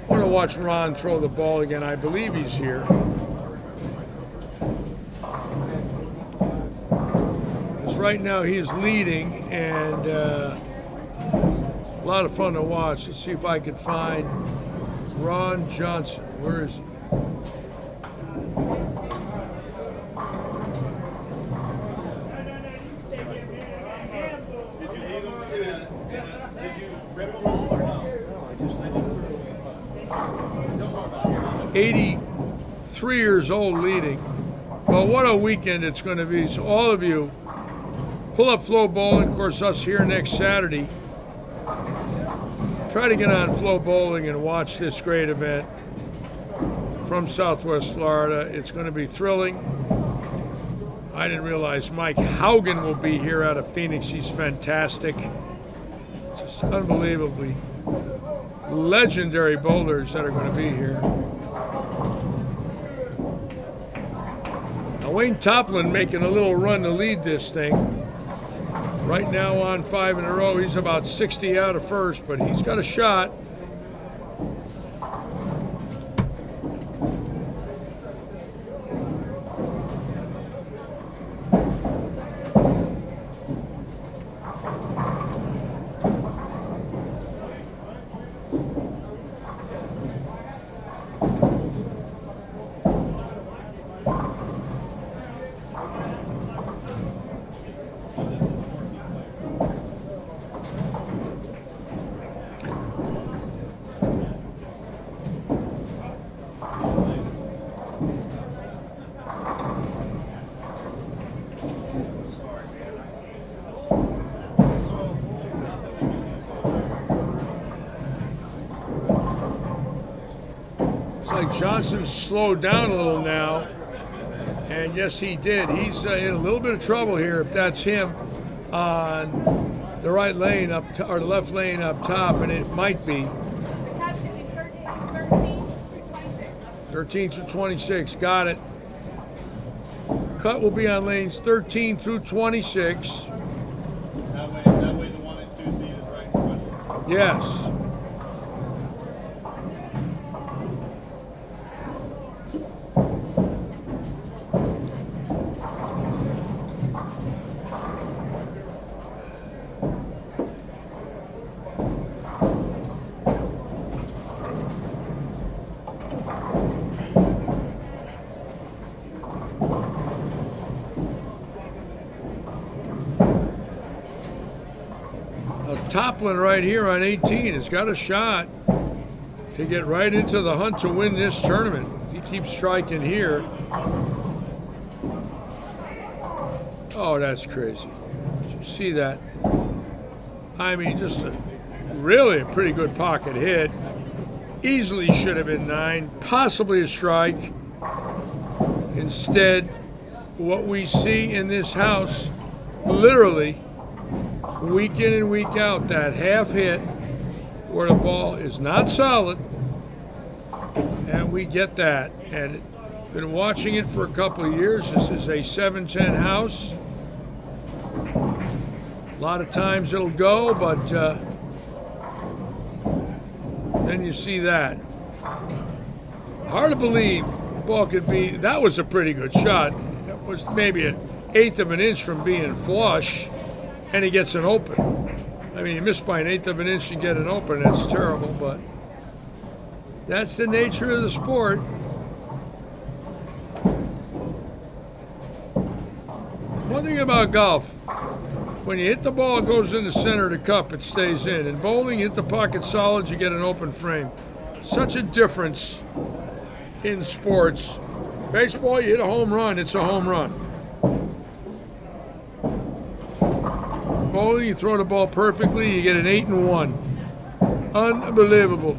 want to watch Ron throw the ball again. I believe he's here. Because right now he is leading, and a lot of fun to watch. Let's see if I can find Ron Johnson. Where is he? No. 83 years old leading. Well, what a weekend it's going to be. So all of you, pull up Flow Bowling. Of course, us here next Saturday. Try to get on Flow Bowling and watch this great event from Southwest Florida. It's going to be thrilling. I didn't realize Mike Haugen will be here out of Phoenix. He's fantastic. Just unbelievably legendary bowlers that are going to be here. Now Wayne Toplin making a little run to lead this thing. Right now on 5 in a row. He's about 60 out of first, but he's got a shot. like Johnson slowed down a little now. And yes, he did. He's in a little bit of trouble here if that's him on the right lane or the left lane up top, and it might be. The cut's going to be 13 through 26. 13 through 26, got it. Cut will be on lanes 13 through 26. That way the 1 and 2 seed is right in front. Yes. Toppling right here on 18 has got a shot to get right into the hunt to win this tournament. He keeps striking here. Oh, that's crazy. Did you see that? I mean, just really a pretty good pocket hit. Easily should have been 9, possibly a strike. Instead, what we see in this house, literally, week in and week out, that half hit where the ball is not solid, and we get that. And been watching it for a couple of years. This is a 7-10 house. A lot of times it'll go, but then you see that. Hard to believe the ball could be. That was a pretty good shot. It was maybe an eighth of an inch from being flush. And he gets an open. I mean, you miss by an eighth of an inch to get an open. That's terrible, but that's the nature of the sport. One thing about golf, when you hit the ball, it goes in the center of the cup, it stays in. In bowling, you hit the pocket solid, you get an open frame. Such a difference in sports. Baseball, you hit a home run, it's a home run. Bowling, you throw the ball perfectly, you get an 8 and 1. Unbelievable.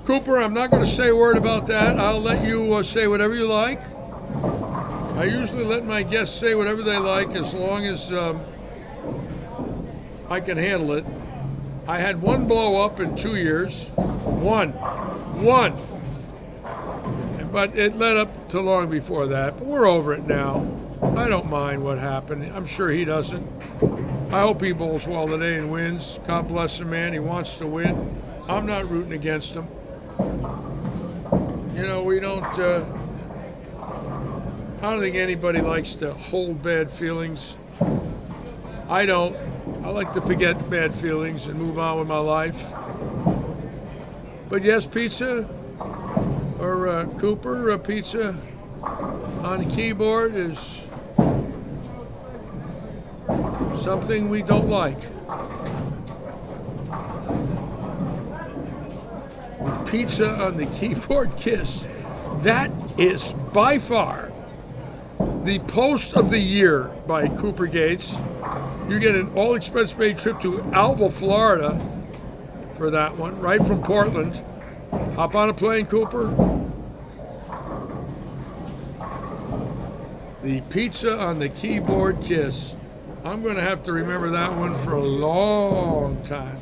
Cooper, I'm not going to say a word about that. I'll let you say whatever you like. I usually let my guests say whatever they like as long as I can handle it. I had one blow up in 2 years. One. But it led up to long before that. But we're over it now. I don't mind what happened. I'm sure he doesn't. I hope he bowls well today and wins. God bless him, man. He wants to win. I'm not rooting against him. You know, we don't, I don't think anybody likes to hold bad feelings. I don't. I like to forget bad feelings and move on with my life. But yes, pizza, or Cooper, pizza on the keyboard is something we don't like. Pizza on the keyboard kiss. That is by far the post of the year by Cooper Gates. You get an all-expense paid trip to Alva, Florida for that one, right from Portland. Hop on a plane, Cooper. The pizza on the keyboard kiss. I'm going to have to remember that one for a long time.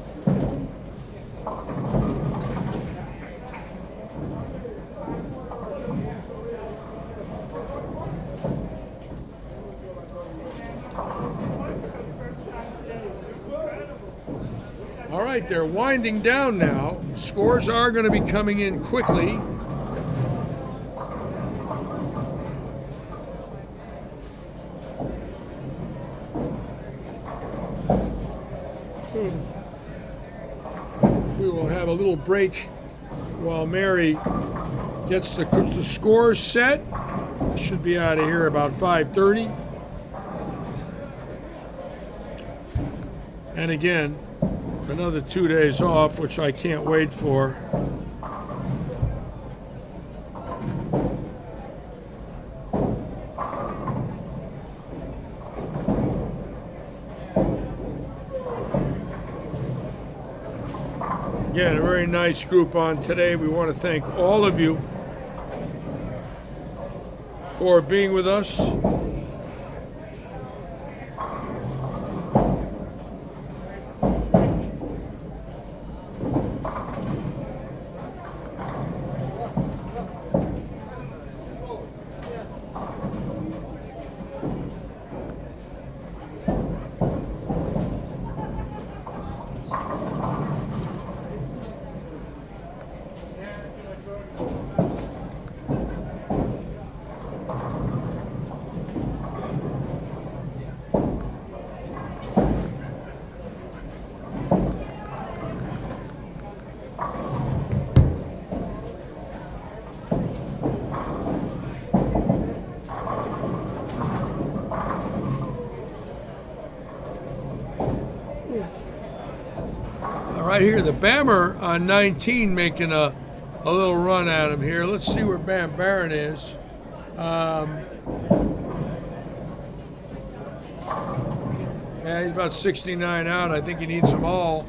All right, they're winding down now. Scores are going to be coming in quickly. We will have a little break while Mary gets the scores set. Should be out of here about 5:30. And again, another 2 days off, which I can't wait for. Again, a very nice group on today. We want to thank all of you for being with us. Right here, the Bammer on 19 making a little run at him here. Let's see where Bam Barron is. Yeah, he's about 69 out. I think he needs them all.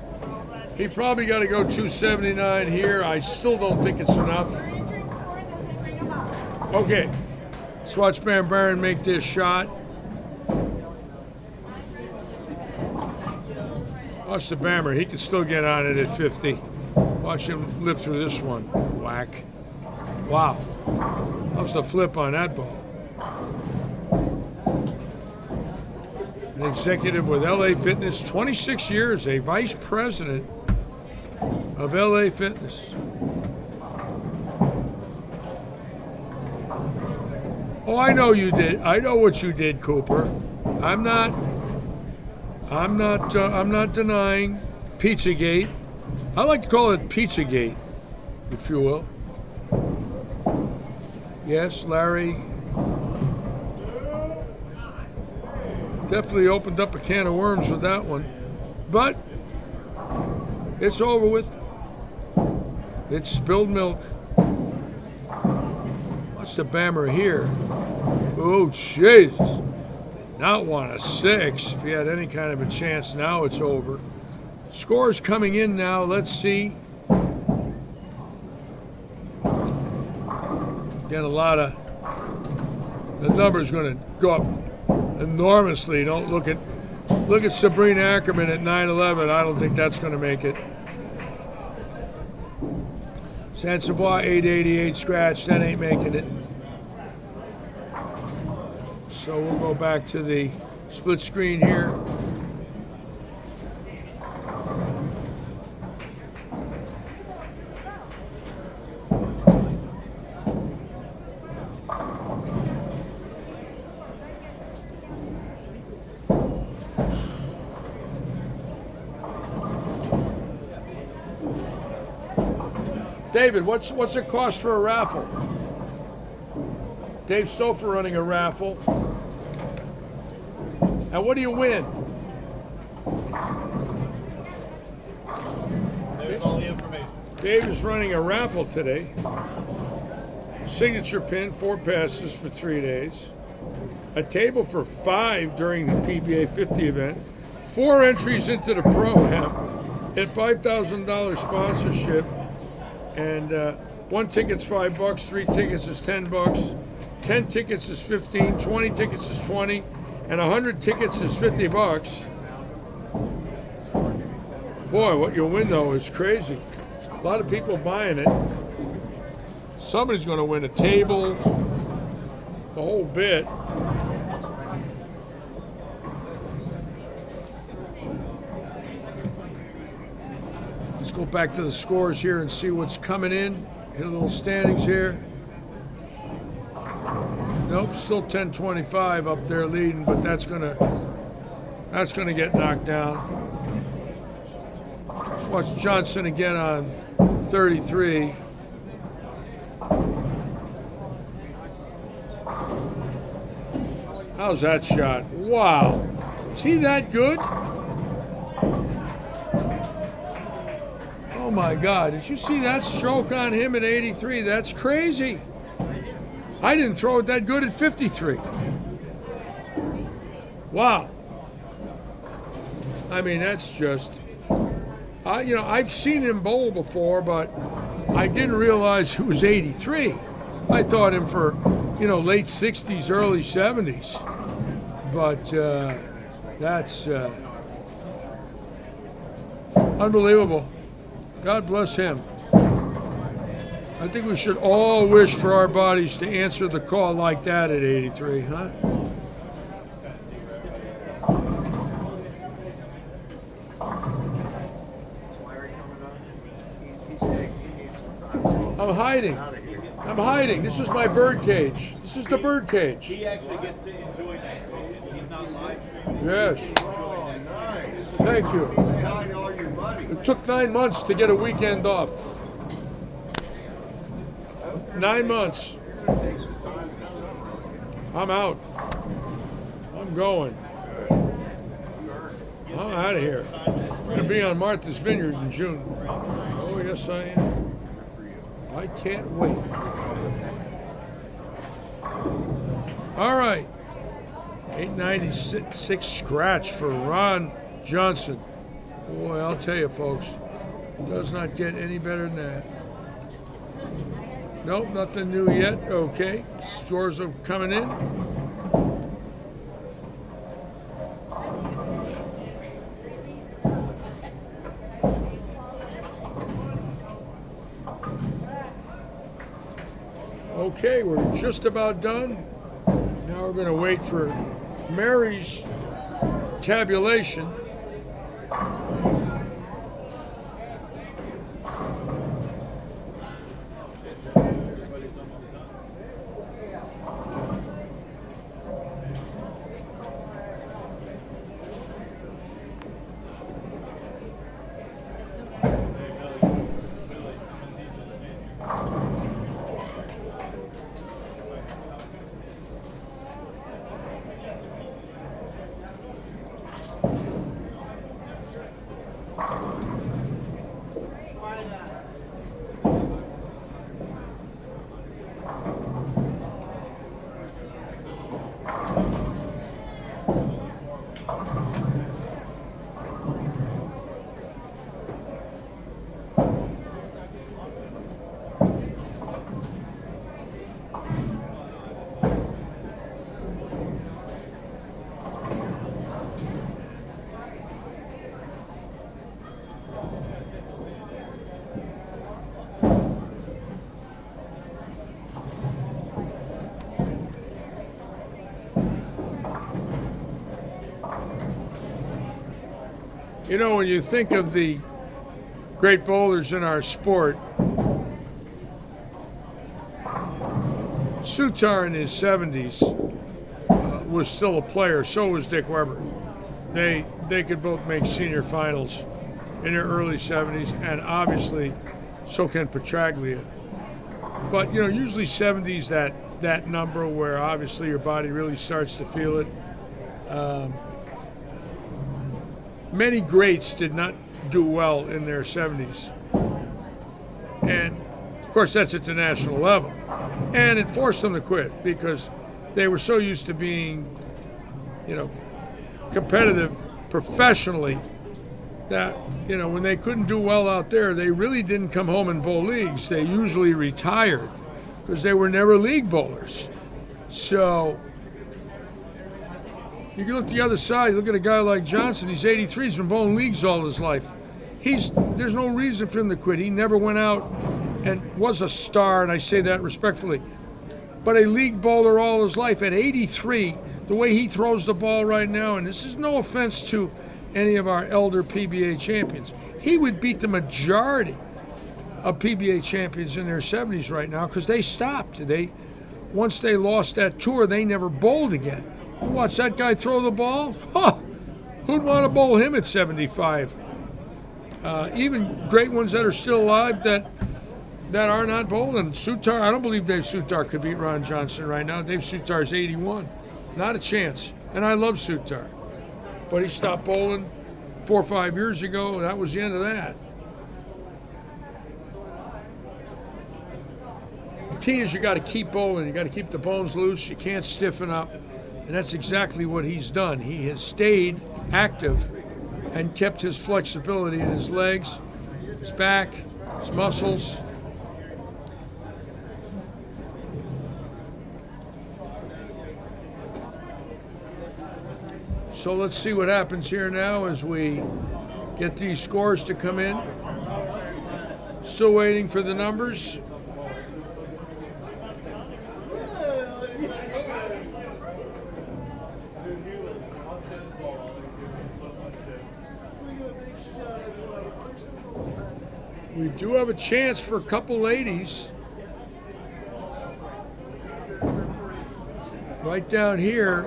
He probably got to go 279 here. I still don't think it's enough. Okay, let's watch Bam Barron make this shot. Watch the Bammer. He can still get on it at 50. Watch him live through this one. Whack. Wow. How's the flip on that ball? An executive with LA Fitness, 26 years, a vice president of LA Fitness. Oh, I know you did. I know what you did, Cooper. I'm not denying Pizzagate. I like to call it Pizzagate, if you will. Yes, Larry definitely opened up a can of worms with that one. But it's over with. It's spilled milk. Watch the Bammer here. Oh, Jesus. Not want a 6. If he had any kind of a chance, now it's over. Scores coming in now. Let's see. Again, a lot of the number's going to go up enormously. Don't look at Sabrina Ackerman at 911. I don't think that's going to make it. San Savoy 888 scratch. That ain't making it. So we'll go back to the split screen here. David, what's it cost for a raffle? Dave Stouffer running a raffle. And what do you win? There's all the information. Dave is running a raffle today. Signature pin, 4 passes for 3 days. A table for 5 during the PBA 50 event. 4 entries into the Pro-Am at $5,000 sponsorship. And 1 ticket's $5, 3 tickets is $10, 10 tickets is $15, 20 tickets is $20, and 100 tickets is $50. Boy, what you'll win though is crazy. A lot of people buying it. Somebody's going to win a table, the whole bit. Let's go back to the scores here and see what's coming in. Hit a little standings here. Nope, still 10-25 up there leading, but that's gonna get knocked down. Let's watch Johnson again on 33. How's that shot? Wow. Is he that good? Oh my God, did you see that stroke on him at 83? That's crazy. I didn't throw it that good at 53. Wow. I mean, that's just I've seen him bowl before, but I didn't realize he was 83. I thought him for, late 60s, early 70s. But that's unbelievable. God bless him. I think we should all wish for our bodies to answer the call like that at 83, huh? I'm hiding. This is my bird cage. This is the bird cage. He actually gets to enjoy that. He's not live streaming. Yes. Oh, nice. Thank you. Say hi to all your buddies. It took 9 months to get a weekend off. 9 months. You're gonna take some time this summer. I'm out. I'm going. I'm out of here. I'm going to be on Martha's Vineyard in June. Oh, yes, I am. I can't wait. All right. 896 scratch for Ron Johnson. Boy, I'll tell you, folks, it does not get any better than that. Nope, nothing new yet. Okay, scores are coming in. Okay, we're just about done. Now we're going to wait for Mary's tabulation. You know, when you think of the great bowlers in our sport, Sutar in his 70s was still a player. So was Dick Weber. They could both make senior finals in their early 70s, and obviously so can Petraglia. But, usually 70s, that number where obviously your body really starts to feel it. Many greats did not do well in their 70s. And, of course, that's at the national level. And it forced them to quit because they were so used to being, competitive professionally that, when they couldn't do well out there, they really didn't come home and bowl leagues. They usually retired because they were never league bowlers. So you can look the other side. Look at a guy like Johnson. He's 83. He's been bowling leagues all his life. There's no reason for him to quit. He never went out and was a star, and I say that respectfully, but a league bowler all his life. At 83, the way he throws the ball right now, and this is no offense to any of our elder PBA champions, he would beat the majority of PBA champions in their 70s right now because they stopped. Once they lost that tour, they never bowled again. You watch that guy throw the ball? Huh, who'd want to bowl him at 75? Even great ones that are still alive that are not bowling. Sutar, I don't believe Dave Sutar could beat Ron Johnson right now. Dave Sutar's 81. Not a chance. And I love Sutar. But he stopped bowling 4 or 5 years ago. That was the end of that. The key is you got to keep bowling. You got to keep the bones loose. You can't stiffen up. And that's exactly what he's done. He has stayed active and kept his flexibility in his legs, his back, his muscles. So let's see what happens here now as we get these scores to come in. Still waiting for the numbers. We do have a chance for a couple ladies. Right down here,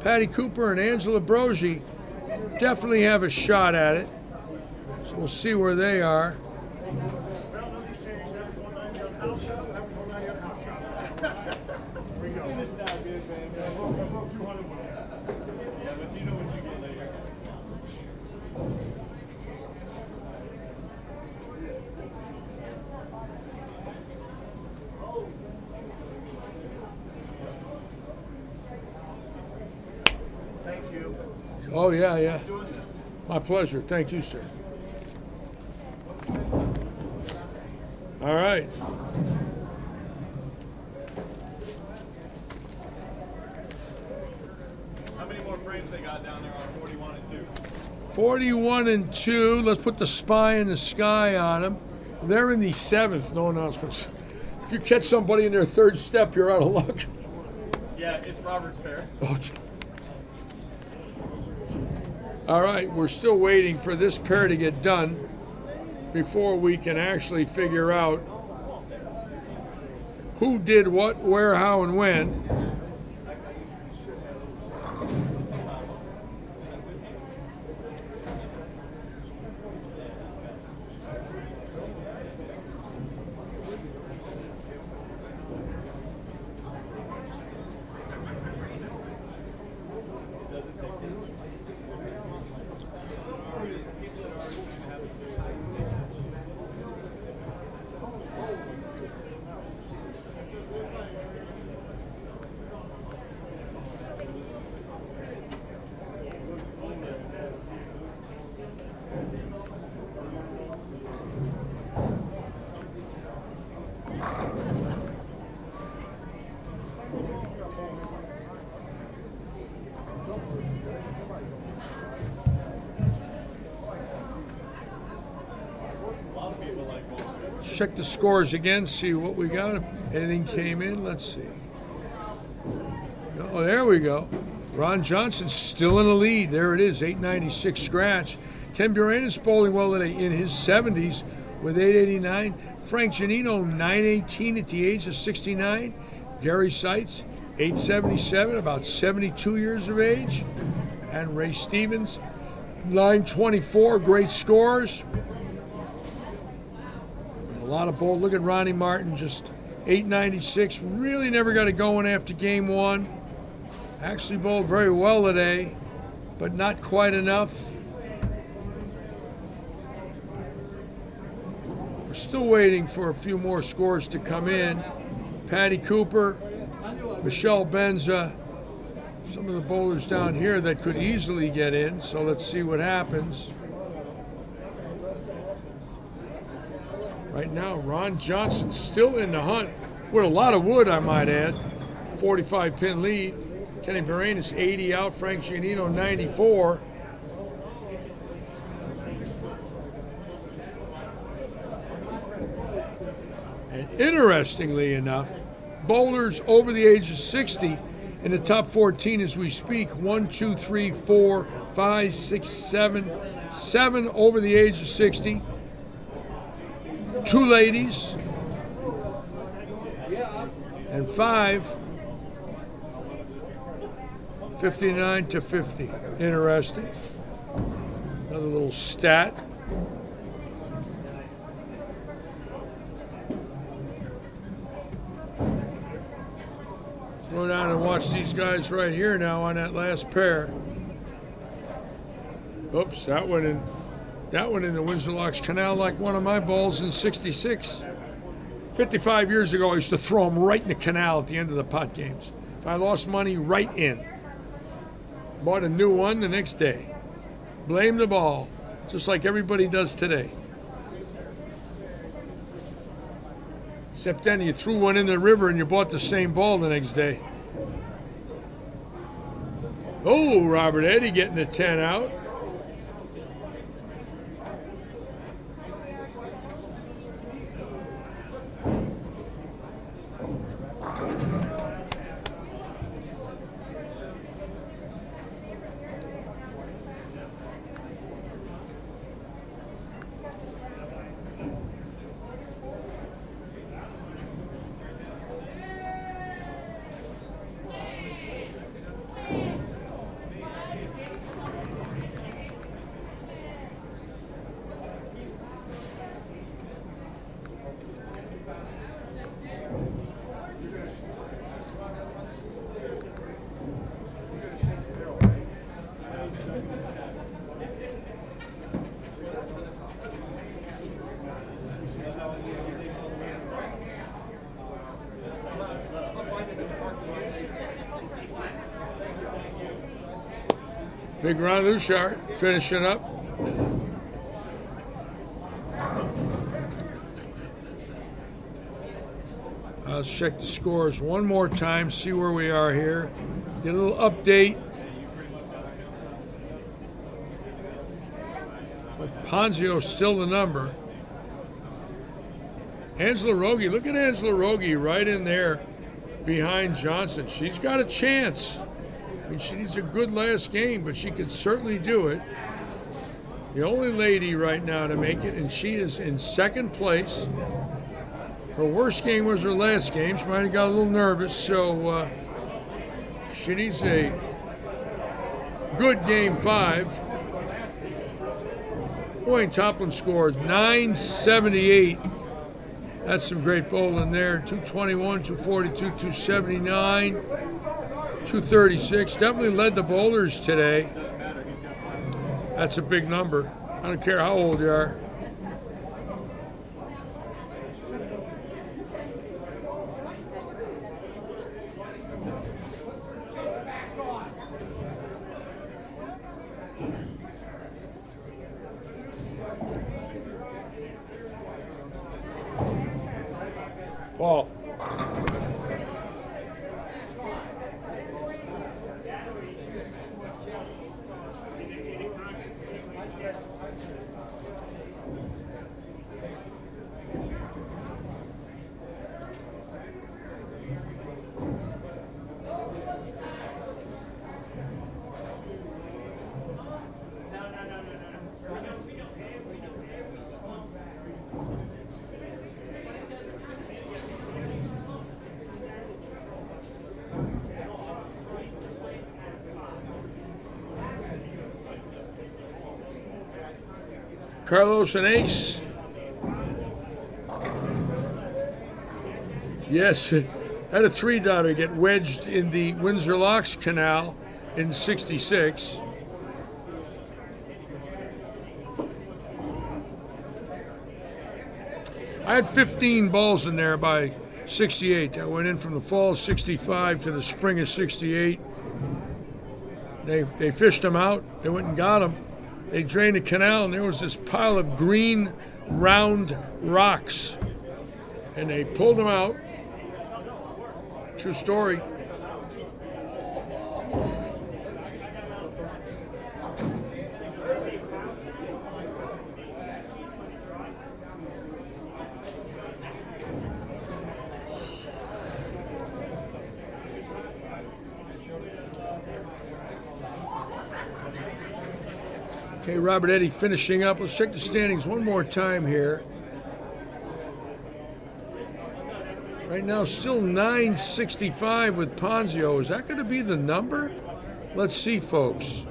Patty Cooper and Angela Brogy definitely have a shot at it. So we'll see where they are. Oh, yeah. My pleasure. Thank you, sir. All right. How many more frames they got down there on 41 and 2? 41 and 2. Let's put the spy in the sky on them. They're in the 7th. No announcements. If you catch somebody in their 3rd step, you're out of luck. Yeah, it's Robert's pair. Oh, all right, we're still waiting for this pair to get done before we can actually figure out who did what, where, how, and when. Check the scores again, see what we got. If anything came in, let's see. Oh, there we go. Ron Johnson's still in the lead. There it is, 896 scratch. Ken Buranus bowling well today in his 70s with 889. Frank Giannino, 918 at the age of 69. Gary Seitz, 877, about 72 years of age. And Ray Stevens, 924, great scores. A lot of bowl. Look at Ronnie Martin, just 896. Really never got it going after game 1. Actually bowled very well today, but not quite enough. We're still waiting for a few more scores to come in. Patty Cooper, Michelle Benza, some of the bowlers down here that could easily get in, so let's see what happens. Right now, Ron Johnson still in the hunt with a lot of wood, I might add. 45-pin lead. Kenny Buranus 80 out. Frank Giannino 94. And interestingly enough, bowlers over the age of 60 in the top 14 as we speak. 1, 2, 3, 4, 5, 6, 7. 7 over the age of 60. 2 ladies, and 5, 59 to 50. Interesting. Another little stat. Let's go down and watch these guys right here now on that last pair. Oops, that went in. That went in the Windsor Locks Canal like one of my balls in '66. 55 years ago, I used to throw them right in the canal at the end of the pot games. If I lost money, right in. Bought a new one the next day. Blame the ball, just like everybody does today. Except then you threw one in the river and you bought the same ball the next day. Oh, Robert Eddy getting the 10 out. Big Ron Luchart finishing up. Let's check the scores one more time, see where we are here. Get a little update. But Ponzio's still the number. Angela Rogie, look at Angela Rogie right in there behind Johnson. She's got a chance. I mean, she needs a good last game, but she could certainly do it. The only lady right now to make it, and she is in second place. Her worst game was her last game. She might have got a little nervous, so she needs a good game 5. Wayne Toplin scores 978. That's some great bowling there. 221, 242, 279, 236. Definitely led the bowlers today. That's a big number. I don't care how old you are. Ball. Carlos an ace. Yes, had a 3-dotter get wedged in the Windsor Locks Canal in '66. I had 15 balls in there by '68. I went in from the fall of '65 to the spring of '68. They fished them out. They went and got them. They drained the canal, and there was this pile of green, round rocks. And they pulled them out. True story. Okay, Robert Eddy finishing up. Let's check the standings one more time here. Right now, still 965 with Ponzio. Is that going to be the number? Let's see, folks.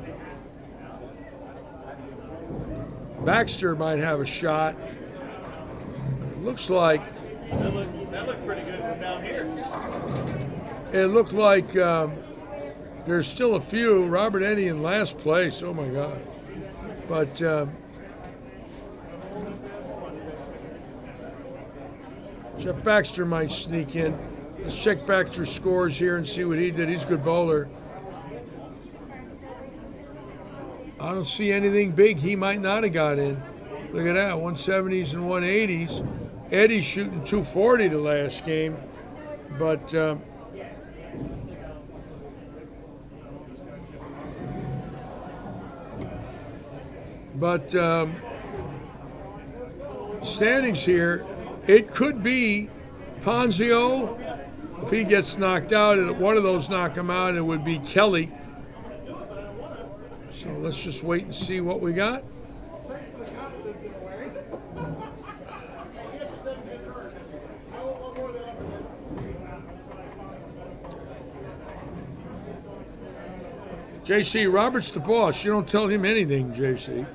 Baxter might have a shot. It looks like. That looked pretty good from down here. It looked like there's still a few. Robert Eddy in last place. Oh, my God. But Jeff Baxter might sneak in. Let's check Baxter's scores here and see what he did. He's a good bowler. I don't see anything big he might not have got in. Look at that, 170s and 180s. Eddie's shooting 240 the last game, but standings here, it could be Ponzio. If he gets knocked out, and one of those knock him out, it would be Kelly. So let's just wait and see what we got. JC, Robert's the boss. You don't tell him anything, JC.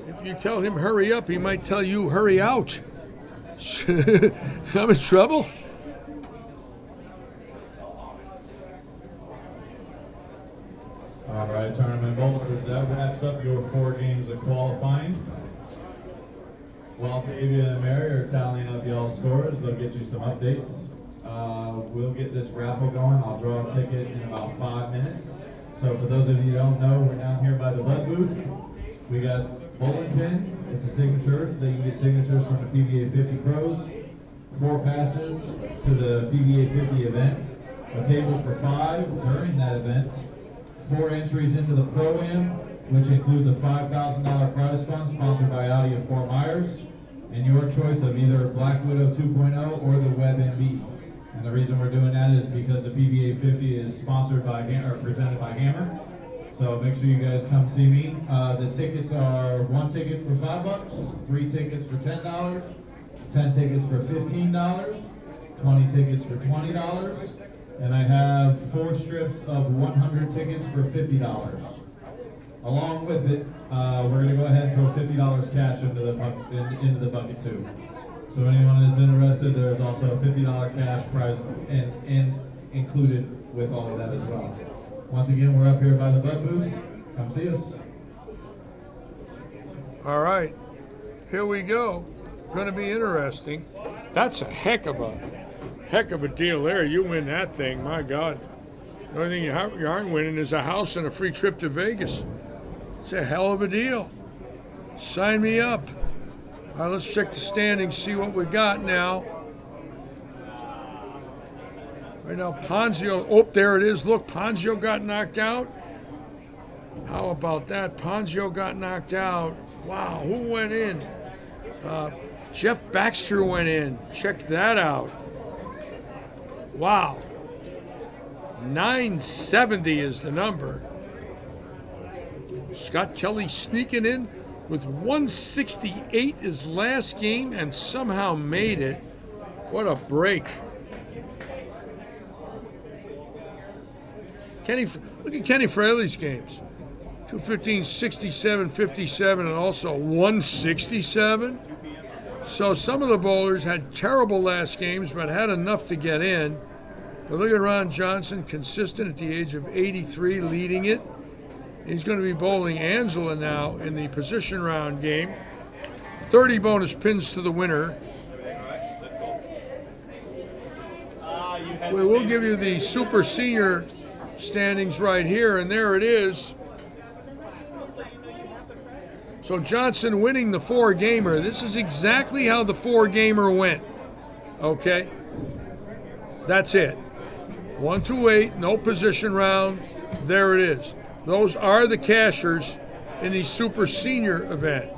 If you tell him hurry up, he might tell you hurry out. I'm in trouble. All right, tournament bowlers, that wraps up your 4 games of qualifying. While Tavia and Mary are tallying up y'all's scores, they'll get you some updates. We'll get this raffle going. I'll draw a ticket in about 5 minutes. So for those of you who don't know, we're down here by the Bud booth. We got bowling pin. It's a signature. They can get signatures from the PBA 50 pros. 4 passes to the PBA 50 event. A table for 5 during that event. 4 entries into the Pro-Am, which includes a $5,000 prize fund sponsored by Audi of Fort Myers, and your choice of either Black Widow 2.0 or the WebMB. And the reason we're doing that is because the PBA 50 is sponsored by or presented by Hammer. So make sure you guys come see me. The tickets are 1 ticket for $5, 3 tickets for $10, 10 tickets for $15, 20 tickets for $20, and I have 4 strips of 100 tickets for $50. Along with it, we're going to go ahead and throw $50 cash into the bucket too. So anyone that's interested, there's also a $50 cash prize included with all of that as well. Once again, we're up here by the Bud booth. Come see us. All right, here we go. Going to be interesting. That's a heck of a deal there. You win that thing, my God. The only thing you aren't winning is a house and a free trip to Vegas. It's a hell of a deal. Sign me up. All right, let's check the standings, see what we got now. Right now, Ponzio, oh, there it is. Look, Ponzio got knocked out. How about that? Ponzio got knocked out. Wow, who went in? Jeff Baxter went in. Check that out. Wow. 970 is the number. Scott Kelly sneaking in with 168 his last game and somehow made it. What a break. Look at Kenny Fraley's games. 215, 67, 57, and also 167. So some of the bowlers had terrible last games, but had enough to get in. But look at Ron Johnson, consistent at the age of 83, leading it. He's going to be bowling Angela now in the position round game. 30 bonus pins to the winner. We will give you the super senior standings right here, and there it is. So Johnson winning the 4-gamer. This is exactly how the 4-gamer went. Okay? That's it. 1 through 8, no position round. There it is. Those are the cashers in the super senior event.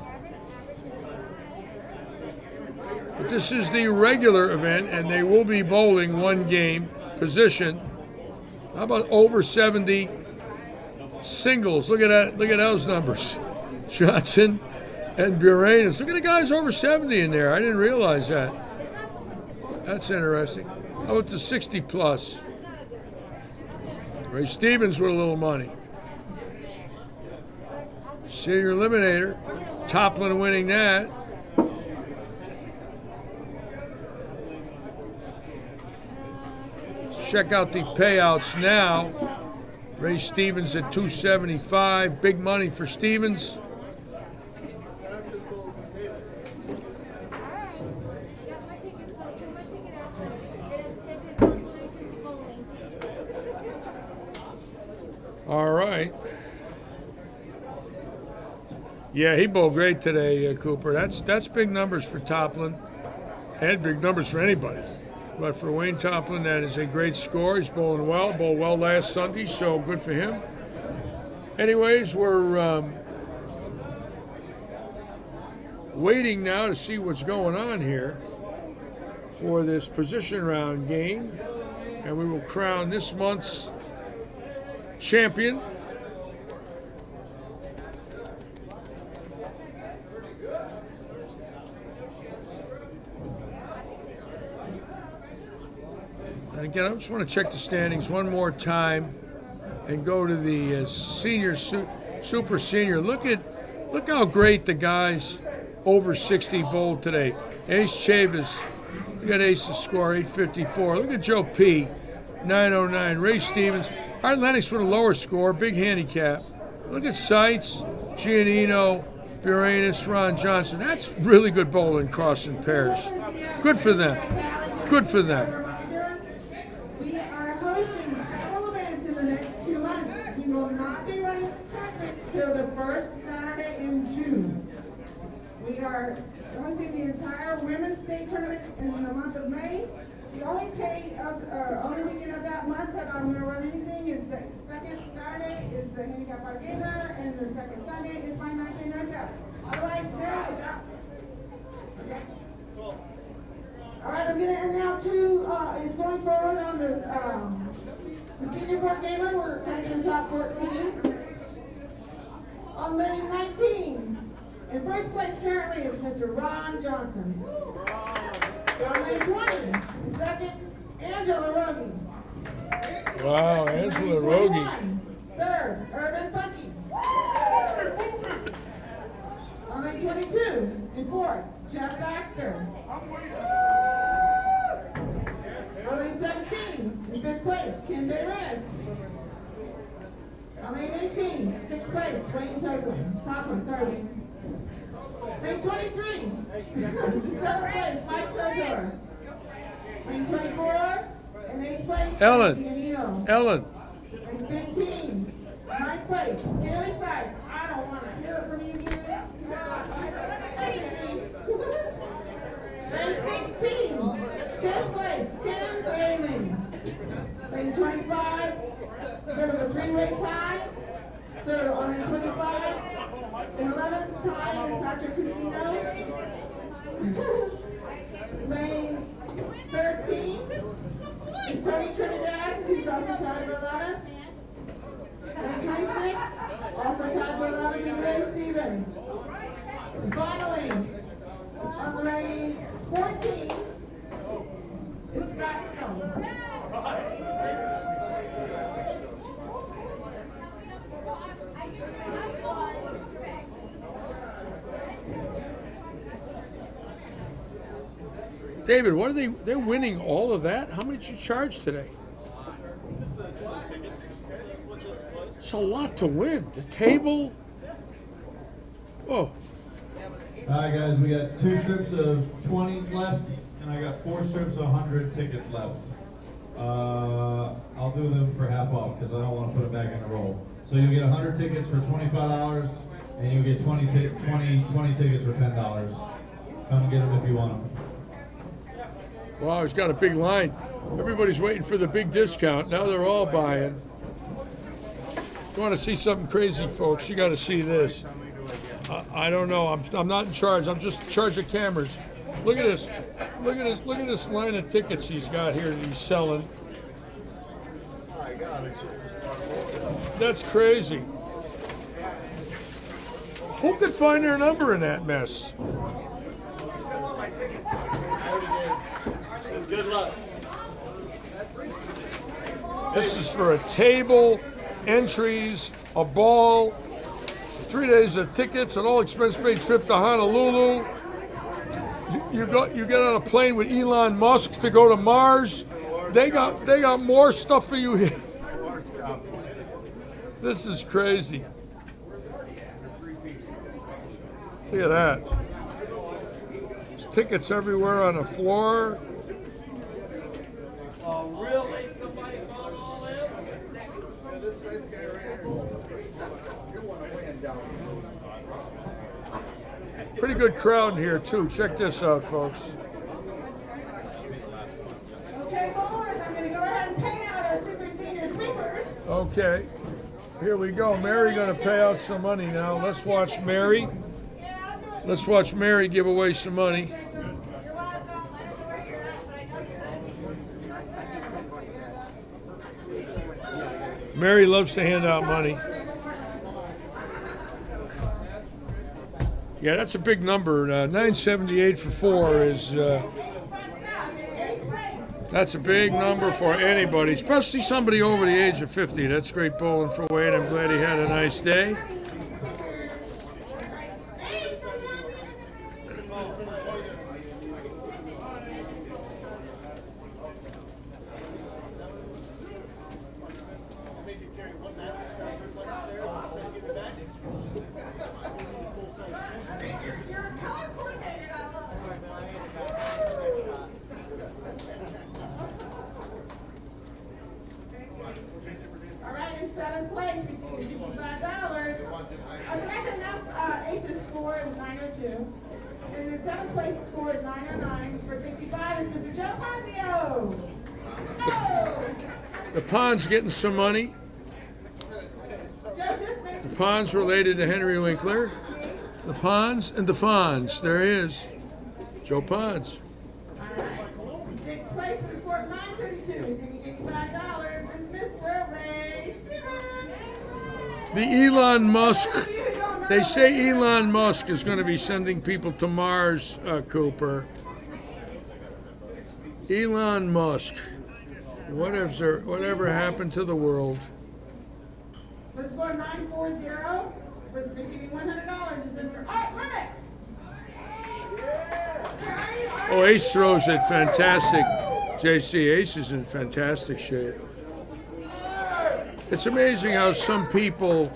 But this is the regular event, and they will be bowling 1 game position. How about over 70 singles? Look at that. Look at those numbers. Johnson and Buranus. Look at the guys over 70 in there. I didn't realize that. That's interesting. How about the 60 plus? Ray Stevens with a little money. Senior Eliminator. Toplin winning that. Let's check out the payouts now. Ray Stevens at 275. Big money for Stevens. All right. Yeah, he bowled great today, Cooper. That's big numbers for Toplin, and big numbers for anybody. But for Wayne Toplin, that is a great score. He's bowling well. Bowled well last Sunday, so good for him. Anyways, we're waiting now to see what's going on here for this position round game, and we will crown this month's champion. And again, I just want to check the standings one more time and go to the senior, super senior. Look how great the guys over 60 bowled today. Ace Chavis, we got Ace's score 854. Look at Joe P, 909. Ray Stevens, Art Lennox with a lower score, big handicap. Look at Seitz, Giannino, Buranus, Ron Johnson. That's really good bowling, crossing pairs. Good for them. Good for them. We are hosting several events in the next 2 months. We will not be running the tournament till the first Saturday in June. We are hosting the entire women's state tournament in the month of May. The only only weekend of that month that I'm going to run anything is the second Saturday is the handicap bar gamer, and the second Sunday is my 9K hotel. Otherwise, there is out. Okay. Cool. All right, I'm going to announce who is going forward on the senior four gamer. We're kind of in the top 14. On lane 19, in first place currently is Mr. Ron Johnson. On lane 20, second, Angela Rogie. Wow, Angela Rogie. Third, Urban Funky. On lane 22, in fourth, Jeff Baxter. On lane 17, in fifth place, Ken Bayres. On lane 18, sixth place, Wayne Toplin, sorry. Lane 23, seventh place, Mike Sotor. Lane 24, and eighth place, Ellen. Giannino. Ellen. Lane 15, ninth place, Gary Seitz. I don't want to hear it from you, Gary. Lane 16, 10th place, Ken Bailey. Lane 25, there was a three-way tie. So on lane 25, in 11th tie is Patrick Cusino. Lane 13 is Tony Trinidad, who's also tied for 11th. Lane 26, also tied for 11th, is Ray Stevens. And finally, on lane 14 is Scott Stone. David, what are they're winning all of that? How much did you charge today? It's a lot to win. The table. Oh. All right, guys, we got 2 strips of 20s left, and I got 4 strips of 100 tickets left. I'll do them for half off because I don't want to put them back in the roll. So you'll get 100 tickets for $25, and you'll get 20 tickets for $10. Come get them if you want them. Wow, he's got a big line. Everybody's waiting for the big discount. Now they're all buying. If you want to see something crazy, folks, you got to see this. I don't know. I'm not in charge. I'm just in charge of cameras. Look at this. Look at this. Look at this line of tickets he's got here that he's selling. That's crazy. Who could find their number in that mess? Good luck. This is for a table, entries, a ball, 3 days of tickets, an all-expense-paid trip to Honolulu. You get on a plane with Elon Musk to go to Mars. They got more stuff for you here. This is crazy. Look at that. There's tickets everywhere on the floor. Oh, really? Somebody bought all this? This nice guy right here. You want to win down here. Pretty good crowd in here too. Check this out, folks. Okay, bowlers, I'm going to go ahead and pay out our super senior sweepers. Okay, here we go. Mary gonna pay out some money now. Let's watch Mary. Let's watch Mary give away some money. You're welcome. I don't know where you're at, but I know you're at. Mary loves to hand out money. Yeah, that's a big number. 978 for 4 is. That's a big number for anybody, especially somebody over the age of 50. That's great bowling for Wade. I'm glad he had a nice day. All right, in 7th place, receiving $65. I forgot to announce Ace's score. It was 902. And in 7th place, the score is 909. For 65 is Mr. Joe Ponzio. Oh! The Pond's getting some money. Joe just made The Pond's related to Henry Winkler. The Ponds and the Fonz. There he is. Joe Ponds. All right. In 6th place with a score of 932, receiving $85 is Mr. Ray Stevens. The Elon Musk. They say Elon Musk is going to be sending people to Mars, Cooper. Elon Musk. Whatever happened to the world? With a score of 940, with receiving $100 is Mr. Art Lennox. Oh, Ace throws it fantastic. JC, Ace is in fantastic shape. It's amazing how some people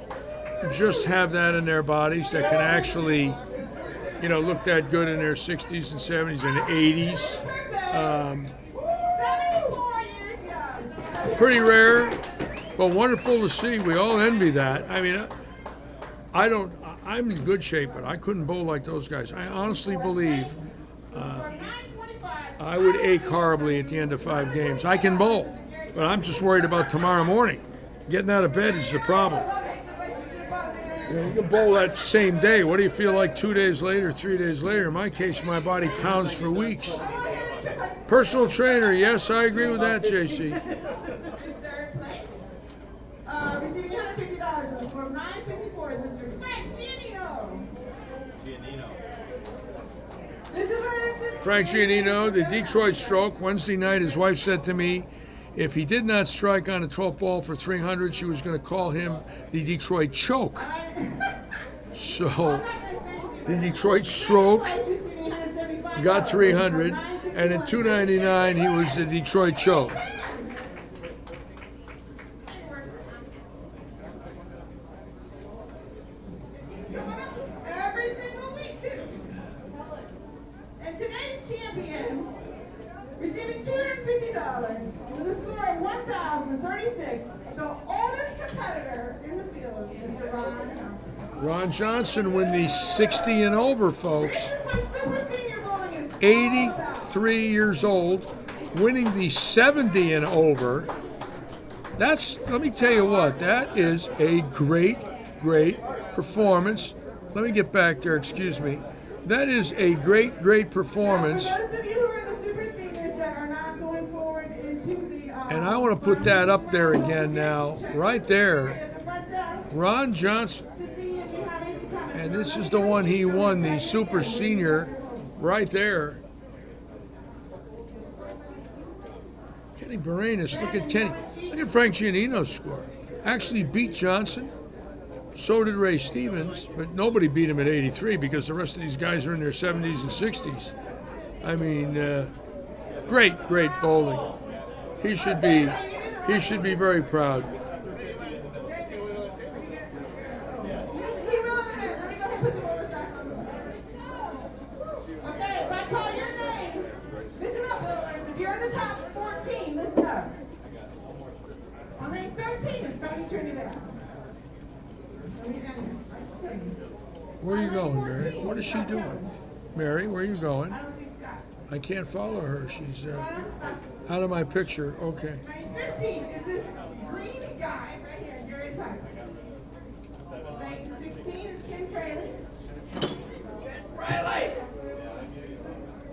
just have that in their bodies that can actually, look that good in their 60s and 70s and 80s. 74 years young. Pretty rare, but wonderful to see. We all envy that. I mean, I'm in good shape, but I couldn't bowl like those guys. I honestly believe I would ache horribly at the end of 5 games. I can bowl, but I'm just worried about tomorrow morning. Getting out of bed is the problem. You can bowl that same day. What do you feel like 2 days later, 3 days later? In my case, my body pounds for weeks. Personal trainer, yes, I agree with that, JC. In 3rd place, receiving $150 with a score of 954 is Mr. Frank Giannino. This is Frank Giannino, the Detroit stroke. Wednesday night, his wife said to me, if he did not strike on the 12th ball for 300, she was going to call him the Detroit choke. So, the Detroit stroke got 300, and in 299, he was the Detroit choke. every single week, too. And today's champion, receiving $250 with a score of 1,036, the oldest competitor in the field, Mr. Ron Johnson. Ron Johnson win the 60 and over, folks. This is what Super Senior Bowling is all 83 years old, winning the 70 and over. Let me tell you what, that is a great performance. Let me get back there, excuse me. That is a great performance. For those of you who are the Super Seniors that are not going forward into the... And I want to put that up there again now, right there. at the front desk Ron Johnson, to see if you have anything coming. and this is the one he won, the Super Senior, right there. Kenny Baranis, look at Kenny. Look at Frank Giannino's score. Actually beat Johnson. So did Ray Stevens, but nobody beat him at 83 because the rest of these guys are in their 70s and 60s. I mean, great bowling. He should be very proud. He will in a minute. Let me go ahead and put the bowlers back on the board. Okay, if I call your name, listen up, bowlers. If you're in the top 14, listen up. On lane 13 is Tony Trinidad. Where are you going, Mary? What is she doing? Mary, where are you going? I can't follow her. She's out of my picture. Okay. 15 is this green guy right here, Gary's Heights. Lane 16 is Ken Fraley. Riley.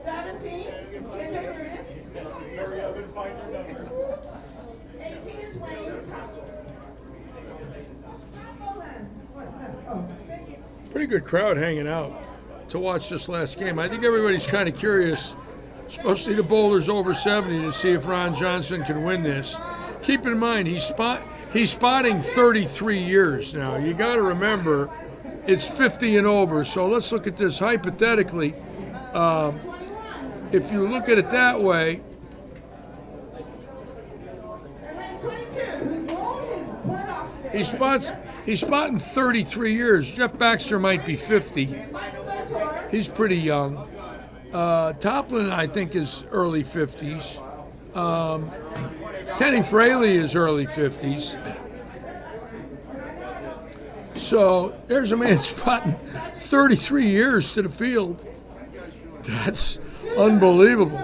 17 is Ken Hernandez. Hurry up and find your number. 18 is Wayne Thompson. Oh, thank you. Pretty good crowd hanging out to watch this last game. I think everybody's kind of curious, especially the bowlers over 70, to see if Ron Johnson can win this. Keep in mind, he's spotting 33 years now. You got to remember, it's 50 and over. So let's look at this hypothetically. If you look at it that way, he's spotting 33 years. Jeff Baxter might be 50. He's pretty young. Toplin, I think, is early 50s. Kenny Fraley is early 50s. So there's a man spotting 33 years to the field. That's unbelievable.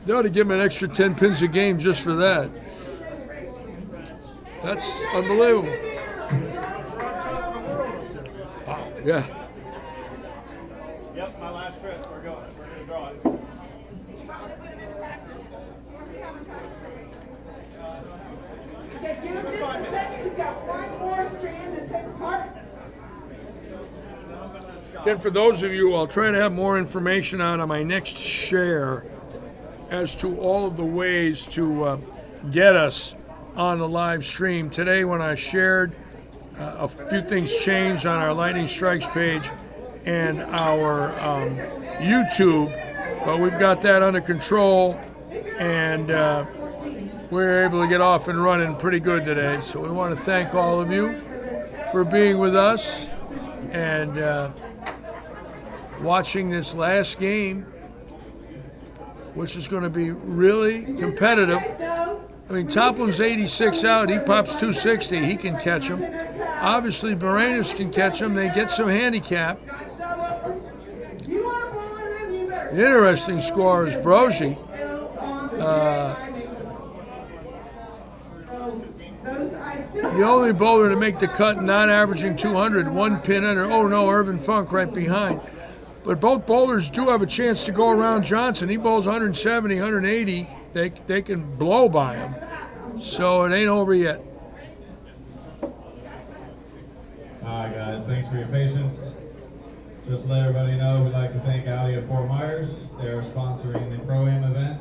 They ought to give him an extra 10 pins a game just for that. That's unbelievable. Wow, yeah. Yep, my last trip. We're going to draw it. Okay, give him just a second. He's got one more strand to take apart. Again, for those of you, I'll try to have more information on my next share as to all of the ways to get us on the live stream. Today, when I shared, a few things changed on our Lightning Strikes page and our YouTube, but we've got that under control, and we're able to get off and running pretty good today. So we want to thank all of you for being with us and watching this last game, which is going to be really competitive. I mean, Toplin's 86 out. He pops 260. He can catch him. Obviously, Morenas can catch him. They get some handicap. The interesting score is Brogy. The only bowler to make the cut, not averaging 200, one pin under. Oh no, Irvin Funk right behind. But both bowlers do have a chance to go around Johnson. He bowls 170, 180. They can blow by him. So it ain't over yet. All right, guys, thanks for your patience. Just to let everybody know, we'd like to thank Audi at Fort Myers. They're sponsoring the Pro-Am event,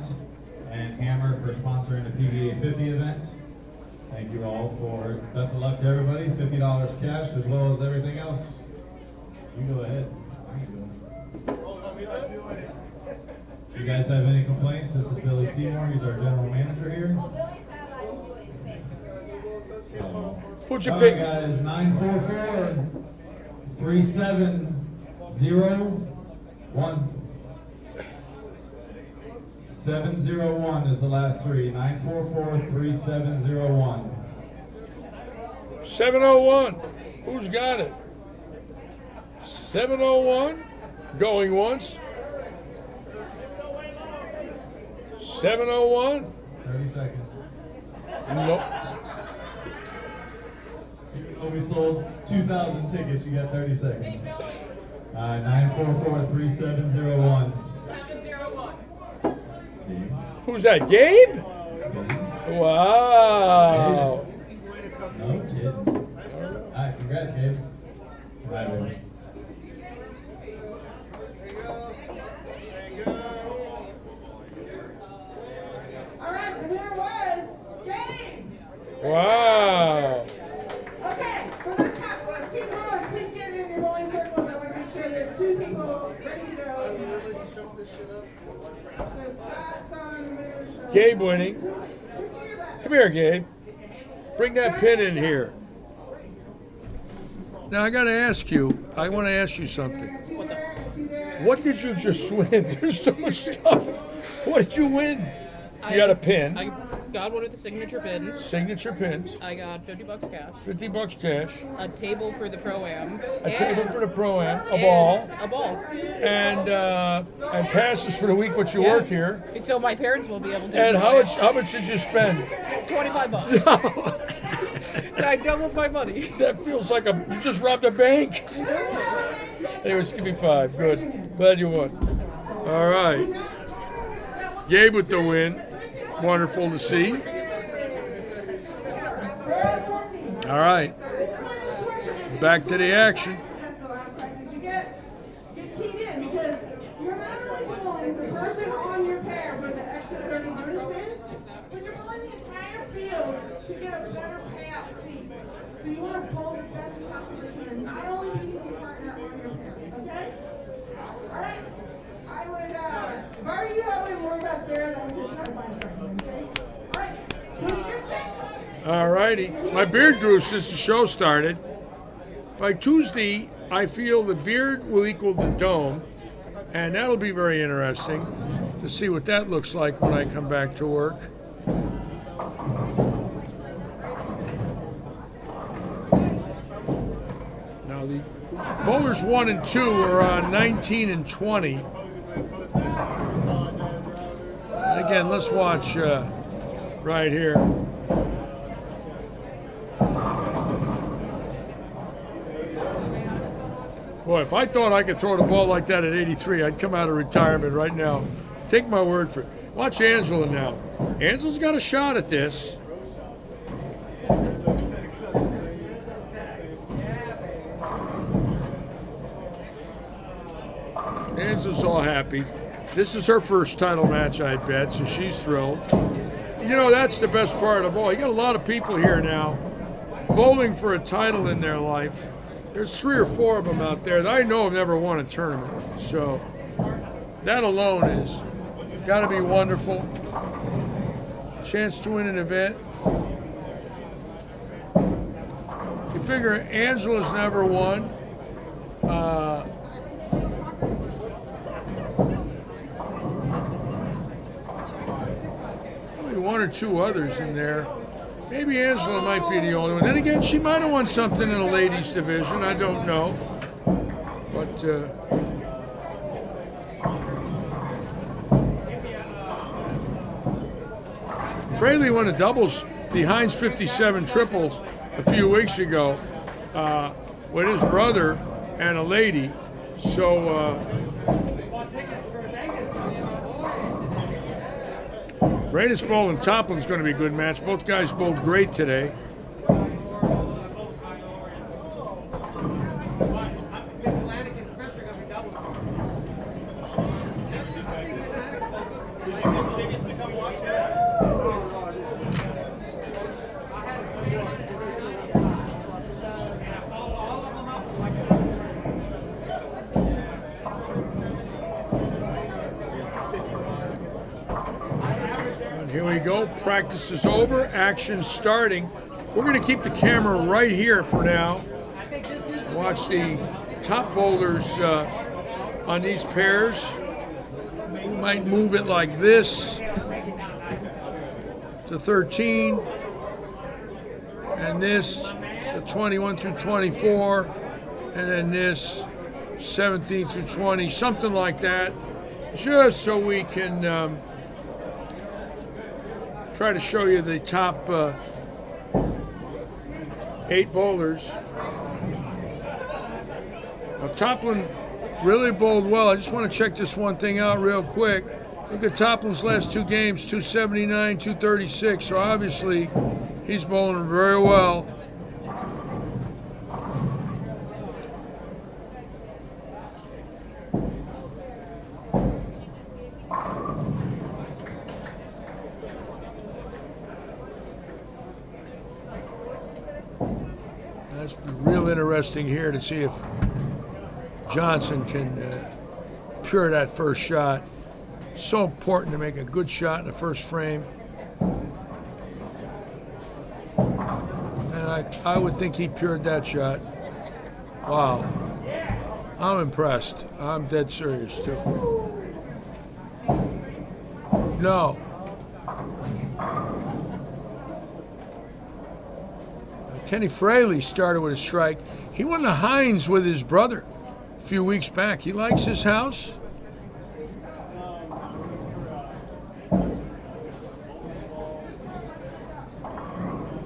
and Hammer for sponsoring the PBA 50 event. Thank you all for best of luck to everybody. $50 cash as well as everything else. You go ahead. If you guys have any complaints, this is Billy Seymour. He's our general manager here. So, Who'd you all pick? right, guys, 944-3701. 701 is the last three. 944-3701. 701. Who's got it? 701. Going once. 701. 30 seconds. Nope. Even though we sold 2,000 tickets, you got 30 seconds. 944-3701. 701. Who's that? Gabe? Wow. No, it's good. All right, congrats, Gabe. All right, baby. All right, the winner was Gabe. Wow. Okay, for this time, Team Rose, please get in your bowling circles. I want to make sure there's two people ready to go. So Scott's on with, Gabe winning. who's to your left? Come here, Gabe. Bring that pin in here. Now I got to ask you. I want to ask you something. What did you just win? There's so much stuff. What did you win? You got a pin. Got one with the signature pins. Signature pins. I got $50 cash. $50 cash. A table for the Pro-Am. A table for the Pro-Am. A ball. A ball. And passes for the week which you work here. And so my parents will be able to. And how much did you spend? $25. So I doubled my money. That feels like you just robbed a bank. Anyways, give me 5. Good. Glad you won. All right. Gabe with the win. Wonderful to see. All right. Back to the action. You get keyed in because you're not only pulling the person on your pair for the extra 30 bonus pins, but you're pulling the entire field to get a better payout seat. So you want to pull the best you possibly can, not only beating your partner on your pair, okay? All right. I would, if I were you, I wouldn't worry about spares. I would just try to find a strike, okay? All right. Push your checkbooks. All righty. My beard grew since the show started. By Tuesday, I feel the beard will equal the dome, and that'll be very interesting to see what that looks like when I come back to work. Now the bowlers 1 and 2 are on 19 and 20. And again, let's watch right here. Boy, if I thought I could throw the ball like that at 83, I'd come out of retirement right now. Take my word for it. Watch Angela now. Angela's got a shot at this. Angela's all happy. This is her first title match, I bet, so she's thrilled. You know, that's the best part of all. You got a lot of people here now bowling for a title in their life. There's 3 or 4 of them out there that I know have never won a tournament. So that alone is got to be wonderful. Chance to win an event. You figure Angela's never won. Probably 1 or 2 others in there. Maybe Angela might be the only one. Then again, she might have won something in the ladies' division. I don't know. But Fraley won a doubles, the Heinz 57 triples, a few weeks ago with his brother and a lady. So Raidis Bowl and Toplin's going to be a good match. Both guys bowled great today. Here we go. Practice is over. Action starting. We're going to keep the camera right here for now. Watch the top bowlers on these pairs. We might move it like this to 13, and this to 21 through 24, and then this 17 through 20, something like that, just so we can try to show you the top 8 bowlers. Now, Toplin really bowled well. I just want to check this one thing out real quick. Look at Toplin's last 2 games, 279, 236. So obviously he's bowling very well. That's real interesting here to see if Johnson can cure that first shot. So important to make a good shot in the first frame. And I would think he pured that shot. Wow. I'm impressed. I'm dead serious too. No. Kenny Fraley started with a strike. He won the Hines with his brother a few weeks back. He likes his house.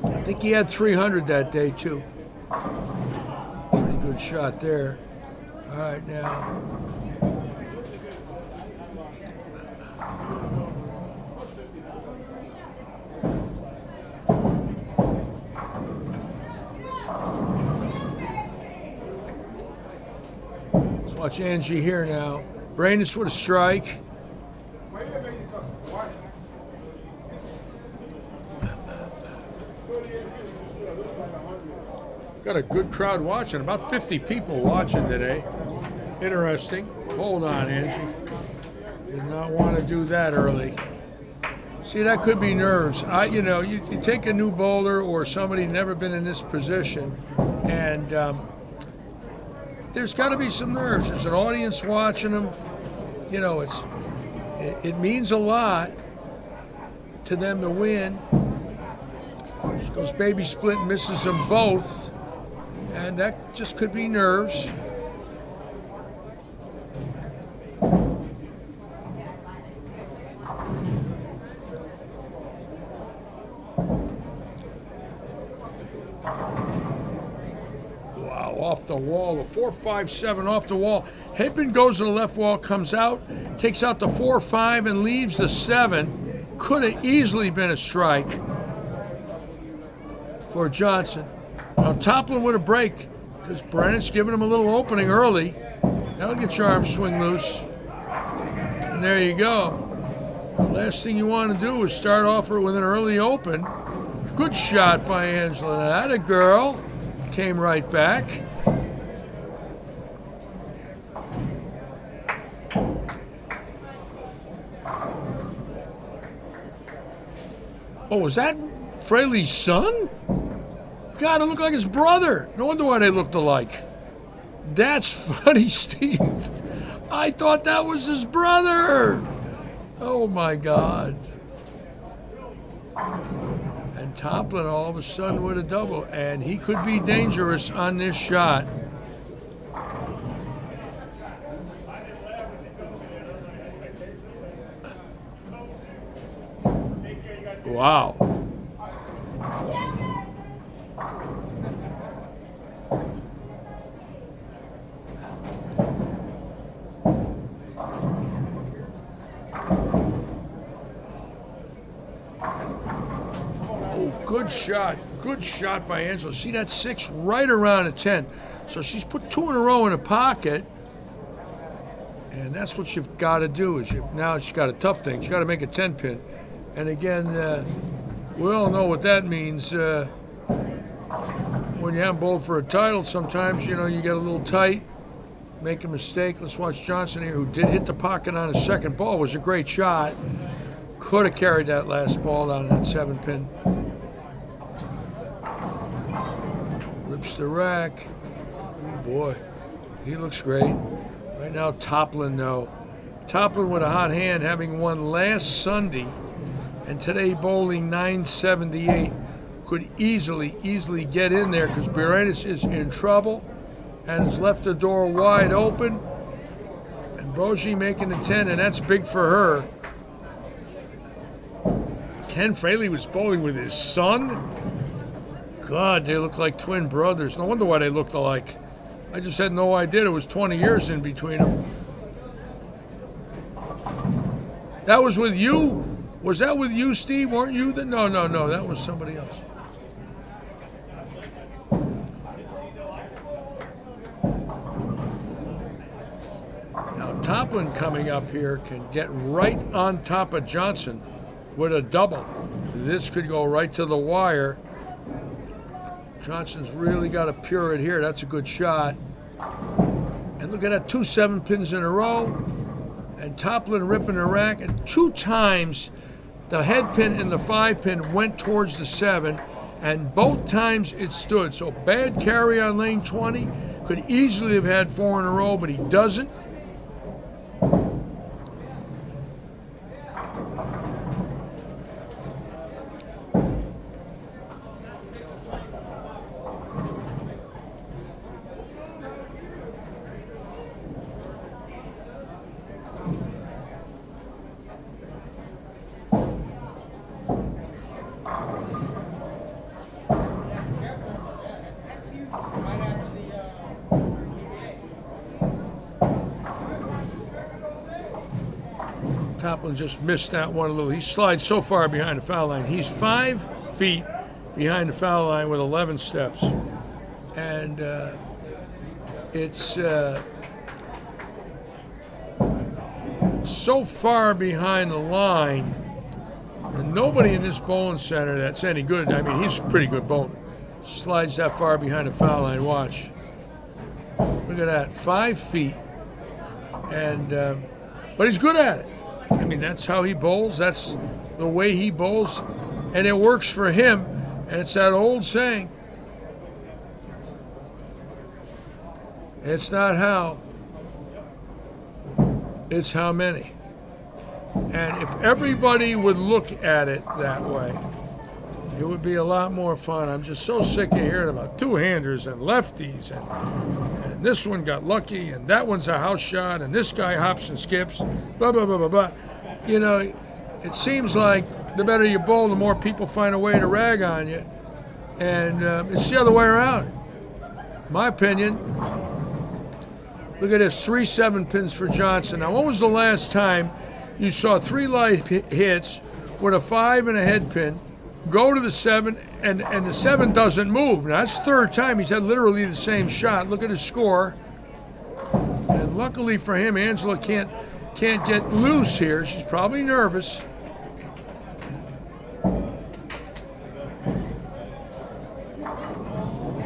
I think he had 300 that day, too. Pretty good shot there. All right, now. Let's watch Angie here now. Brainus with a strike. Got a good crowd watching, about 50 people watching today. Interesting. Hold on, Angie. Did not want to do that early. See, that could be nerves. You take a new bowler or somebody never been in this position, and there's got to be some nerves. There's an audience watching them. You know, it means a lot to them to win. She goes baby split, misses them both. And that just could be nerves. Wow, off the wall, a 4-5-7 off the wall. Headpin goes to the left wall, comes out, takes out the 4-5 and leaves the 7. Could have easily been a strike for Johnson. Now Toplin with a break because Brennan's giving him a little opening early. That'll get your arm swing loose. And there you go. The last thing you want to do is start off with an early open. Good shot by Angela. That a girl. Came right back. Oh, was that Fraley's son? God, it looked like his brother. No wonder why they looked alike. That's funny, Steve. I thought that was his brother. Oh, my God. And Toplin all of a sudden with a double. And he could be dangerous on this shot. Wow. Good shot by Angela. See that 6 right around a 10. So she's put 2 in a row in a pocket. And that's what you've got to do. Now she's got a tough thing. She's got to make a 10 pin. And again, we all know what that means. When you have bowled for a title, sometimes, you get a little tight, make a mistake. Let's watch Johnson here, who did hit the pocket on his second ball. It was a great shot. Could have carried that last ball down that 7 pin. Rips the rack. Oh boy, he looks great. Right now, Toplin, though. Toplin with a hot hand, having won last Sunday, and today bowling 978. Could easily get in there because Berenice is in trouble and has left the door wide open. And Bogie making the 10, and that's big for her. Ken Fraley was bowling with his son. God, they look like twin brothers. No wonder why they looked alike. I just had no idea there was 20 years in between them. That was with you? Was that with you, Steve? Weren't you? No, that was somebody else. Now Toplin coming up here can get right on top of Johnson with a double. This could go right to the wire. Johnson's really got to pure it here. That's a good shot. And look at that, 2 7 pins in a row. And Toplin ripping the rack. And 2 times the head pin and the 5 pin went towards the 7. And both times it stood. So bad carry on lane 20. Could easily have had 4 in a row, but he doesn't. Toplin just missed that one a little. He slides so far behind the foul line. He's 5 feet behind the foul line with 11 steps. And it's so far behind the line, and nobody in this bowling center that's any good. I mean, he's a pretty good bowler. Slides that far behind the foul line. Watch. Look at that, 5 feet. And but he's good at it. I mean, that's how he bowls. That's the way he bowls, and it works for him. And it's that old saying: it's not how, it's how many. And if everybody would look at it that way, it would be a lot more fun. I'm just so sick of hearing about two-handers and lefties, and this one got lucky, and that one's a house shot, and this guy hops and skips, blah, blah, blah, blah, blah. You know, it seems like the better you bowl, the more people find a way to rag on you. And it's the other way around. My opinion, look at this, 3 7-pins for Johnson. Now, when was the last time you saw 3 light hits with a 5 and a head pin go to the 7, and the 7 doesn't move? Now, that's the 3rd time he's had literally the same shot. Look at his score. And luckily for him, Angela can't get loose here. She's probably nervous.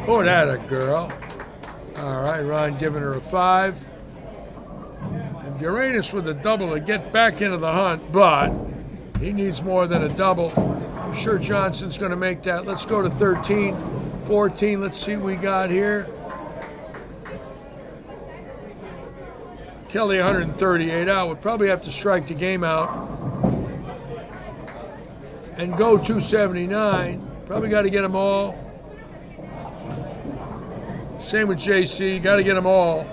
Oh, that a girl. All right, Ron giving her a 5. And Uranus with a double to get back into the hunt, but he needs more than a double. I'm sure Johnson's going to make that. Let's go to 13, 14. Let's see what we got here. Kelly 138 out. Would probably have to strike the game out and go 279. Probably got to get them all. Same with JC. Got to get them all.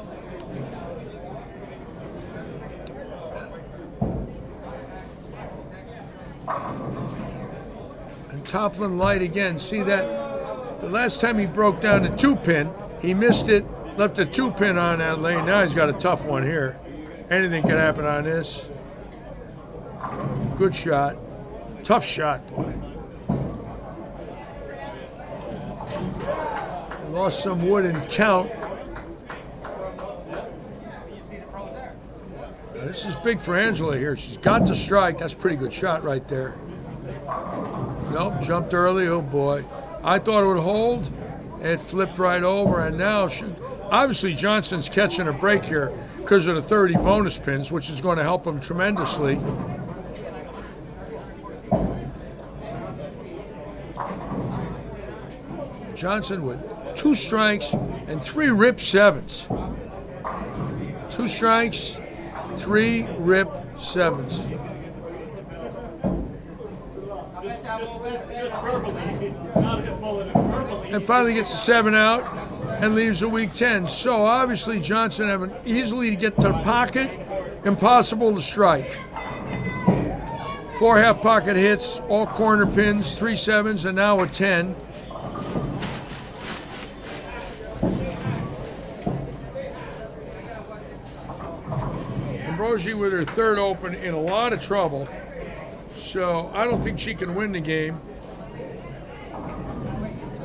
And Toplin light again. See that? The last time he broke down the 2-pin, he missed it. Left a 2-pin on that lane. Now he's got a tough one here. Anything can happen on this. Good shot. Tough shot, boy. Lost some wood in count. Now, this is big for Angela here. She's got to strike. That's a pretty good shot right there. Nope, jumped early. Oh, boy. I thought it would hold. It flipped right over, and now obviously Johnson's catching a break here because of the 30 bonus pins, which is going to help him tremendously. Johnson with 2 strikes and 3 rip 7s. 2 strikes, 3 rip 7s. And finally gets the 7 out and leaves a weak 10. So obviously Johnson having easily to get to the pocket, impossible to strike. 4 half pocket hits, all corner pins, 3 7s, and now a 10. Ambrosi with her 3rd open in a lot of trouble. So I don't think she can win the game.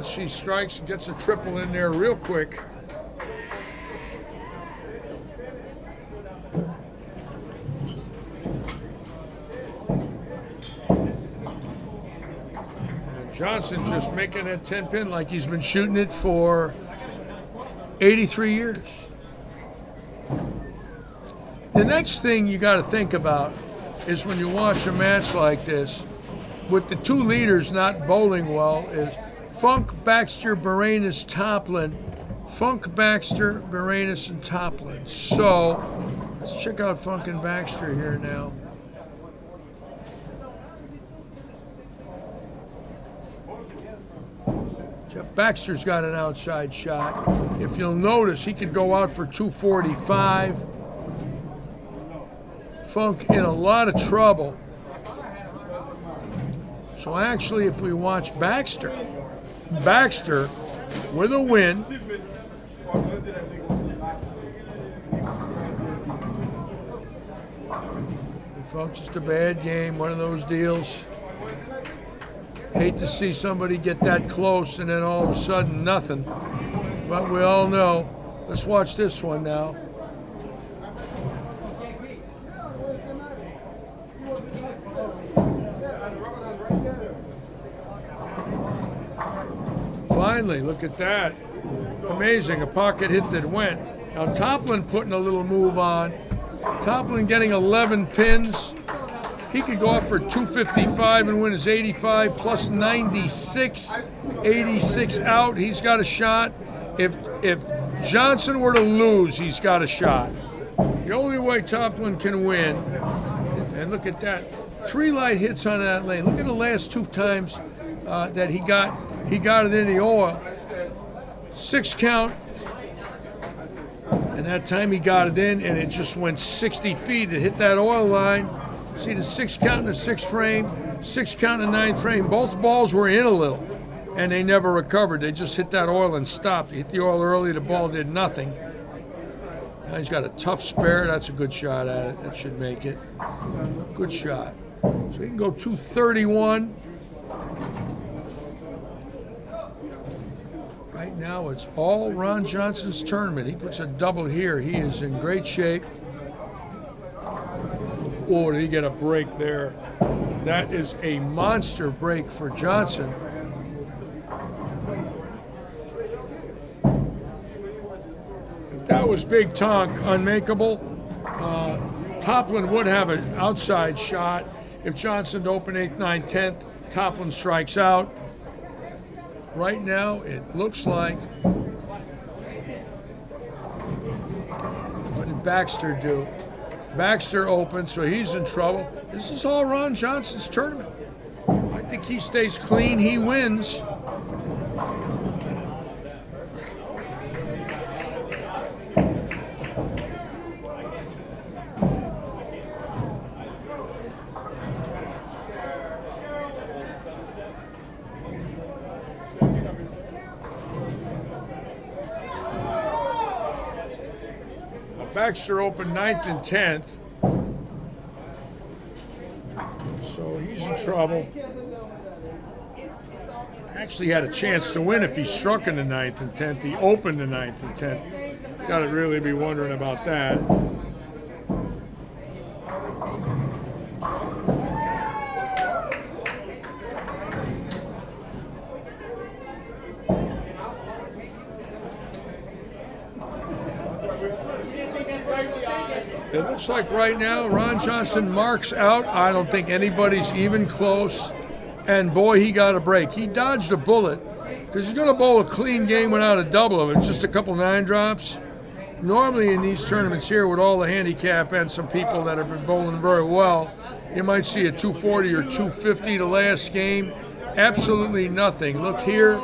She strikes and gets a triple in there real quick. And Johnson just making that 10-pin like he's been shooting it for 83 years. The next thing you got to think about is when you watch a match like this, with the 2 leaders not bowling well, is Funk, Baxter, Baranis, Toplin. Funk, Baxter, Baranis, and Toplin. So, let's check out Funk and Baxter here now. Jeff Baxter's got an outside shot. If you'll notice, he could go out for 245. Funk in a lot of trouble. So actually, if we watch Baxter with a win. folks, just a bad game, one of those deals. Hate to see somebody get that close and then all of a sudden nothing. But we all know. Let's watch this one now. Finally, look at that. Amazing, a pocket hit that went. Now Toplin putting a little move on. Toplin getting 11 pins. He could go up for 255 and win his 85 plus 96. 86 out, he's got a shot. If Johnson were to lose, he's got a shot. The only way Toplin can win, and look at that, 3 light hits on that lane. Look at the last 2 times that he got it in the oil. 6 count, and that time he got it in, and it just went 60 feet. It hit that oil line. See the 6 count in the 6th frame, 6 count in the 9th frame. Both balls were in a little, and they never recovered. They just hit that oil and stopped. He hit the oil early, the ball did nothing. Now he's got a tough spare. That's a good shot at it. That should make it. Good shot. So he can go 231. Right now, it's all Ron Johnson's tournament. He puts a double here. He is in great shape. Oh, did he get a break there? That is a monster break for Johnson. If that was Big Tonk, unmakeable. Toplin would have an outside shot. If Johnson opened 8th, 9th, 10th, Toplin strikes out. Right now, it looks like. What did Baxter do? Baxter opened, so he's in trouble. This is all Ron Johnson's tournament. I think he stays clean, he wins. Baxter opened 9th and 10th, so he's in trouble. Actually had a chance to win if he struck in the 9th and 10th. He opened the 9th and 10th. Got to really be wondering about that. It looks like right now Ron Johnson marks out. I don't think anybody's even close. And boy, he got a break. He dodged a bullet because he's going to bowl a clean game without a double of it, just a couple 9 drops. Normally in these tournaments here with all the handicap and some people that have been bowling very well, you might see a 240 or 250 the last game. Absolutely nothing. Look here,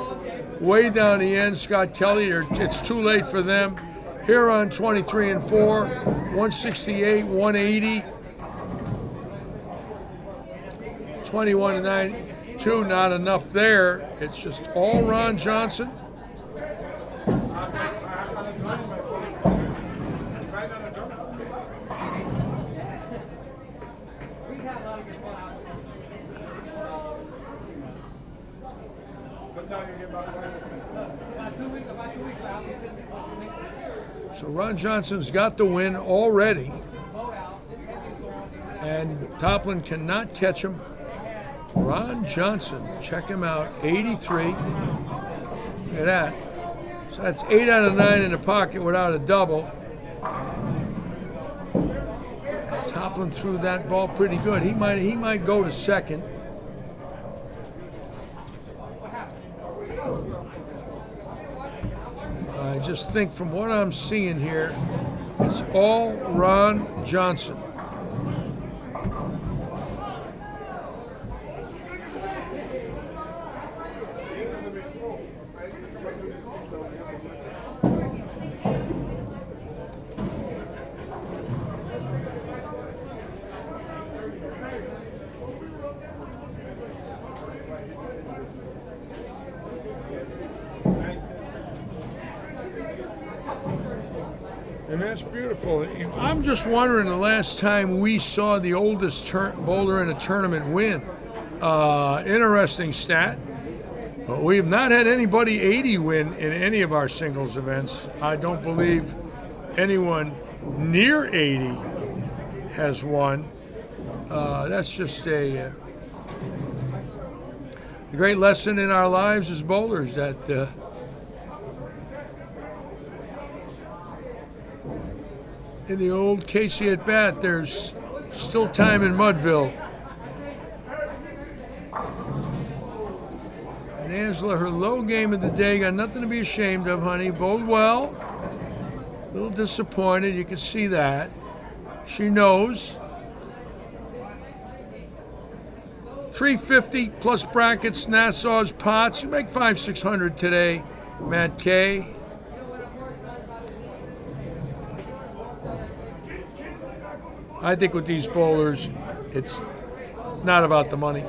way down the end, Scott Kelly, it's too late for them. Here on 23 and 4, 168, 180, 21 and 92, not enough there. It's just all Ron Johnson. So Ron Johnson's got the win already, and Toplin cannot catch him. Ron Johnson, check him out, 83. Look at that. So that's 8 out of 9 in the pocket without a double. Toplin threw that ball pretty good. He might go to second. I just think from what I'm seeing here, it's all Ron Johnson. And that's beautiful. I'm just wondering the last time we saw the oldest bowler in a tournament win. Interesting stat. We have not had anybody 80 win in any of our singles events. I don't believe anyone near 80 has won. That's just a great lesson in our lives as bowlers that in the old Casey at bat, there's still time in Mudville. And Angela, her low game of the day, got nothing to be ashamed of, honey. Bowled well. A little disappointed, you can see that. She knows. 350 plus brackets, Nassau's pots. You make 500-600 today, Matt K. I think with these bowlers, it's not about the money.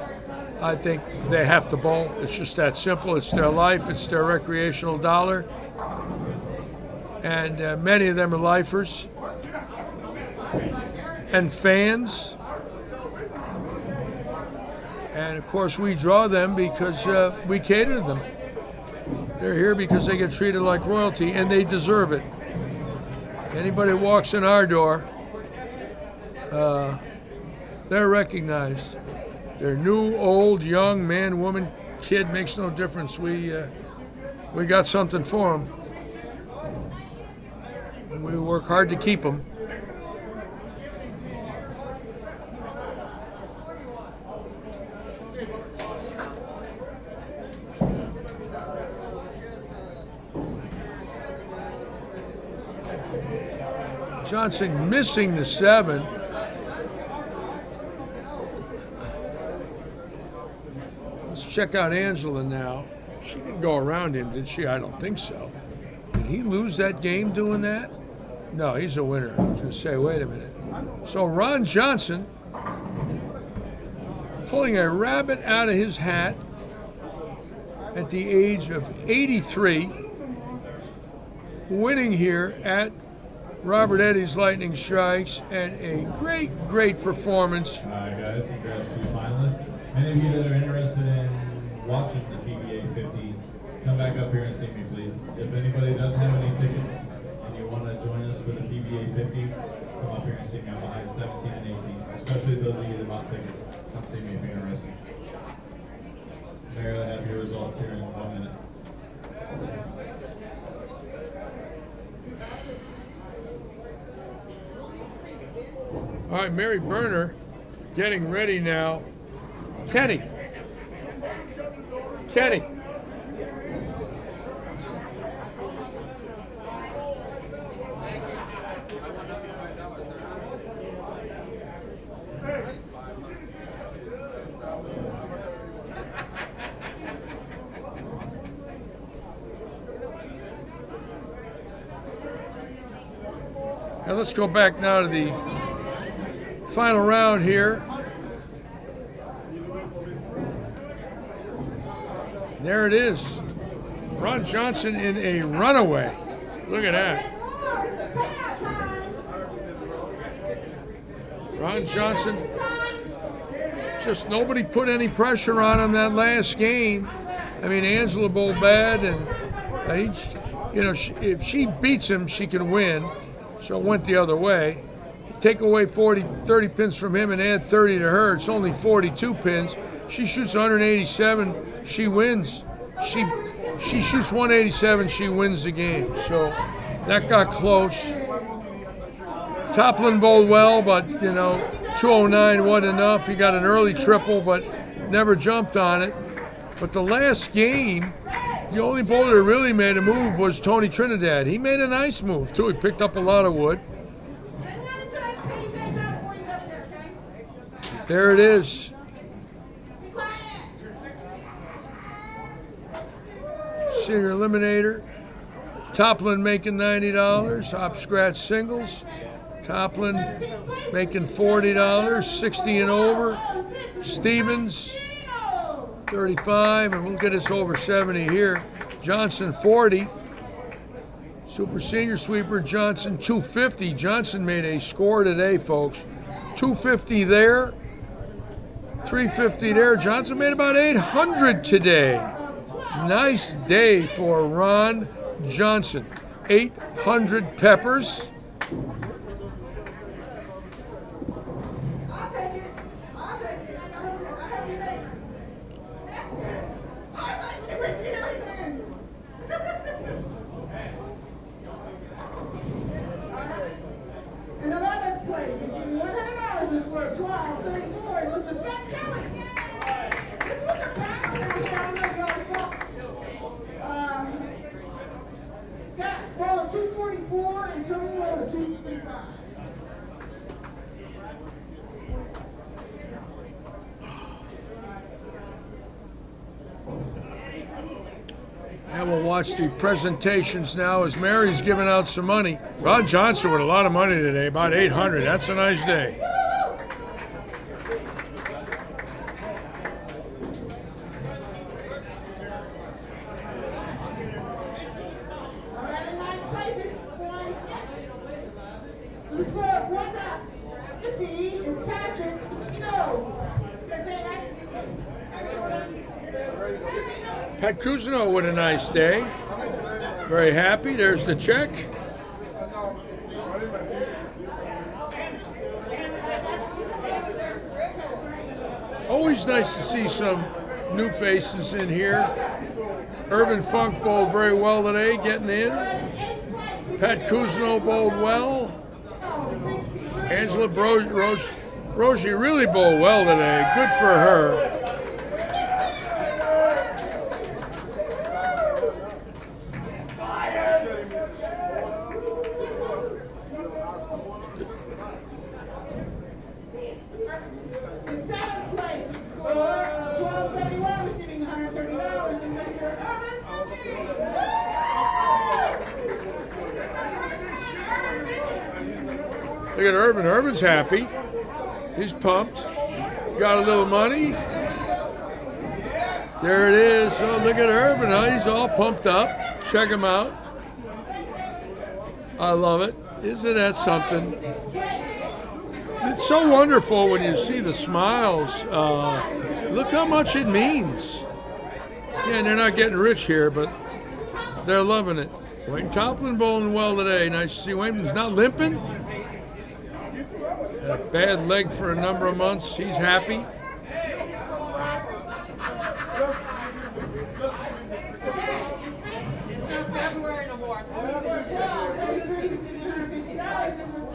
I think they have to bowl. It's just that simple. It's their life. It's their recreational dollar. And many of them are lifers and fans. And, of course, we draw them because we cater to them. They're here because they get treated like royalty, and they deserve it. Anybody who walks in our door, they're recognized. They're new, old, young, man, woman, kid, makes no difference. We got something for them. And we work hard to keep them. Johnson missing the 7. Let's check out Angela now. She didn't go around him, did she? I don't think so. Did he lose that game doing that? No, he's a winner. I was going to say, wait a minute. So Ron Johnson pulling a rabbit out of his hat at the age of 83, winning here at Robert Eddy's Lightning Strikes, and a great, great performance. All right, guys, congrats to the finalists. Any of you that are interested in watching the PBA 50, come back up here and see me, please. If anybody doesn't have any tickets and you want to join us for the PBA 50, come up here and see me. I'm behind 17 and 18, especially those of you that bought tickets. Come see me if you're interested. Mary, I have your results here in 1 minute. All right, Mary Berner getting ready now. Kenny. Now let's go back now to the final round here. There it is. Ron Johnson in a runaway. Look at that. Ron Johnson, just nobody put any pressure on him that last game. I mean, Angela bowled bad, and if she beats him, she can win. So it went the other way. Take away 30 pins from him and add 30 to her. It's only 42 pins. She shoots 187. She wins. She shoots 187. She wins the game. So that got close. Toplin bowled well, but 209 wasn't enough. He got an early triple, but never jumped on it. But the last game, the only bowler that really made a move was Tony Trinidad. He made a nice move too. He picked up a lot of wood. There it is. Senior Eliminator. Toplin making $90. Hop scratch singles. Toplin making $40. 60 and over. Stevens 35, and we'll get us over 70 here. Johnson 40. Super Senior Sweeper Johnson, 250. Johnson made a score today, folks. 250 there, 350 there. Johnson made about 800 today. Nice day for Ron Johnson. 800 peppers. I'll take it. I'll take it. I hope you make it. That's good. I like it when Gary wins. In 11th place, receiving $100 was for 1234 is Mr. Scott Kelly. This was a battle down here. I don't know if y'all saw. Scott rolled a 244 and Tony rolled a 235. And we'll watch the presentations now as Mary's giving out some money. Ron Johnson with a lot of money today, about 800. That's a nice day. All right, in ninth place is who scored 150 is Patrick. Did I say it right? Pat Cousineau with a nice day. Very happy. There's the check. Always nice to see some new faces in here. Irvin Funk bowled very well today, getting in. Pat Cousineau bowled well. Angela Rosie really bowled well today. Good for her. In seventh place, with a score of 1271, receiving $130 is Mr. Irvin Funky. Look at Irvin. Irvin's happy. He's pumped. Got a little money. There it is. Oh, look at Irvin. Oh, he's all pumped up. Check him out. I love it. Isn't that something? It's so wonderful when you see the smiles. Look how much it means. Yeah, and they're not getting rich here, but they're loving it. Wayne Toplin bowling well today. Nice to see Wayne's not limping. Had a bad leg for a number of months. He's happy. February no more. Score 1273, receiving $150 is Mr.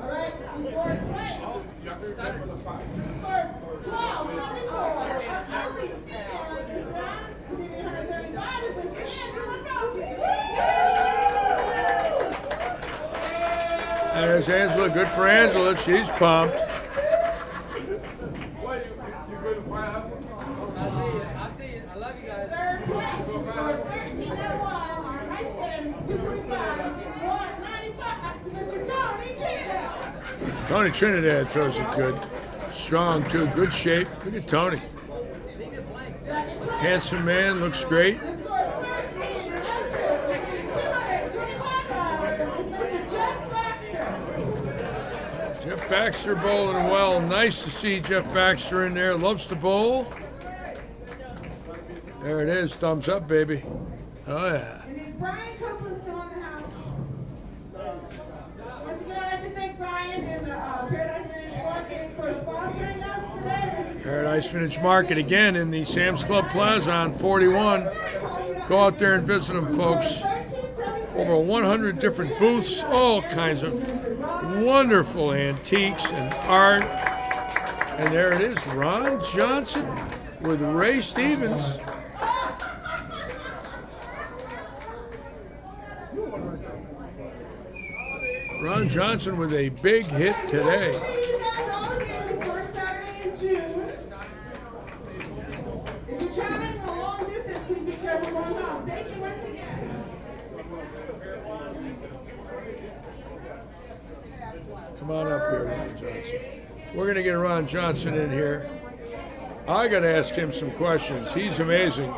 All right, in fourth place. Score 1274. Our only female in this round, receiving $175 is Mr. Angela Roki. There's Angela. Good for Angela. She's pumped. Third place, we scored 1301. Our nice game, 245, receiving $195 is Mr. Tony Trinidad. Tony Trinidad throws it good. Strong, too. Good shape. Look at Tony. Handsome man. Looks great. We scored 1302, receiving $225 is Mr. Jeff Baxter. Jeff Baxter bowling well. Nice to see Jeff Baxter in there. Loves to bowl. There it is. Thumbs up, baby. Oh, yeah. And is Brian Copeland still in the house? Once again, I'd like to thank Brian and the Paradise Vintage Market for sponsoring us today. This is Paradise Vintage Market again in the Sam's Club Plaza on 41. Go out there and visit them, folks. Over 100 different booths, all kinds of wonderful antiques and art. And there it is, Ron Johnson with Ray Stevens. Ron Johnson with a big hit today. See you guys all again the first Saturday in June. If you're traveling a long distance, please be careful going home. Thank you once again. Johnson. We're going to get Ron Johnson in here. I got to ask him some questions. He's amazing.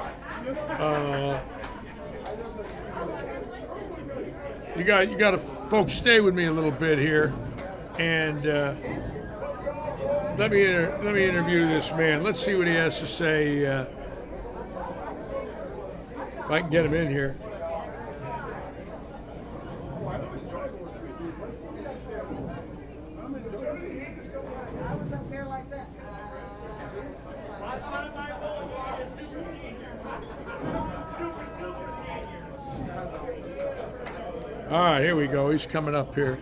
You got to, folks, stay with me a little bit here, and let me interview this man. Let's see what he has to say. If I can get him in here. All right, here we go. He's coming up here.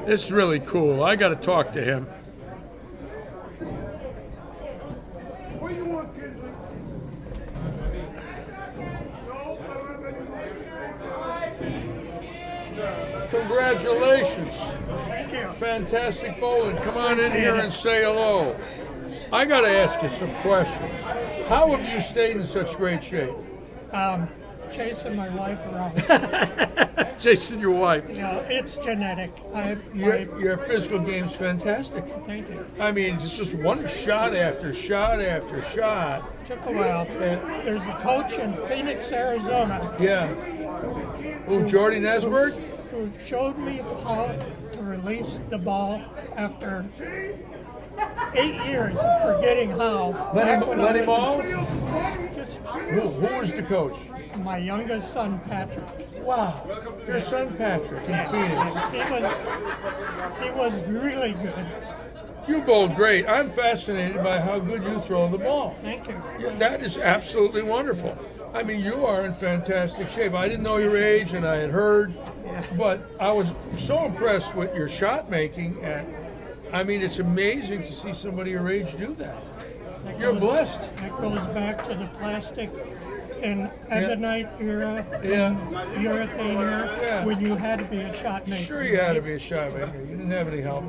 This is really cool. I got to talk to him. Congratulations. Thank you. Fantastic bowling. Come on in here and say hello. I got to ask you some questions. How have you stayed in such great shape? Chasing my wife around. Chasing your wife. You know, it's genetic. Your physical game's fantastic. Thank you. I mean, it's just one shot after shot after shot. Took a while. There's a coach in Phoenix, Arizona. Yeah. Who, Jordy Nesberg? Who showed me how to release the ball after 8 years of forgetting how. Let him all? Just Who was the coach? my youngest son, Patrick. Wow. Your son, Patrick, in Phoenix. He was really good. You bowled great. I'm fascinated by how good you throw the ball. Thank you. That is absolutely wonderful. I mean, you are in fantastic shape. I didn't know your age, and I had heard, but I was so impressed with your shot making. And I mean, it's amazing to see somebody your age do that. You're blessed. That goes back to the plastic and ebonite era, urethane era, when you had to be a shot maker. Sure, you had to be a shot maker. You didn't have any help.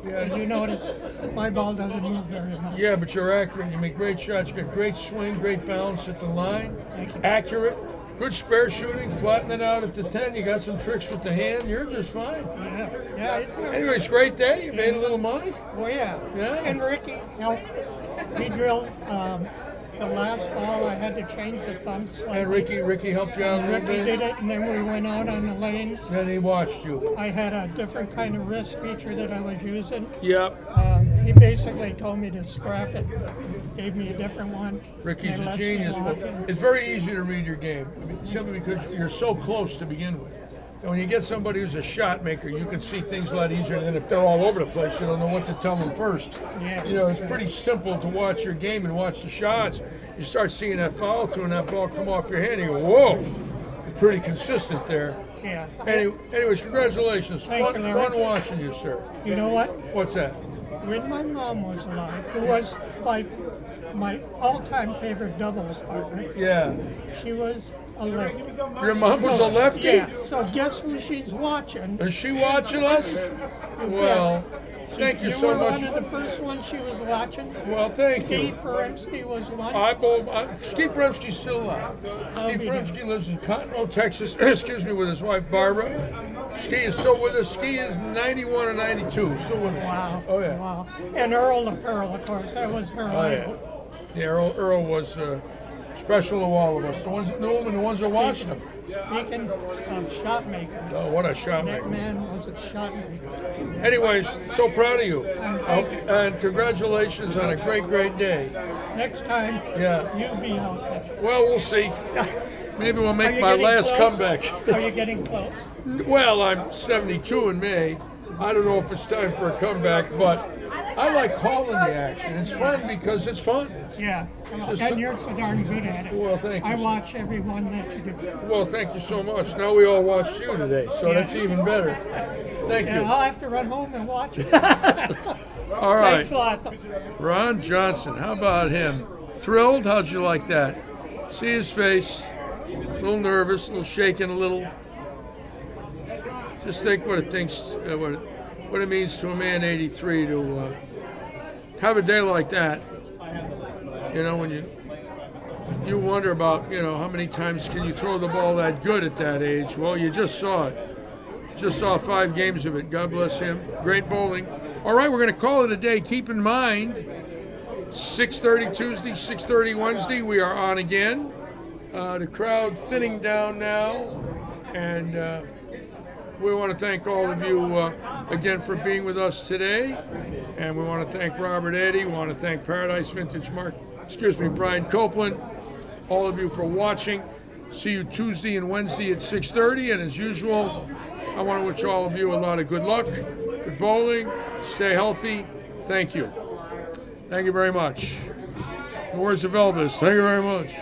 Did you notice my ball doesn't move very much? Yeah, but you're accurate. You make great shots. You got great swing, great balance at the line. Accurate. Good spare shooting, flatten it out at the 10. You got some tricks with the hand. You're just fine. Yeah. Anyway, it's a great day. You made a little money. Oh, yeah. Yeah. And Ricky helped. He drilled the last ball. I had to change the thumb slightly. And Ricky helped you out a little Ricky bit? did it, and then we went out on the lanes. Then he watched you. I had a different kind of wrist feature that I was using. Yep. He basically told me to scrap it, gave me a different one. Ricky's and a lets me genius. walk But in. it's very easy to read your game, simply because you're so close to begin with. And when you get somebody who's a shot maker, you can see things a lot easier than if they're all over the place. You don't know what to tell them first. Yeah. You know, it's pretty simple to watch your game and watch the shots. You start seeing that follow through and that ball come off your hand, and you go, whoa! You're pretty consistent there. Yeah. Anyways, congratulations. Thank you, Larry. Fun watching you, sir. You know what? What's that? When my mom was alive, who was my all-time favorite doubles partner, Yeah. she was a lefty. Your mom was a lefty? Yeah. So guess who she's watching? Is she watching us? Well, thank you so were much. one of the first ones she was watching. Well, thank you. Steve Feremsky was one. Steve Feremsky's still alive. Steve Feremsky lives in Cottonwood, Texas, excuse me, with his wife Barbara. Ski is still with us. Ski is 91 or 92, still with us. Wow. Oh, yeah. Wow. And Earl the Pearl, of course, that was her idol. Yeah, Earl was special to all of us. The ones that knew him and the ones that watched him. Speaking of shot makers. Oh, what a shot maker. That man was a shot maker. Anyways, so proud of you. And congratulations on a great, great day. Next time, you be out there. Well, we'll see. Maybe we'll Are make you my getting last close? comeback. Are you getting close? Well, I'm 72 in May. I don't know if it's time for a comeback, but I like calling the action. It's fun because it's fun. Yeah, just and you're so darn good at it. Well, thank you. I watch every one that you do. Well, thank you so much. Now we all watched you today, so that's even better. Thank you. I'll have to run home and watch it. All right. Thanks a lot. Ron Johnson, how about him? Thrilled? How'd you like that? See his face. A little nervous, a little shaken, a little. Just think what it thinks, what it means to a man 83 to have a day like that. You know, when you wonder about, you know, how many times can you throw the ball that good at that age? Well, you just saw it. Just saw 5 games of it. God bless him. Great bowling. All right, we're going to call it a day. Keep in mind, 6:30 Tuesday, 6:30 Wednesday, we are on again. The crowd thinning down now, and we want to thank all of you again for being with us today. And we want to thank Robert Eddy. We want to thank Paradise Vintage Brian Copeland. All of you for watching. See you Tuesday and Wednesday at 6:30. And as usual, I want to wish all of you a lot of good luck, good bowling, stay healthy. Thank you. Thank you very much. The words of Elvis, thank you very much.